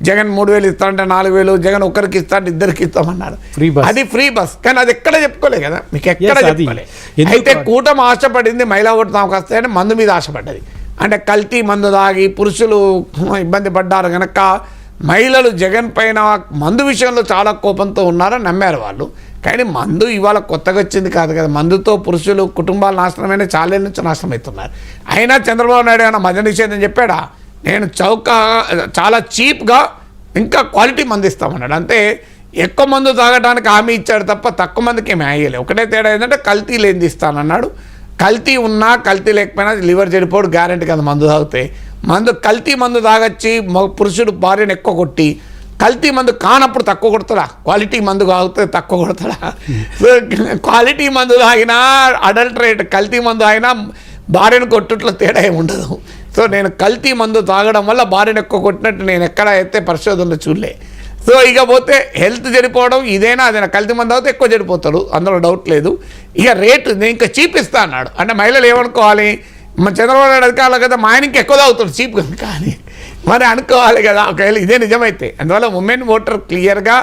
జగన్ 3,000 ఇస్తానంటే 4,000, జగన్ ఒకరికి ఇస్తానంటే 2కి ఇస్తామన్నారు. అది ఫ్రీ బస్, కానీ అది ఎక్కడ చెప్పుకోలే కదా, మీకు ఎక్కడ చెప్పుకోలే. అయితే కూటమి ఆశపడింది మహిళా ఓటు నాకు వస్తాయని మందు మీద ఆశపడ్డది. అంటే కల్తీ మందు తాగి పురుషులు ఇబ్బంది పడ్డారు కనుక మహిళలు జగన్ పైన మందు విషయంలో చాలా కోపంతో ఉన్నారని నమ్మారు వాళ్ళు. కానీ మందు ఇవాళ కొత్తగా వచ్చింది కాదు కదా. మందుతో పురుషులు కుటుంబాలు నాశనమైన చాలా నుంచి నాశనం అవుతున్నారు. అయినా చంద్రబాబు నాయుడు ఏమైనా మద్య నిషేధం చెప్పాడా? నేను చాలా చీప్గా ఇంకా క్వాలిటీ మందు ఇస్తామన్నాడు. అంటే ఎక్కువ మందు తాగడానికి హామీ ఇచ్చాడు తప్ప తక్కువ మందికి ఏమి అయ్యలే. ఒకటే తేడా ఏంటంటే కల్తీ లేనిది ఇస్తానన్నాడు. కల్తీ ఉన్నా కల్తీ లేకపోయినా లివర్ చెడిపోడు గ్యారెంటీ కదా మందు తాగితే. కల్తీ మందు తాగొచ్చి పురుషుడు భార్యను ఎక్కువ కొట్టి, కల్తీ మందు కానప్పుడు తక్కువ కొడతాడా? క్వాలిటీ మందు తాగితే తక్కువ కొడతాడా? సో క్వాలిటీ మందు తాగినా అడల్టరేట్, కల్తీ మందు తాగినా భార్యను కొట్టుట్లో తేడా ఏమి ఉండదు. సో నేను కల్తీ మందు తాగడం వల్ల భార్యను ఎక్కువ కొట్టినట్టు నేను ఎక్కడ అయితే పరిశోధనలో చూడలే. సో ఇక పోతే హెల్త్ చెడిపోవడం ఇదేనా అదేనా? కల్తీ మందు తాగితే ఎక్కువ చెడిపోతాడు, అందులో డౌట్ లేదు. ఇక రేటు నేను ఇంకా చీప్ ఇస్తా అన్నాడు. అంటే మహిళలు ఏమనుకోవాలి, మన చంద్రబాబు నాయుడు అధికారులు కదా మా ఆయనకి ఎక్కువ తాగుతాడు చీప్ కనుక అని మరి అనుకోవాలి కదా. ఒకవేళ ఇదే నిజమైతే. అందువల్ల ఉమెన్ ఓటర్ క్లియర్గా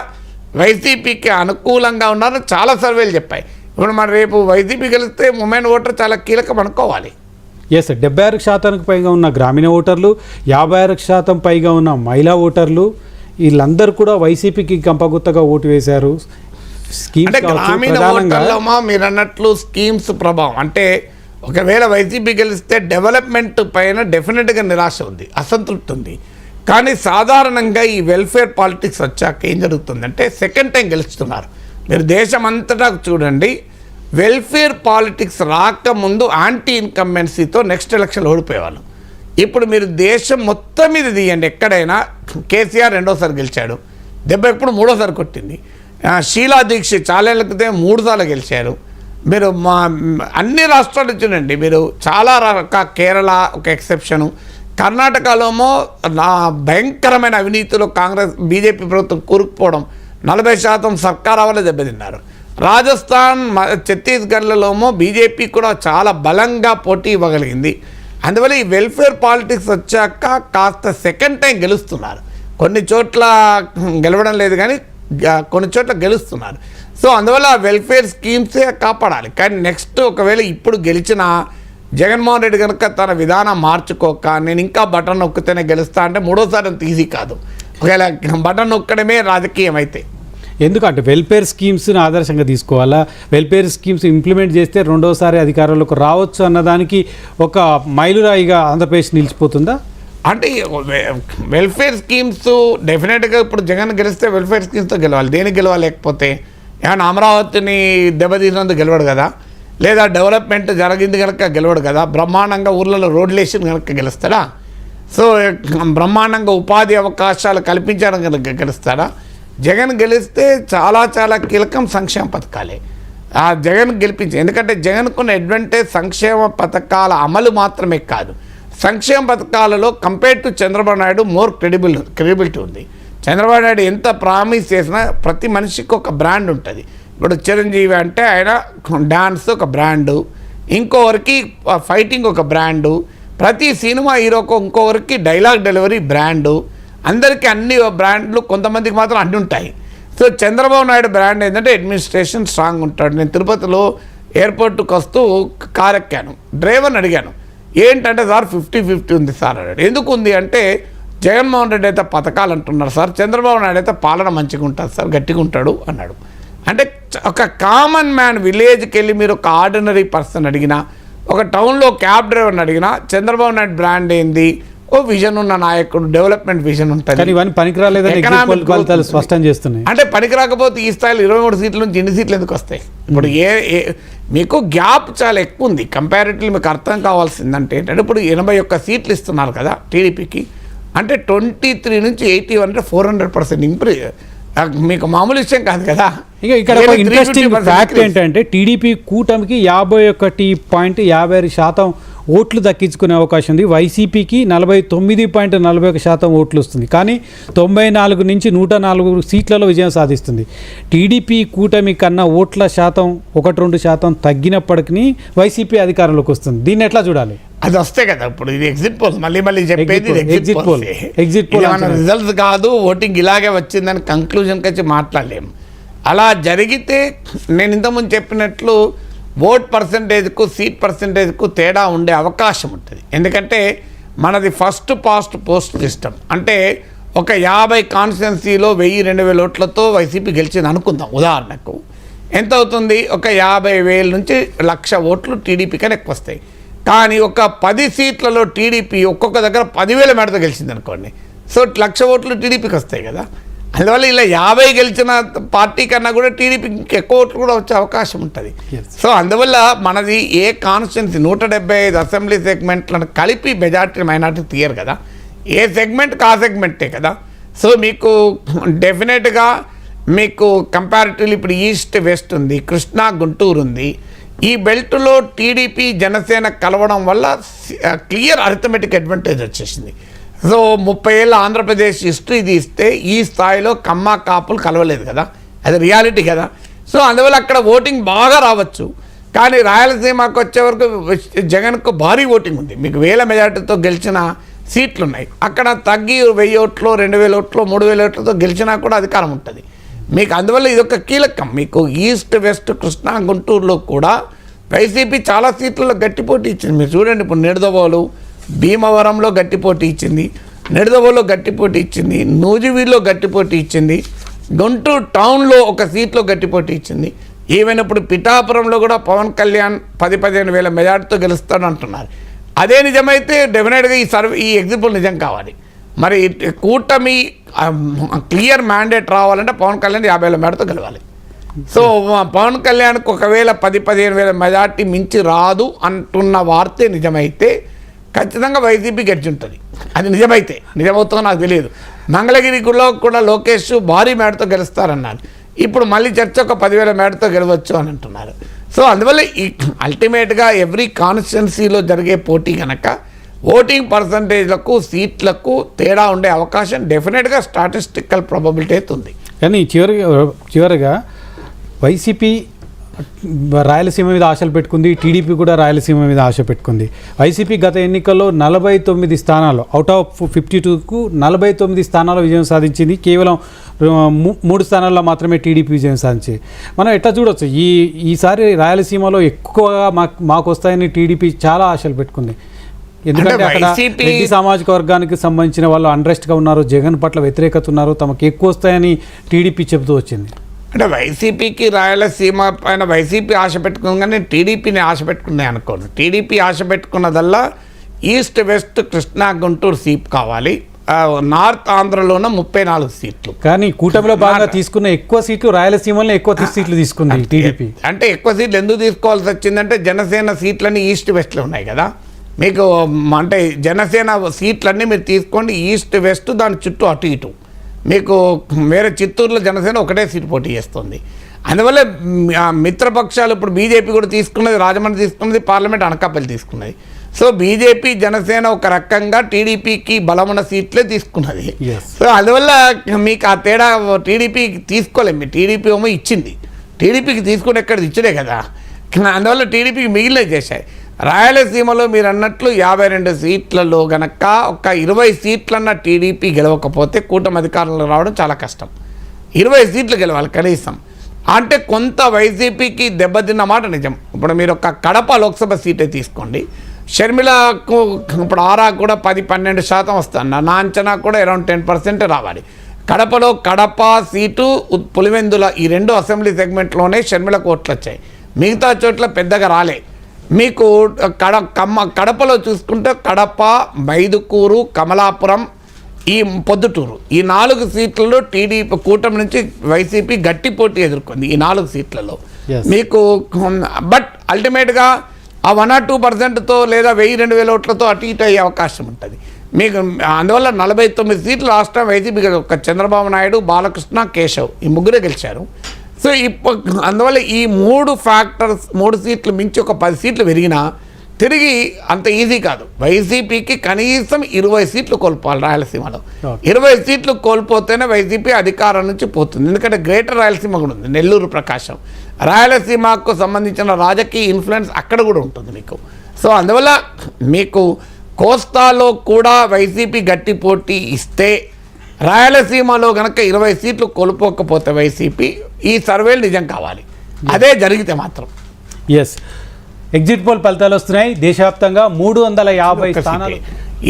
వైసీపీకి అనుకూలంగా ఉన్నారని చాలా సర్వేలు చెప్పాయి. ఇప్పుడు మరి రేపు వైసీపీ గెలిస్తే ఉమెన్ ఓటర్ చాలా కీలకం అనుకోవాలి. 76% పైగా ఉన్న గ్రామీణ ఓటర్లు, 56% పైగా ఉన్న మహిళా ఓటర్లు, వీళ్ళందరూ కూడా వైసీపీకి గంపగుత్తగా ఓటు వేశారు. అంటే గ్రామీణ ఓటర్లో మీరు అన్నట్లు స్కీమ్స్ ప్రభావం, అంటే ఒకవేళ వైసీపీ గెలిస్తే డెవలప్మెంట్ పైన డెఫినెట్గా నిరాశ ఉంది, అసంతృప్తి ఉంది. కానీ సాధారణంగా ఈ వెల్ఫేర్ పాలిటిక్స్ వచ్చాక ఏం జరుగుతుందంటే సెకండ్ టైం గెలుస్తున్నారు. మీరు దేశం అంతటా చూడండి, వెల్ఫేర్ పాలిటిక్స్ రాకముందు యాంటీ ఇన్కంబెన్సీతో నెక్స్ట్ ఎలక్షన్ ఓడిపోయేవాళ్ళు. ఇప్పుడు మీరు దేశం మొత్తం మీద తీయండి, ఎక్కడైనా కేసీఆర్ రెండోసారి గెలిచాడు, దెబ్బ ఎప్పుడు మూడోసారి కొట్టింది. షీలా దీక్షిత్ చాలేళ్ల క్రితం 3 సార్లు గెలిచారు. మీరు అన్ని రాష్ట్రాలు చూడండి, మీరు చాలా కేరళ ఒక ఎక్సెప్షను, కర్ణాటకలోమో భయంకరమైన అవినీతిలో బీజేపీ ప్రభుత్వం కూరుకుపోవడం, 40% సర్కార్ వల్ల దెబ్బతిన్నారు. రాజస్థాన్, ఛత్తీస్గఢ్లలోమో బీజేపీ కూడా చాలా బలంగా పోటీ ఇవ్వగలిగింది. అందువల్ల ఈ వెల్ఫేర్ పాలిటిక్స్ వచ్చాక కాస్త సెకండ్ టైం గెలుస్తున్నారు. కొన్ని చోట్ల గెలవడం లేదు కానీ కొన్ని చోట్ల గెలుస్తున్నారు. సో అందువల్ల వెల్ఫేర్ స్కీమ్సే కాపాడాలి. కానీ నెక్స్ట్ ఒకవేళ ఇప్పుడు గెలిచిన జగన్మోహన్ రెడ్డి కనుక తన విధానం మార్చుకోక నేను ఇంకా బటన్ నొక్కితేనే గెలుస్తా అంటే మూడోసారి అంత ఈజీ కాదు. ఒకవేళ బటన్ నొక్కడమే రాజకీయం అయితే. ఎందుకంటే వెల్ఫేర్ స్కీమ్స్ని ఆదర్శంగా తీసుకోవాలా, వెల్ఫేర్ స్కీమ్స్ ఇంప్లిమెంట్ చేస్తే రెండోసారి అధికారంలోకి రావచ్చు అన్నదానికి ఒక మైలురాయిగా ఆంధ్రప్రదేశ్ నిలిచిపోతుందా? అంటే వెల్ఫేర్ స్కీమ్స్ డెఫినెట్గా ఇప్పుడు జగన్ గెలిస్తే వెల్ఫేర్ స్కీమ్స్తో గెలవాలి. దేనికి గెలవాలి? లేకపోతే ఏమైనా అమరావతిని దెబ్బతీసినందుకు గెలవడు కదా, లేదా డెవలప్మెంట్ జరిగింది కనుక గెలవడు కదా, బ్రహ్మాండంగా ఊర్లలో రోడ్లు వేసిన కనుక గెలుస్తాడా? సో బ్రహ్మాండంగా ఉపాధి అవకాశాలు కల్పించడం కనుక గెలుస్తాడా? జగన్ గెలిస్తే చాలా చాలా కీలకం సంక్షేమ పథకాలే. ఆ జగన్ గెలిపించి, ఎందుకంటే జగన్కున్న అడ్వాంటేజ్ సంక్షేమ పథకాల అమలు మాత్రమే కాదు, సంక్షేమ పథకాలలో compare to Chandrababu Naidu more credibility ఉంది. చంద్రబాబు నాయుడు ఎంత ప్రామిస్ చేసినా ప్రతి మనిషికి ఒక బ్రాండ్ ఉంటుంది. ఇప్పుడు చిరంజీవి అంటే ఆయన డాన్స్ ఒక బ్రాండు, ఇంకోవరికి ఫైటింగ్ ఒక బ్రాండు, ప్రతి సినిమా హీరోకు ఇంకోవరికి డైలాగ్ డెలివరీ బ్రాండు, అందరికీ అన్ని బ్రాండ్లు కొంతమందికి మాత్రం అన్నీ ఉంటాయి. సో చంద్రబాబు నాయుడు బ్రాండ్ ఏంటంటే అడ్మినిస్ట్రేషన్ స్ట్రాంగ్ ఉంటాడు. నేను తిరుపతిలో ఎయిర్పోర్ట్కి వస్తూ కార్ ఎక్కాను, డ్రైవర్ని అడిగాను ఏంటంటే సార్ 50-50 ఉంది సార్ అన్నాడు. ఎందుకు ఉంది అంటే జగన్మోహన్ రెడ్డి అయితే పథకాలు అంటున్నారు సార్, చంద్రబాబు నాయుడు అయితే పాలన మంచిగా ఉంటుంది సార్, గట్టిగా ఉంటాడు అన్నాడు. అంటే ఒక కామన్ మ్యాన్ విలేజ్కి వెళ్ళి మీరు ఒక ఆర్డినరీ పర్సన్ అడిగినా, ఒక టౌన్లో క్యాబ్ డ్రైవర్ని అడిగినా చంద్రబాబు నాయుడు బ్రాండ్ ఏంది, ఓ విజన్ ఉన్న నాయకుడు, డెవలప్మెంట్ విజన్ ఉంటుంది. ఇవన్నీ పనికిరాలేదని స్పష్టం చేస్తున్నాయి. అంటే పనికిరాకపోతే ఈ స్థాయిలో 23 సీట్ల నుంచి ఎన్ని సీట్లు ఎందుకు వస్తాయి? ఇప్పుడు మీకు గ్యాప్ చాలా ఎక్కువ ఉంది. కంపారిటివ్లీ మీకు అర్థం కావాల్సిందంటే ఏంటంటే ఇప్పుడు 81 సీట్లు ఇస్తున్నారు కదా టీడీపీకి, అంటే 23 నుంచి 81 అంటే 400% ఇంప్రూవ్. మీకు మామూలు విషయం కాదు కదా. ఇక ఇక్కడ ఒక ఇంట్రెస్టింగ్ ఫ్యాక్ట్ ఏంటంటే టీడీపీ కూటమికి 51.56% ఓట్లు దక్కించుకునే అవకాశం ఉంది. వైసీపీకి 49.41% ఓట్లు వస్తుంది. కానీ 94 నుంచి 104 సీట్లలో విజయం సాధిస్తుంది. టీడీపీ కూటమి కన్నా ఓట్ల శాతం 1-2% తగ్గినప్పటికీ వైసీపీ అధికారంలోకి వస్తుంది. దీన్ని ఎట్లా చూడాలి? అది వస్తే కదా ఇప్పుడు ఇది ఎగ్జిట్ పోల్స్ మళ్ళీ చెప్పేది ఎగ్జిట్ పోల్ రిజల్ట్స్ కాదు, ఓటింగ్ ఇలాగే వచ్చిందని కంక్లూజన్కి వచ్చి మాట్లాడలేము. అలా జరిగితే నేను ఇంతకుముందు చెప్పినట్లు ఓట్ పర్సంటేజ్కు సీట్ పర్సంటేజ్కు తేడా ఉండే అవకాశం ఉంటుంది. ఎందుకంటే మనది ఫస్ట్ పాస్ట్ పోస్ట్ సిస్టమ్. అంటే ఒక 50 కాన్స్టిట్యున్సీలో 1000-2000 ఓట్లతో వైసీపీ గెలిచింది అనుకుందాం. ఉదాహరణకు ఎంత అవుతుంది? ఒక 50,000 నుంచి 1,00,000 ఓట్లు టీడీపీకనే ఎక్కువ వస్తాయి. కానీ ఒక 10 సీట్లలో టీడీపీ ఒక్కొక్క దగ్గర 10,000 మేడతో గెలిచింది అనుకోండి, సో 1,00,000 ఓట్లు టీడీపీకి వస్తాయి కదా. అందువల్ల ఇలా 50 గెలిచిన పార్టీ కన్నా కూడా టీడీపీకి ఎక్కువ ఓట్లు కూడా వచ్చే అవకాశం ఉంటుంది. సో అందువల్ల మనది ఏ కాన్స్టిట్యున్సీ 175 అసెంబ్లీ సెగ్మెంట్లను కలిపి మెజార్టీ మైనార్టీ తీయరు కదా, ఏ సెగ్మెంట్కి ఆ సెగ్మెంటే కదా. సో మీకు డెఫినెట్గా మీకు కంపారిటివ్లీ ఇప్పుడు ఈస్ట్ వెస్ట్ ఉంది, కృష్ణా గుంటూరు ఉంది. ఈ బెల్ట్లో టీడీపీ జనసేన కలవడం వల్ల క్లియర్ అరిథమెటిక్ అడ్వాంటేజ్ వచ్చేసింది. సో 30 ఏళ్ళ ఆంధ్రప్రదేశ్ హిస్టరీ తీస్తే ఈ స్థాయిలో కమ్మ కాపులు కలవలేదు కదా, అది రియాలిటీ కదా. సో అందువల్ల అక్కడ ఓటింగ్ బాగా రావచ్చు. కానీ రాయలసీమకు వచ్చే వరకు జగన్కు భారీ ఓటింగ్ ఉంది. మీకు 1000 మెజార్టీతో గెలిచిన సీట్లు ఉన్నాయి. అక్కడ తగ్గి 1000 ఓట్లు 2000 ఓట్లు 3000 ఓట్లతో గెలిచినా కూడా అధికారం ఉంటుంది మీకు. అందువల్ల ఇది ఒక కీలకం. మీకు ఈస్ట్ వెస్ట్ కృష్ణా గుంటూరులో కూడా వైసీపీ చాలా సీట్లలో గట్టి పోటీ ఇచ్చింది. మీరు చూడండి, ఇప్పుడు నిడదవోలు భీమవరంలో గట్టి పోటీ ఇచ్చింది, నిడదవోలో గట్టి పోటీ ఇచ్చింది, నూజివీడులో గట్టి పోటీ ఇచ్చింది, గుంటూరు టౌన్లో ఒక సీట్లో గట్టి పోటీ ఇచ్చింది. ఈవెన్ ఇప్పుడు పిఠాపురంలో కూడా పవన్ కళ్యాణ్ 10-15 వేల మెజార్టీతో గెలుస్తాడు అంటున్నారు. అదే నిజమైతే డెఫినెట్గా ఈ ఎగ్జిబుల్ నిజం కావాలి. మరి కూటమి క్లియర్ మ్యాండేట్ రావాలంటే పవన్ కళ్యాణ్ 50,000 మేడతో గెలవాలి. సో పవన్ కళ్యాణ్కి ఒకవేళ 10-15 వేల మెజార్టీ మించి రాదు అంటున్న వార్తే నిజమైతే ఖచ్చితంగా వైసీపీ గెలిచి ఉంటుంది. అది నిజమైతే, నిజమవుతుందో నాకు తెలియదు. మంగళగిరిలో కూడా లోకేష్ భారీ మేడతో గెలుస్తారన్నారు. ఇప్పుడు మళ్ళీ చర్చ ఒక 10,000 మేడతో గెలవచ్చు అని అంటున్నారు. సో అందువల్ల ఈ అల్టిమేట్గా ఎవ్రీ కాన్స్టిట్యున్సీలో జరిగే పోటీ కనుక ఓటింగ్ పర్సంటేజ్లకు సీట్లకు తేడా ఉండే అవకాశం డెఫినెట్గా స్టాటిస్టికల్ ప్రాబబిలిటీ అయితే ఉంది. కానీ చివరిగా వైసీపీ రాయలసీమ మీద ఆశలు పెట్టుకుంది, టీడీపీ కూడా రాయలసీమ మీద ఆశ పెట్టుకుంది. వైసీపీ గత ఎన్నికల్లో 49 స్థానాలు అవుట్ ఆఫ్ 52కు 49 స్థానాల్లో విజయం సాధించింది. కేవలం 3 స్థానాల్లో మాత్రమే టీడీపీ విజయం సాధించింది. మనం ఎట్లా చూడవచ్చు, ఈసారి రాయలసీమలో ఎక్కువగా మాకు వస్తాయని టీడీపీ చాలా ఆశలు పెట్టుకుంది. ఎందుకంటే అక్కడ రెడ్డి సామాజిక వర్గానికి సంబంధించిన వాళ్ళు అన్రెస్ట్గా ఉన్నారు, జగన్ పట్ల వ్యతిరేకత ఉన్నారు, తమకు ఎక్కువ వస్తాయని టీడీపీ చెబుతూ వచ్చింది. అంటే వైసీపీకి రాయలసీమ పైన వైసీపీ ఆశ పెట్టుకుంది, కానీ టీడీపీని ఆశ పెట్టుకున్నాయి అనుకోండి. టీడీపీ ఆశ పెట్టుకున్నదల్లా east west Krishna Guntur seat కావాలి, నార్త్ ఆంధ్రలోన 34 సీట్లు. కానీ కూటమిలో బాగా తీసుకున్న ఎక్కువ సీట్లు రాయలసీమలో ఎక్కువ సీట్లు తీసుకుంది టీడీపీ. అంటే ఎక్కువ సీట్లు ఎందుకు తీసుకోవాల్సి వచ్చిందంటే జనసేన సీట్లన్నీ ఈస్ట్ వెస్ట్లో ఉన్నాయి కదా మీకు. అంటే జనసేన సీట్లన్నీ మీరు తీసుకోండి, ఈస్ట్ వెస్ట్ దాని చుట్టూ అటు ఇటు. మీకు వేరే చిత్తూరులో జనసేన ఒకటే సీటు పోటీ చేస్తుంది. అందువల్ల మిత్రపక్షాలు ఇప్పుడు బీజేపీ కూడా తీసుకున్నది, రాజమండ్రి తీసుకున్నది, పార్లమెంట్ అనకాపల్లి తీసుకున్నది. సో బీజేపీ జనసేన ఒక రకంగా టీడీపీకి బలమున్న సీట్లే తీసుకున్నది. సో అందువల్ల మీకు ఆ తేడా టీడీపీ తీసుకోలేము. టీడీపీ ఏమో ఇచ్చింది, టీడీపీకి తీసుకుని ఎక్కడిది ఇచ్చడే కదా. అందువల్ల టీడీపీకి మిగిలిన చేశాయి. రాయలసీమలో మీరు అన్నట్లు 52 సీట్లలో గనక ఒక 20 సీట్లన్న టీడీపీ గెలవకపోతే కూటమి అధికారంలో రావడం చాలా కష్టం. 20 సీట్లు గెలవాలి కనీసం. అంటే కొంత వైసీపీకి దెబ్బతిన్న మాట నిజం. ఇప్పుడు మీరు ఒక కడప లోక్సభ సీటే తీసుకోండి, షర్మిలకు ఇప్పుడు ఆరా కూడా 10-12% వస్తుంది. నా అంచనా కూడా అరౌండ్ 10% రావాలి. కడపలో కడప సీటు, పులివెందుల ఈ 2 అసెంబ్లీ సెగ్మెంట్లోనే షర్మిలకు ఓట్లు వచ్చాయి, మిగతా చోట్ల పెద్దగా రాలే. మీకు కడపలో చూసుకుంటే కడప, మైదుకూరు, కమలాపురం, ఈ పొద్దుటూరు ఈ 4 సీట్లలో టీడీపీ కూటమి నుంచి వైసీపీ గట్టి పోటీ ఎదుర్కొంది ఈ 4 సీట్లలో మీకు. బట్ అల్టిమేట్గా ఆ 1-2%తో లేదా 1000-2000 ఓట్లతో అటు ఇటు అయ్యే అవకాశం ఉంటుంది మీకు. అందువల్ల 49 సీట్లు లాస్ట్ టైం వైసీపీ ఒక చంద్రబాబు నాయుడు, బాలకృష్ణ, కేశవ్ ఈ ముగ్గురే గెలిచారు. సో అందువల్ల ఈ 3 ఫ్యాక్టర్స్ 3 సీట్లు మించి ఒక 10 సీట్లు పెరిగినా తిరిగి అంత ఈజీ కాదు. వైసీపీకి కనీసం 20 సీట్లు కోల్పోవాలి రాయలసీమలో. 20 సీట్లు కోల్పోతేనే వైసీపీ అధికారం నుంచి పోతుంది. ఎందుకంటే గ్రేటర్ రాయలసీమ కూడా ఉంది, నెల్లూరు, ప్రకాశం. రాయలసీమకు సంబంధించిన రాజకీయ ఇన్ఫ్లుయెన్స్ అక్కడ కూడా ఉంటుంది మీకు. సో అందువల్ల మీకు కోస్తాలో కూడా వైసీపీ గట్టి పోటీ ఇస్తే, రాయలసీమలో కనుక 20 సీట్లు కోల్పోకపోతే వైసీపీ ఈ సర్వేలు నిజం కావాలి. అదే జరిగితే మాత్రం ఎస్. ఎగ్జిట్ పోల్ ఫలితాలు వస్తున్నాయి. దేశవ్యాప్తంగా 350 స్థానాలు.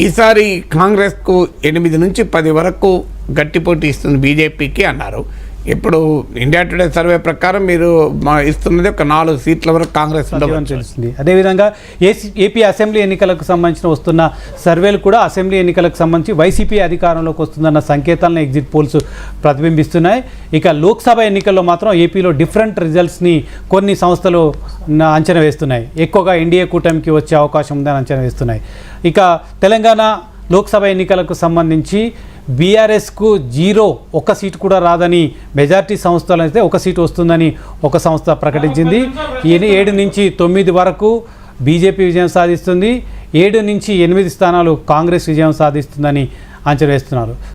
ఈసారి కాంగ్రెస్కు 8 నుంచి 10 వరకు గట్టి పోటీ ఇస్తుంది బీజేపీకి అన్నారు. ఇప్పుడు ఇండియా టుడే సర్వే ప్రకారం మీరు ఇస్తున్నది ఒక 4 సీట్ల వరకు కాంగ్రెస్ తెలుస్తుంది. అదేవిధంగా ఏపీ అసెంబ్లీ ఎన్నికలకు సంబంధించిన వస్తున్న సర్వేలు కూడా అసెంబ్లీ ఎన్నికలకు సంబంధించి వైసీపీ అధికారంలోకి వస్తుందన్న సంకేతాలను ఎగ్జిట్ పోల్స్ ప్రతిబింబిస్తున్నాయి. ఇక లోక్సభ ఎన్నికల్లో మాత్రం ఏపీలో డిఫరెంట్ రిజల్ట్స్ని కొన్ని సంస్థలు అంచనా వేస్తున్నాయి. ఎక్కువగా ఎన్డీఏ కూటమికి వచ్చే అవకాశం ఉందని అంచనా వేస్తున్నాయి. ఇక తెలంగాణ లోక్సభ ఎన్నికలకు సంబంధించి బీఆర్ఎస్కు 0 ఒక్క సీటు కూడా రాదని, మెజార్టీ సంస్థలు అయితే 1 సీటు వస్తుందని ఒక సంస్థ ప్రకటించింది. 7 నుంచి 9 వరకు బీజేపీ విజయం సాధిస్తుంది, 7 నుంచి 8 స్థానాలు కాంగ్రెస్ విజయం సాధిస్తుందని అంచనా వేస్తున్నారు.